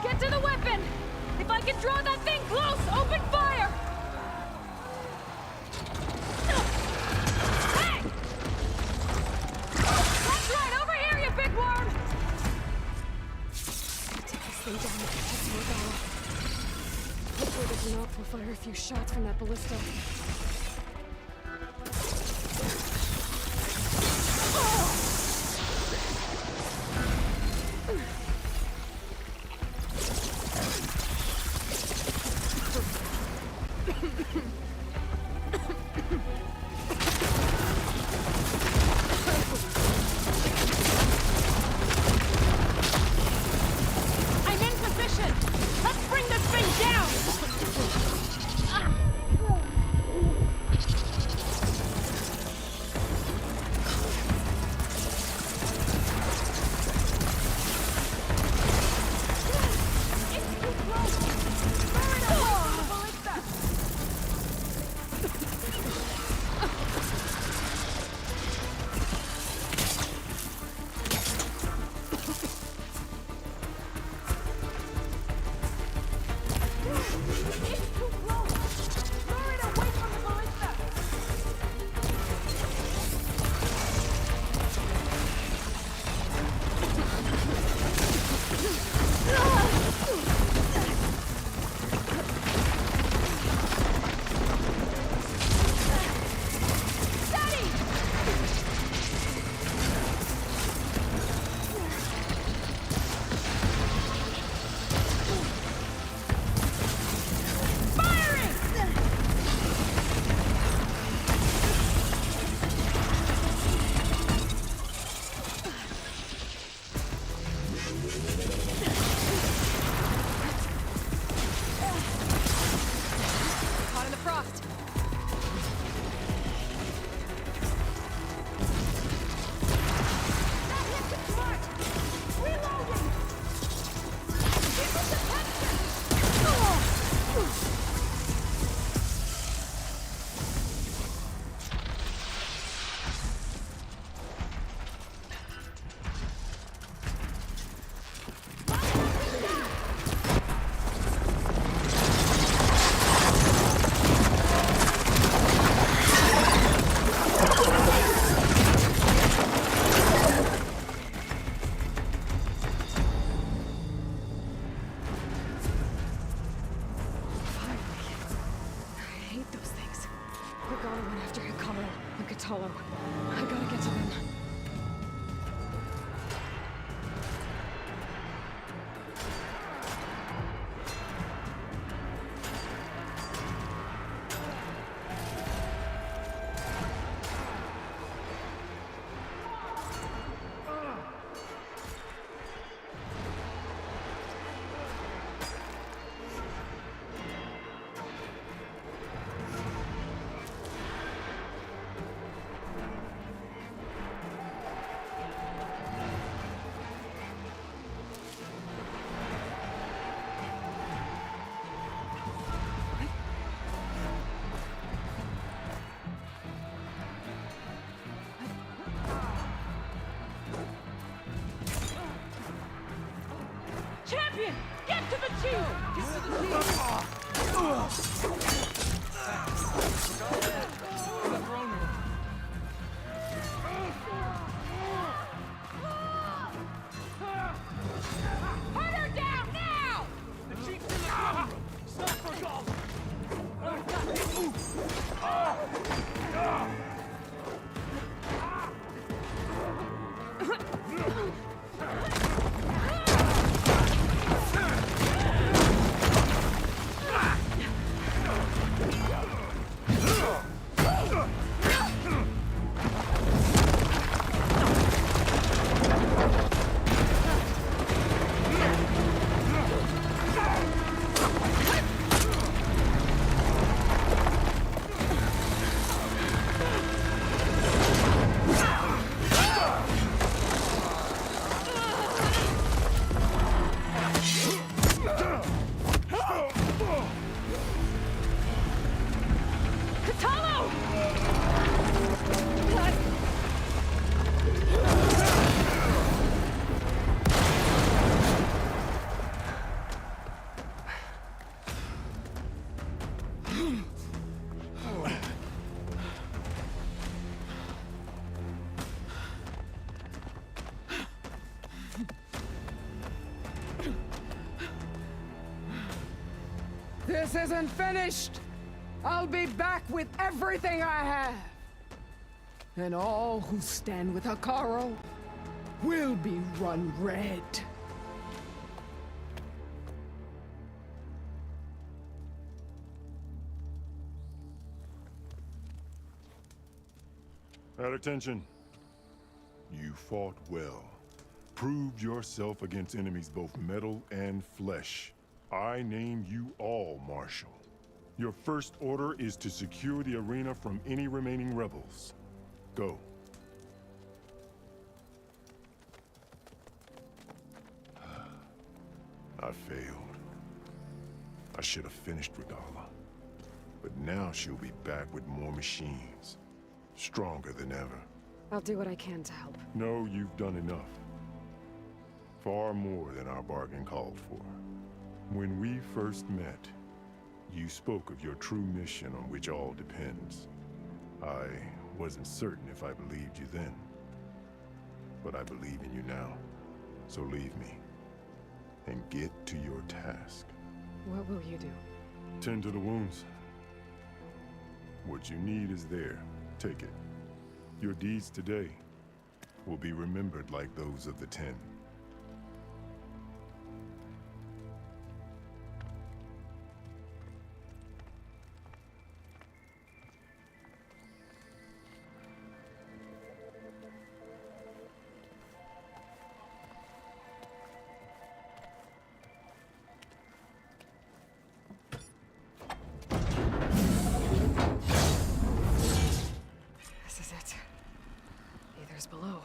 Get to the weapon! If I can draw that thing close, open fire! Hey! That's right, over here, you big worm! Take this thing down and protect Morgana. Hopefully the Genox will fire a few shots from that ballista. I'm in position! Let's bring this thing down! hollow. I gotta get to them. Put her down now! The chief's in the throne room! Stop for golf! This isn't finished! I'll be back with everything I have! And all who stand with Hikaru will be run red. At attention. You fought well. Proved yourself against enemies both metal and flesh. I name you all Marshal. Your first order is to secure the arena from any remaining rebels. Go. I failed. I should have finished Regala. But now she'll be back with more machines. Stronger than ever. I'll do what I can to help. No, you've done enough. Far more than our bargain called for. When we first met, you spoke of your true mission on which all depends. I wasn't certain if I believed you then. But I believe in you now. So leave me. And get to your task. What will you do? Tend to the wounds. What you need is there. Take it. Your deeds today will be remembered like those of the 10. This is it. Aether's below.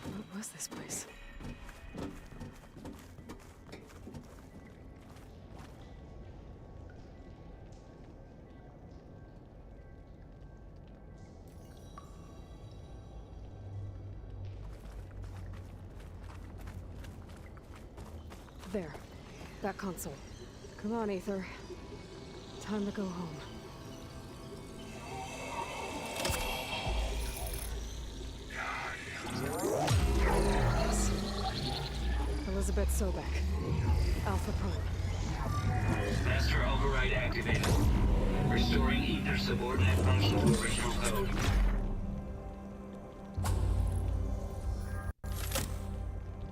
What was this place? There. That console. Come on, Aether. Time to go home. Yes. Elizabeth Sobek. Alpha Prime. Master override activated. Restoring ether subordinate function to original code.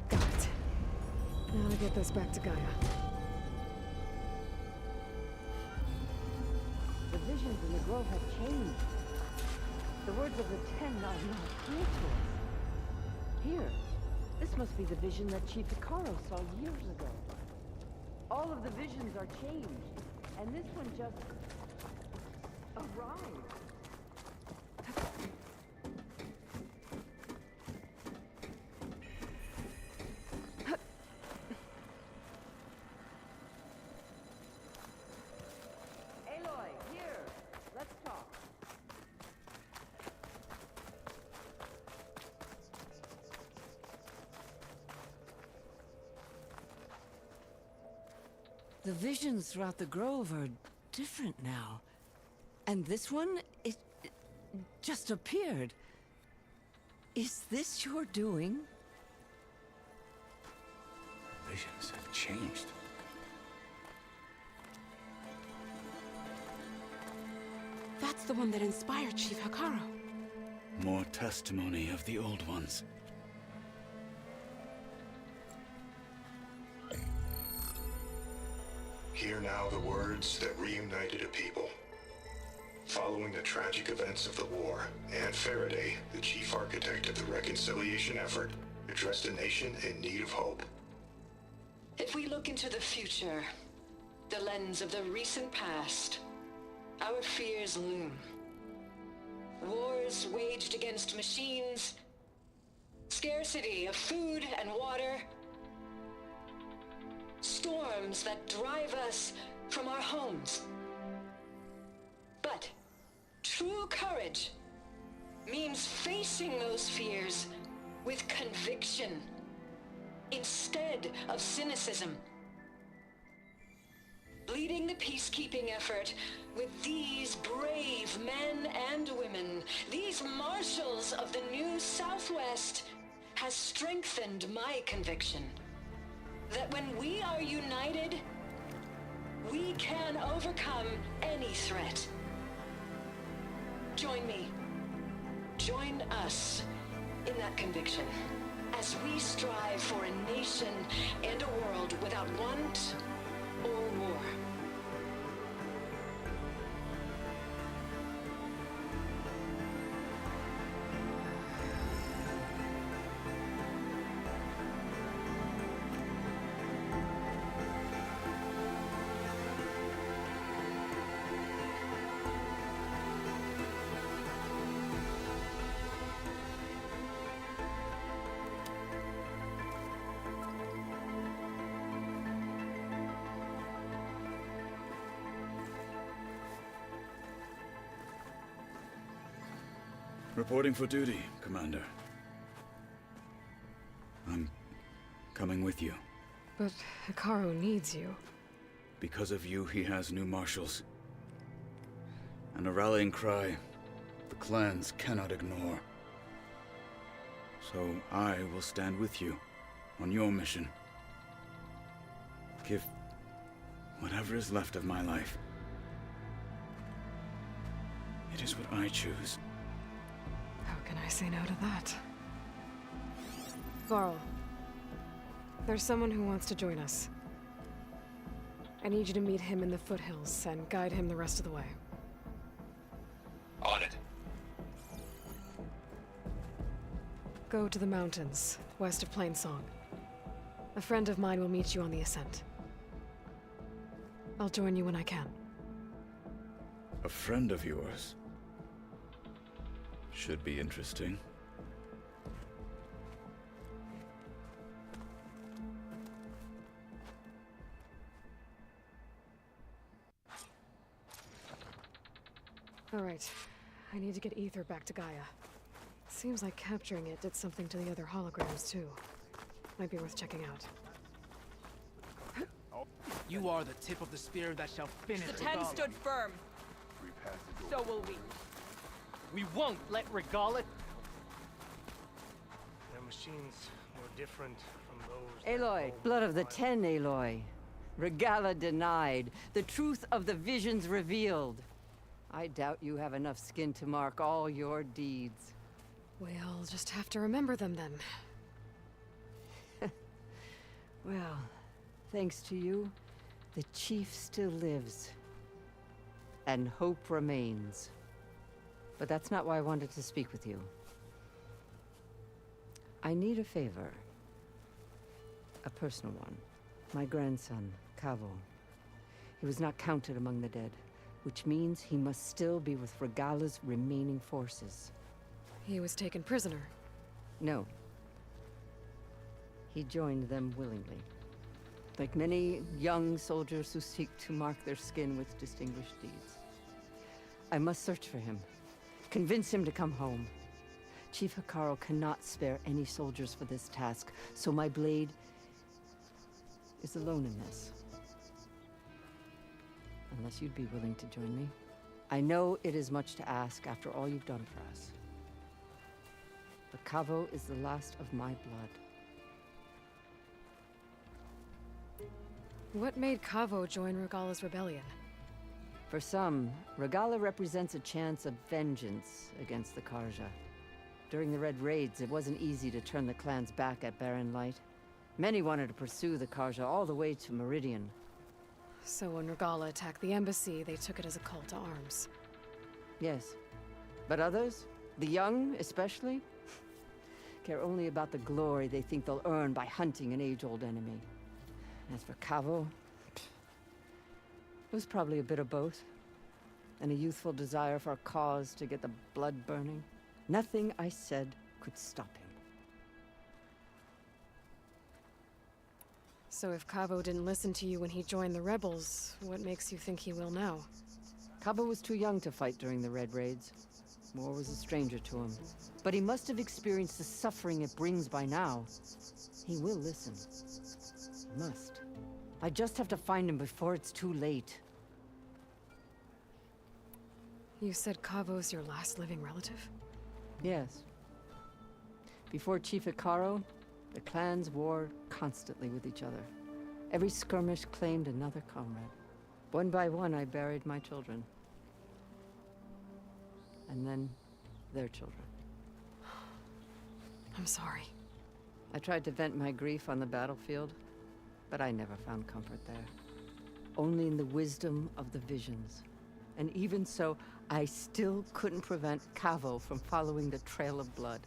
Got it. Now to get this back to Gaia. The visions in the grove have changed. The words of the 10 are now clear to us. Here, this must be the vision that Chief Hikaru saw years ago. All of the visions are changed, and this one just arrived. Aloy, here! The visions throughout the grove are different now. And this one, it just appeared. Is this your doing? Visions have changed. That's the one that inspired Chief Hikaru. More testimony of the old ones. Hear now the words that reunited a people. Following the tragic events of the war, Anne Faraday, the chief architect of the reconciliation effort, addressed a nation in need of hope. If we look into the future, the lens of the recent past, our fears loom. Wars waged against machines, scarcity of food and water, storms that drive us from our homes. But true courage means facing those fears with conviction instead of cynicism. Leading the peacekeeping effort with these brave men and women, these marshals of the new Southwest, has strengthened my conviction that when we are united, we can overcome any threat. Join me. Join us in that conviction as we strive for a nation and a world without want or war. Reporting for duty, Commander. I'm coming with you. But Hikaru needs you. Because of you, he has new marshals. And a rallying cry the clans cannot ignore. So I will stand with you on your mission. Give whatever is left of my life. It is what I choose. How can I say no to that? Varl, there's someone who wants to join us. I need you to meet him in the foothills and guide him the rest of the way. On it. Go to the mountains, west of Plainsong. A friend of mine will meet you on the ascent. I'll join you when I can. A friend of yours? Should be interesting. All right. I need to get Ether back to Gaia. Seems like capturing it did something to the other holograms, too. Might be worth checking out. You are the tip of the spear that shall finish The 10 stood firm. So will we. We won't let Regala... Their machines were different from those... Aloy, blood of the 10, Aloy. Regala denied. The truth of the visions revealed. I doubt you have enough skin to mark all your deeds. We'll just have to remember them then. Well, thanks to you, the Chief still lives. And hope remains. But that's not why I wanted to speak with you. I need a favor. A personal one. My grandson, Cavo. He was not counted among the dead, which means he must still be with Regala's remaining forces. He was taken prisoner. No. He joined them willingly. Like many young soldiers who seek to mark their skin with distinguished deeds. I must search for him. Convince him to come home. Chief Hikaru cannot spare any soldiers for this task, so my blade is alone in this. unless you'd be willing to join me. I know it is much to ask after all you've done for us. But Kavo is the last of my blood. What made Kavo join Regala's rebellion? For some, Regala represents a chance of vengeance against the Karja. During the Red Raids, it wasn't easy to turn the clans back at Barren Light. Many wanted to pursue the Karja all the way to Meridian. So when Regala attacked the embassy, they took it as a call to arms. Yes. But others, the young especially, care only about the glory they think they'll earn by hunting an age-old enemy. As for Kavo, it was probably a bit of both. And a youthful desire for a cause to get the blood burning. Nothing I said could stop him. So if Kavo didn't listen to you when he joined the rebels, what makes you think he will now? Kavo was too young to fight during the Red Raids. War was a stranger to him. But he must have experienced the suffering it brings by now. He will listen. Must. I just have to find him before it's too late. You said Kavo's your last living relative? Yes. Before Chief Hikaru, the clans warred constantly with each other. Every skirmish claimed another comrade. One by one, I buried my children. And then, their children. I'm sorry. I tried to vent my grief on the battlefield, but I never found comfort there. Only in the wisdom of the visions. And even so, I still couldn't prevent Kavo from following the trail of blood.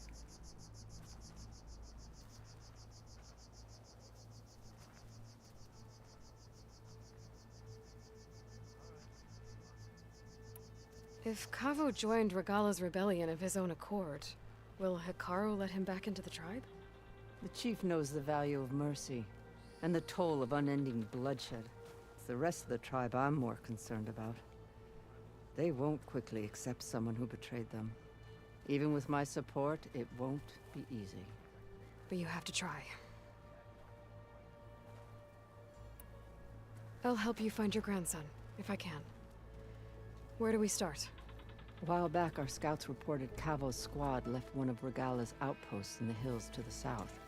If Kavo joined Regala's rebellion of his own accord, will Hikaru let him back into the tribe? The chief knows the value of mercy, and the toll of unending bloodshed. It's the rest of the tribe I'm more concerned about. They won't quickly accept someone who betrayed them. Even with my support, it won't be easy. But you have to try. I'll help you find your grandson, if I can. Where do we start? A while back, our scouts reported Kavo's squad left one of Regala's outposts in the hills to the south.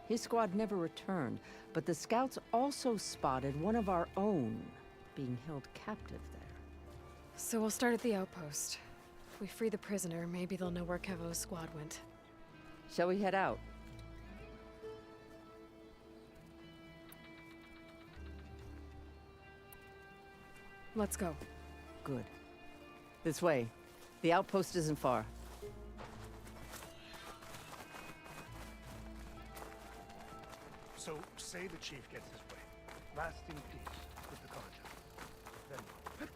His squad never returned, but the scouts also spotted one of our own being held captive there. So we'll start at the outpost. If we free the prisoner, maybe they'll know where Kavo's squad went. Shall we head out? Let's go. Good. This way. The outpost isn't far. So, say the chief gets his way. Lasting peace with the Karja. Then what?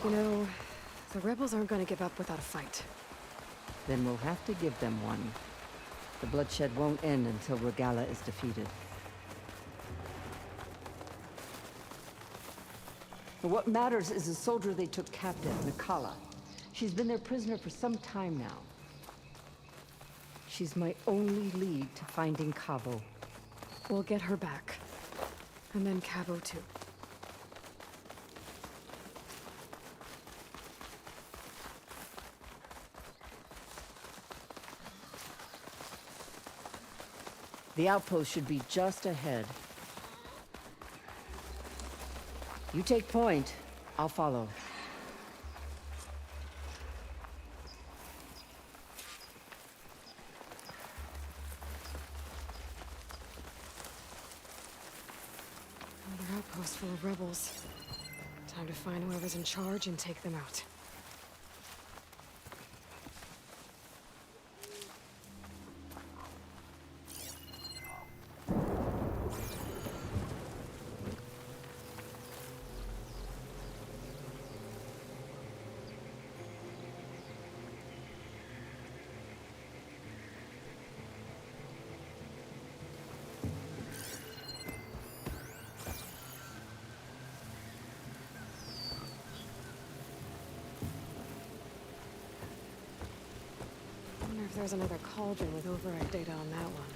You know, the rebels aren't gonna give up without a fight. Then we'll have to give them one. The bloodshed won't end until Regala is defeated. But what matters is the soldier they took captive, Nikala. She's been their prisoner for some time now. She's my only lead to finding Kavo. We'll get her back. And then Kavo too. The outpost should be just ahead. You take point, I'll follow. Another outpost full of rebels. Time to find whoever's in charge and take them out. There's another cauldron with override data on that one.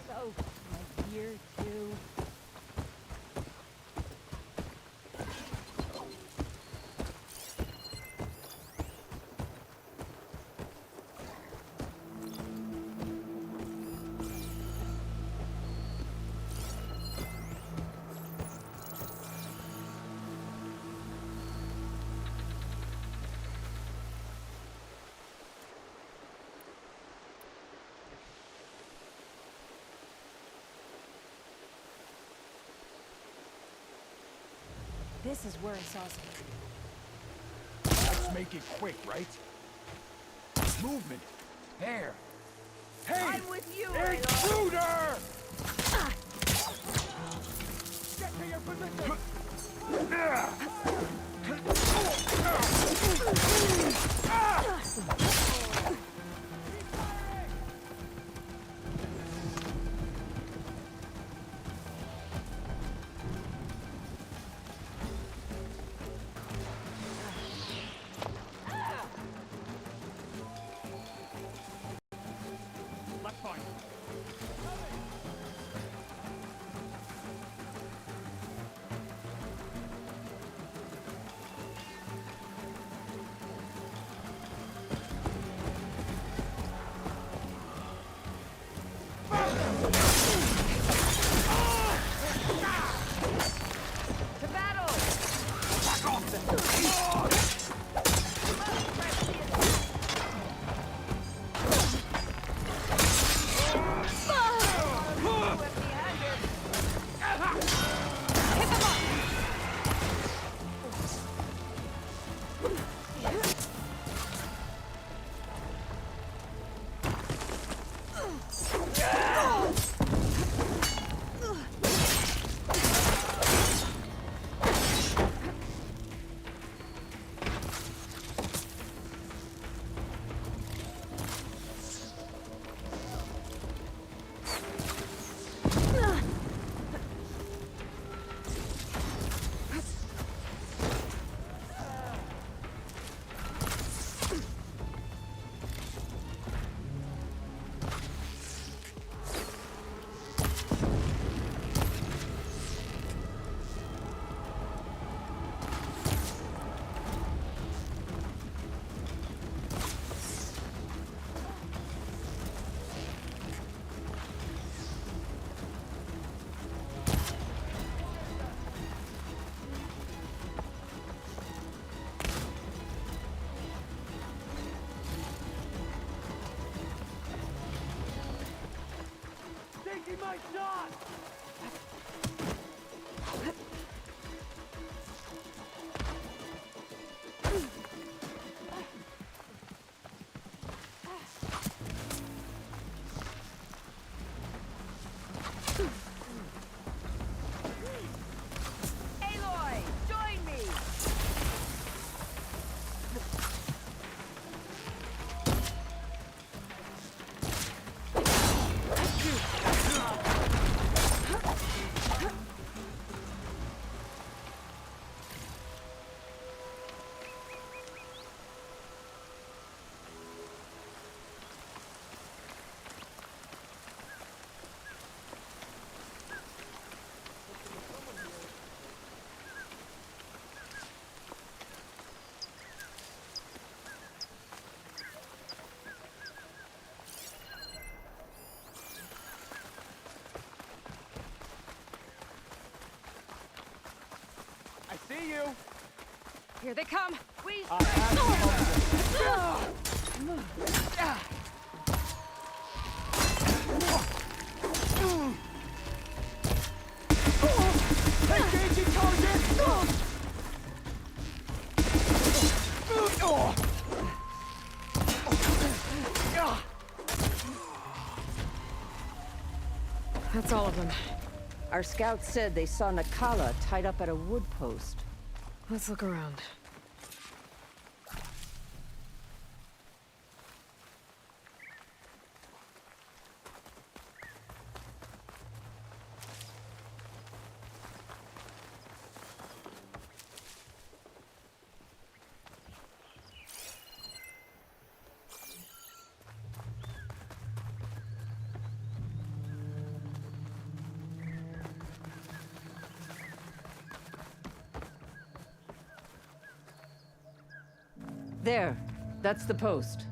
So, like year 2. This is where I saw something. Let's make it quick, right? Movement. There. Hey! I'm with you, Intruder! Get to your position! Left point. To battle! Back off them! Taking my shot! Aloy, join me! I see you! Here they come! We... Engaging target! That's all of them. Our scouts said they saw Nakala tied up at a wood post. Let's look around. There. That's the post.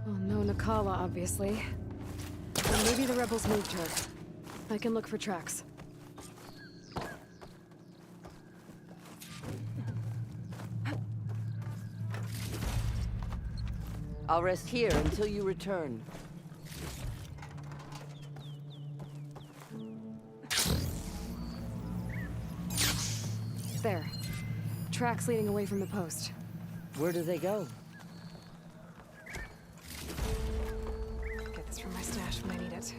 Well, no Nakala, obviously. Or maybe the rebels moved her. I can look for tracks. I'll rest here until you return. There. Tracks leading away from the post. Where do they go? Get this from my stash when I need it.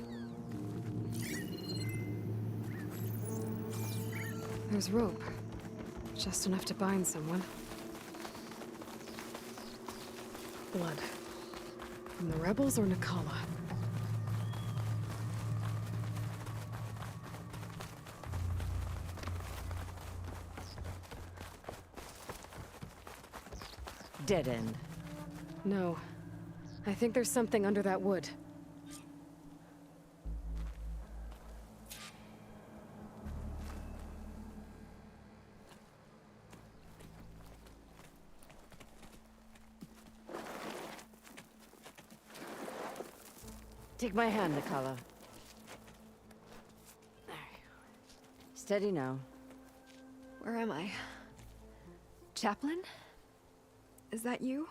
There's rope. Just enough to bind someone. Blood. From the rebels or Nakala? Dead end. No. I think there's something under that wood. Take my hand, Nakala. Steady now. Where am I? Chaplain? Is that you?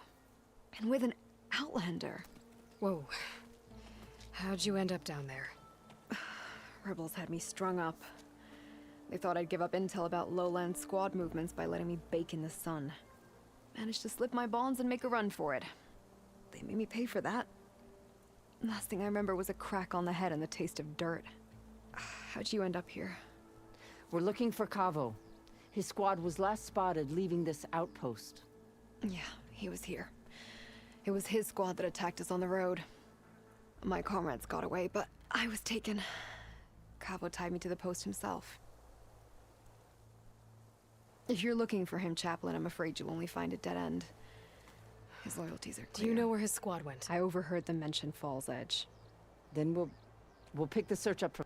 And with an Outlander. Whoa. How'd you end up down there? Rebels had me strung up. They thought I'd give up intel about lowland squad movements by letting me bake in the sun. Managed to slip my bonds and make a run for it. They made me pay for that. Last thing I remember was a crack on the head and the taste of dirt. How'd you end up here? We're looking for Cavo. His squad was last spotted leaving this outpost. Yeah, he was here. It was his squad that attacked us on the road. My comrades got away, but I was taken. Cavo tied me to the post himself. If you're looking for him, Chaplain, I'm afraid you'll only find a dead end. His loyalties are clear. Do you know where his squad went? I overheard them mention Falls Edge. Then we'll pick the search up from...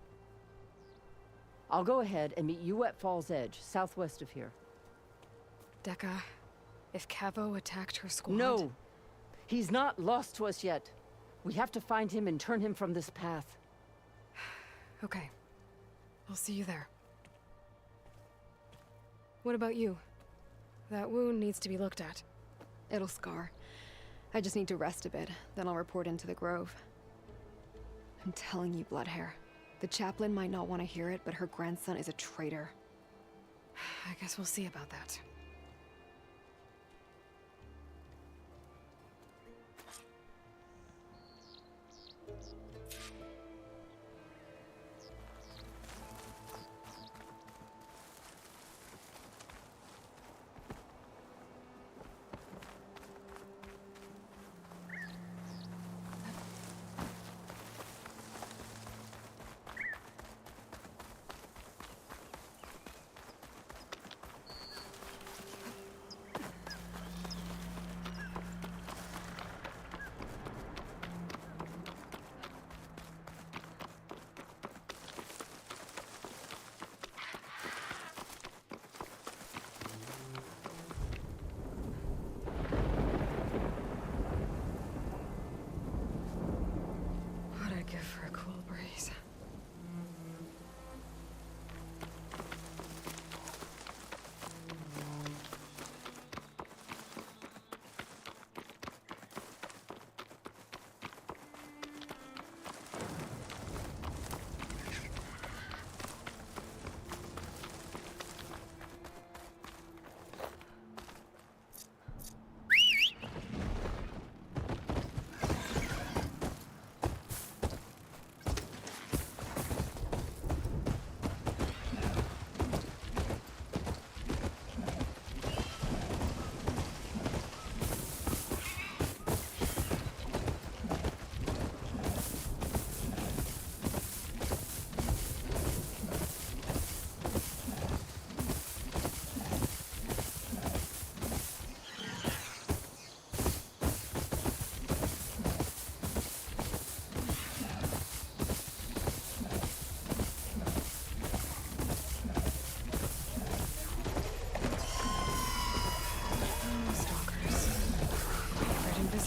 I'll go ahead and meet you at Falls Edge, southwest of here. Dekka, if Cavo attacked her squad... No! He's not lost to us yet. We have to find him and turn him from this path. Okay. I'll see you there. What about you? That wound needs to be looked at. It'll scar. I just need to rest a bit, then I'll report into the Grove. I'm telling you, Bloodhair. The chaplain might not want to hear it, but her grandson is a traitor. I guess we'll see about that.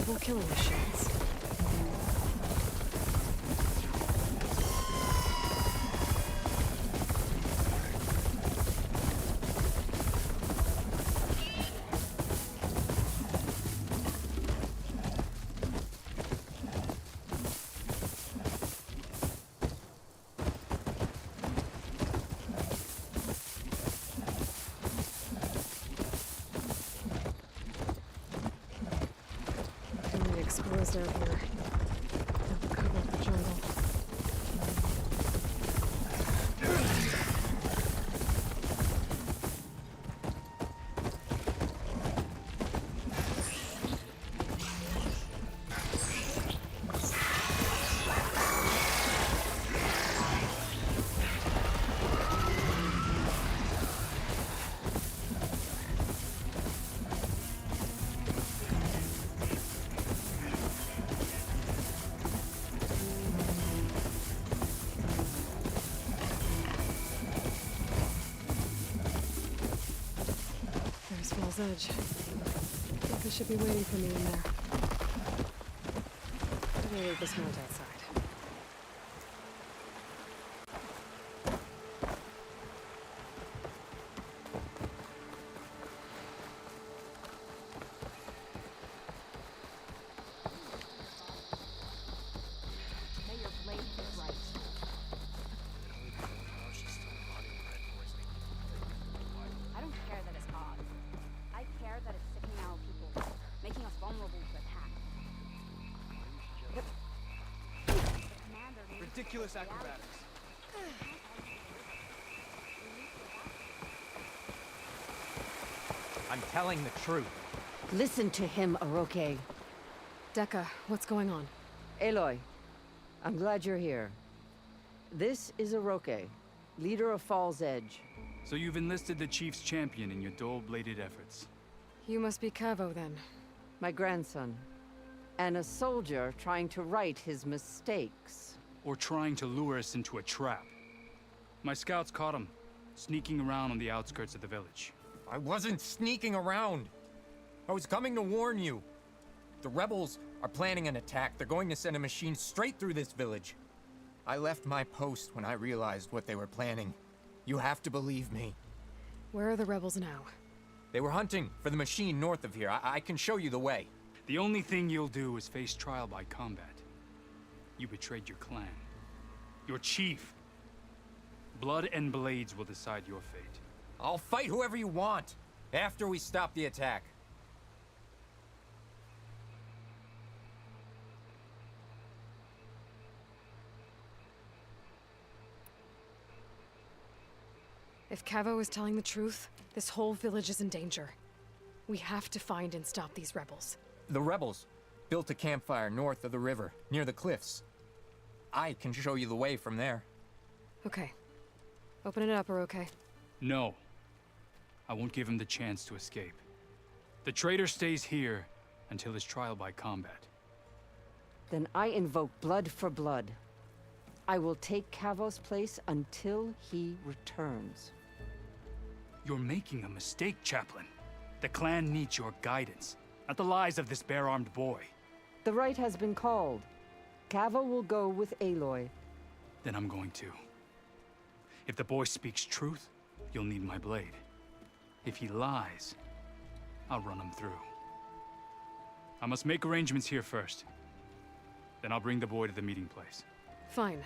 rebel killing machines. Exposed out here. They'll cover up the jungle. There's Fall's Edge. I think they should be waiting for me in there. I'm gonna leave this mount outside. May your blade be right. I don't care that it's hard. I care that it's sickening our people, making us vulnerable to attack. The commander needs Ridiculous acrobatics. I'm telling the truth. Listen to him, Aroke. Dekka, what's going on? Aloy, I'm glad you're here. This is Aroke, leader of Fall's Edge. So you've enlisted the Chief's champion in your dull-bladed efforts. You must be Cavo, then. My grandson. And a soldier trying to right his mistakes. Or trying to lure us into a trap. My scouts caught him, sneaking around on the outskirts of the village. I wasn't sneaking around. I was coming to warn you. The rebels are planning an attack. They're going to send a machine straight through this village. I left my post when I realized what they were planning. You have to believe me. Where are the rebels now? They were hunting for the machine north of here. I can show you the way. The only thing you'll do is face trial by combat. You betrayed your clan. Your chief. Blood and blades will decide your fate. I'll fight whoever you want, after we stop the attack. If Cavo is telling the truth, this whole village is in danger. We have to find and stop these rebels. The rebels built a campfire north of the river, near the cliffs. I can show you the way from there. Okay. Open it up, Aroke. No. I won't give him the chance to escape. The traitor stays here until his trial by combat. Then I invoke blood for blood. I will take Cavo's place until he returns. You're making a mistake, Chaplain. The clan needs your guidance, not the lies of this bare-armed boy. The right has been called. Cavo will go with Aloy. Then I'm going to. If the boy speaks truth, you'll need my blade. If he lies, I'll run him through. I must make arrangements here first. Then I'll bring the boy to the meeting place. Fine.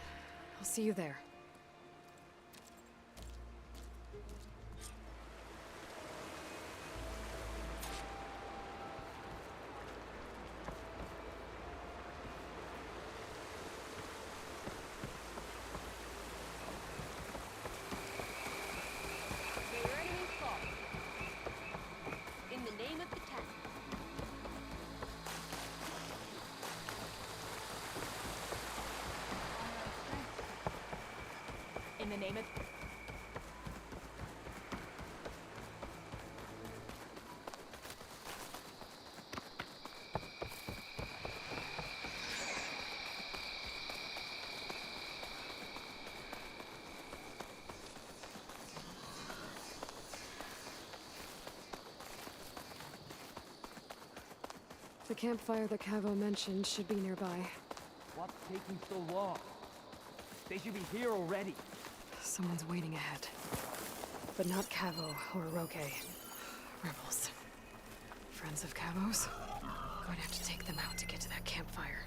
I'll see you there. May your enemies fall. In the name of the Ten. In the name of... The campfire that Cavo mentioned should be nearby. What's taking so long? They should be here already. Someone's waiting ahead. But not Cavo or Roque. Rebels. Friends of Cavo's? Going to have to take them out to get to that campfire.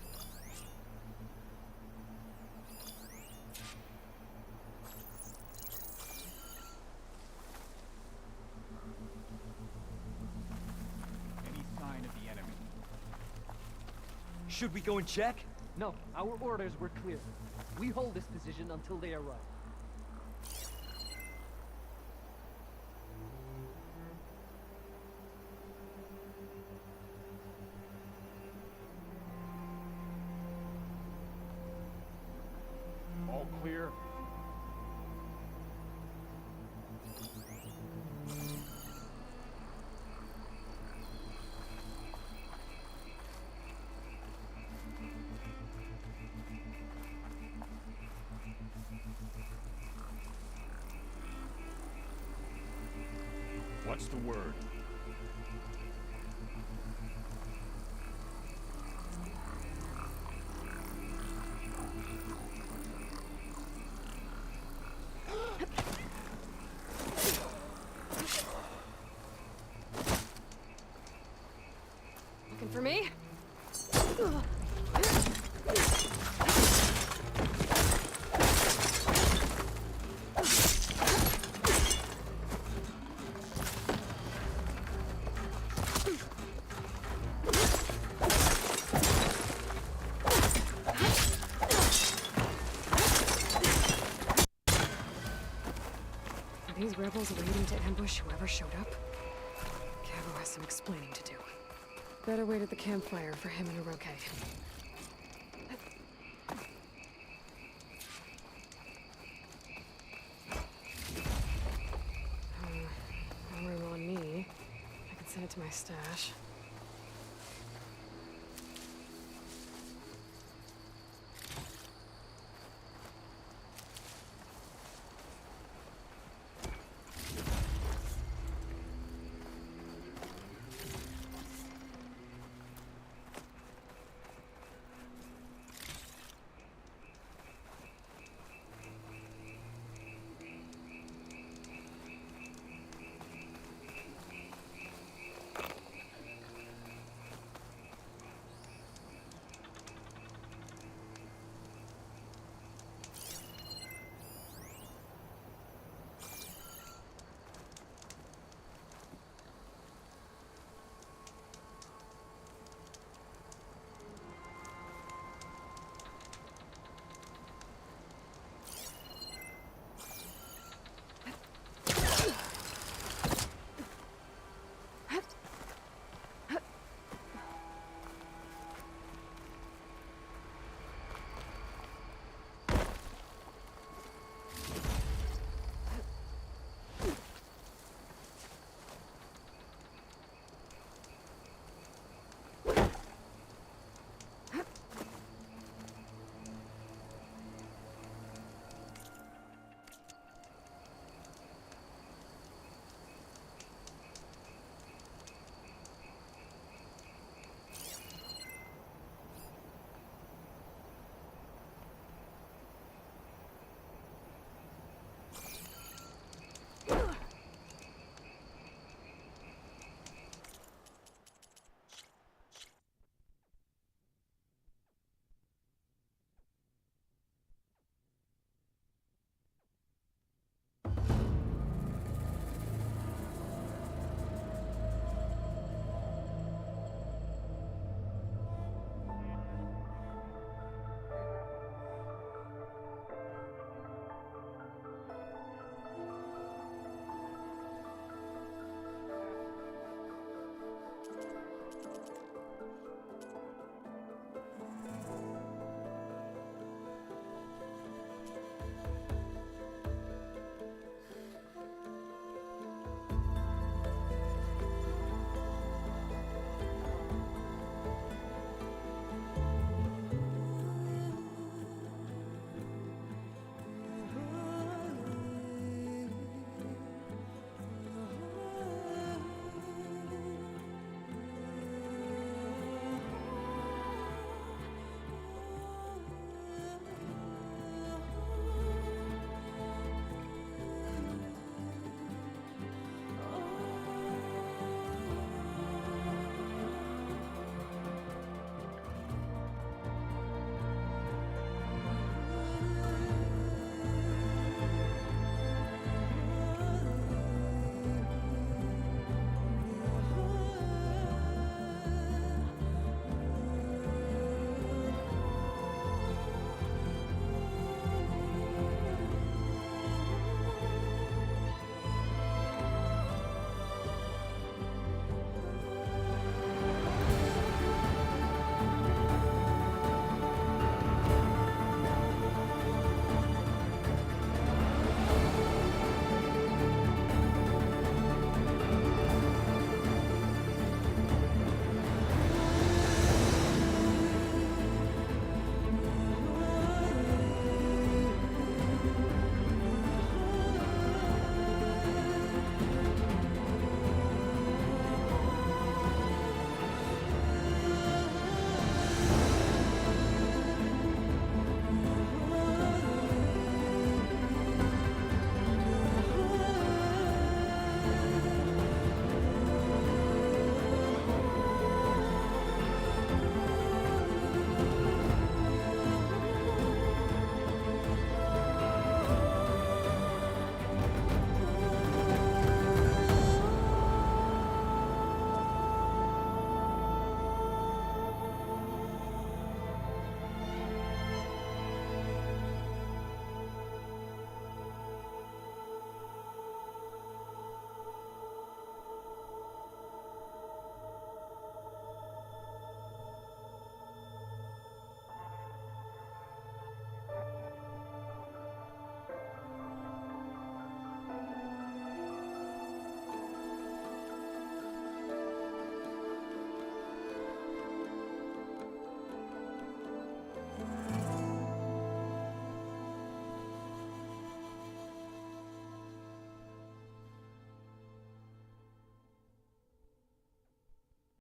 Any sign of the enemy? Should we go and check? No, our orders were clear. We hold this position until they arrive. All clear. What's the word? Looking for me? Are these rebels waiting to ambush whoever showed up? Cavo has some explaining to do. Better wait at the campfire for him and Roque. No room on me. I can send it to my stash.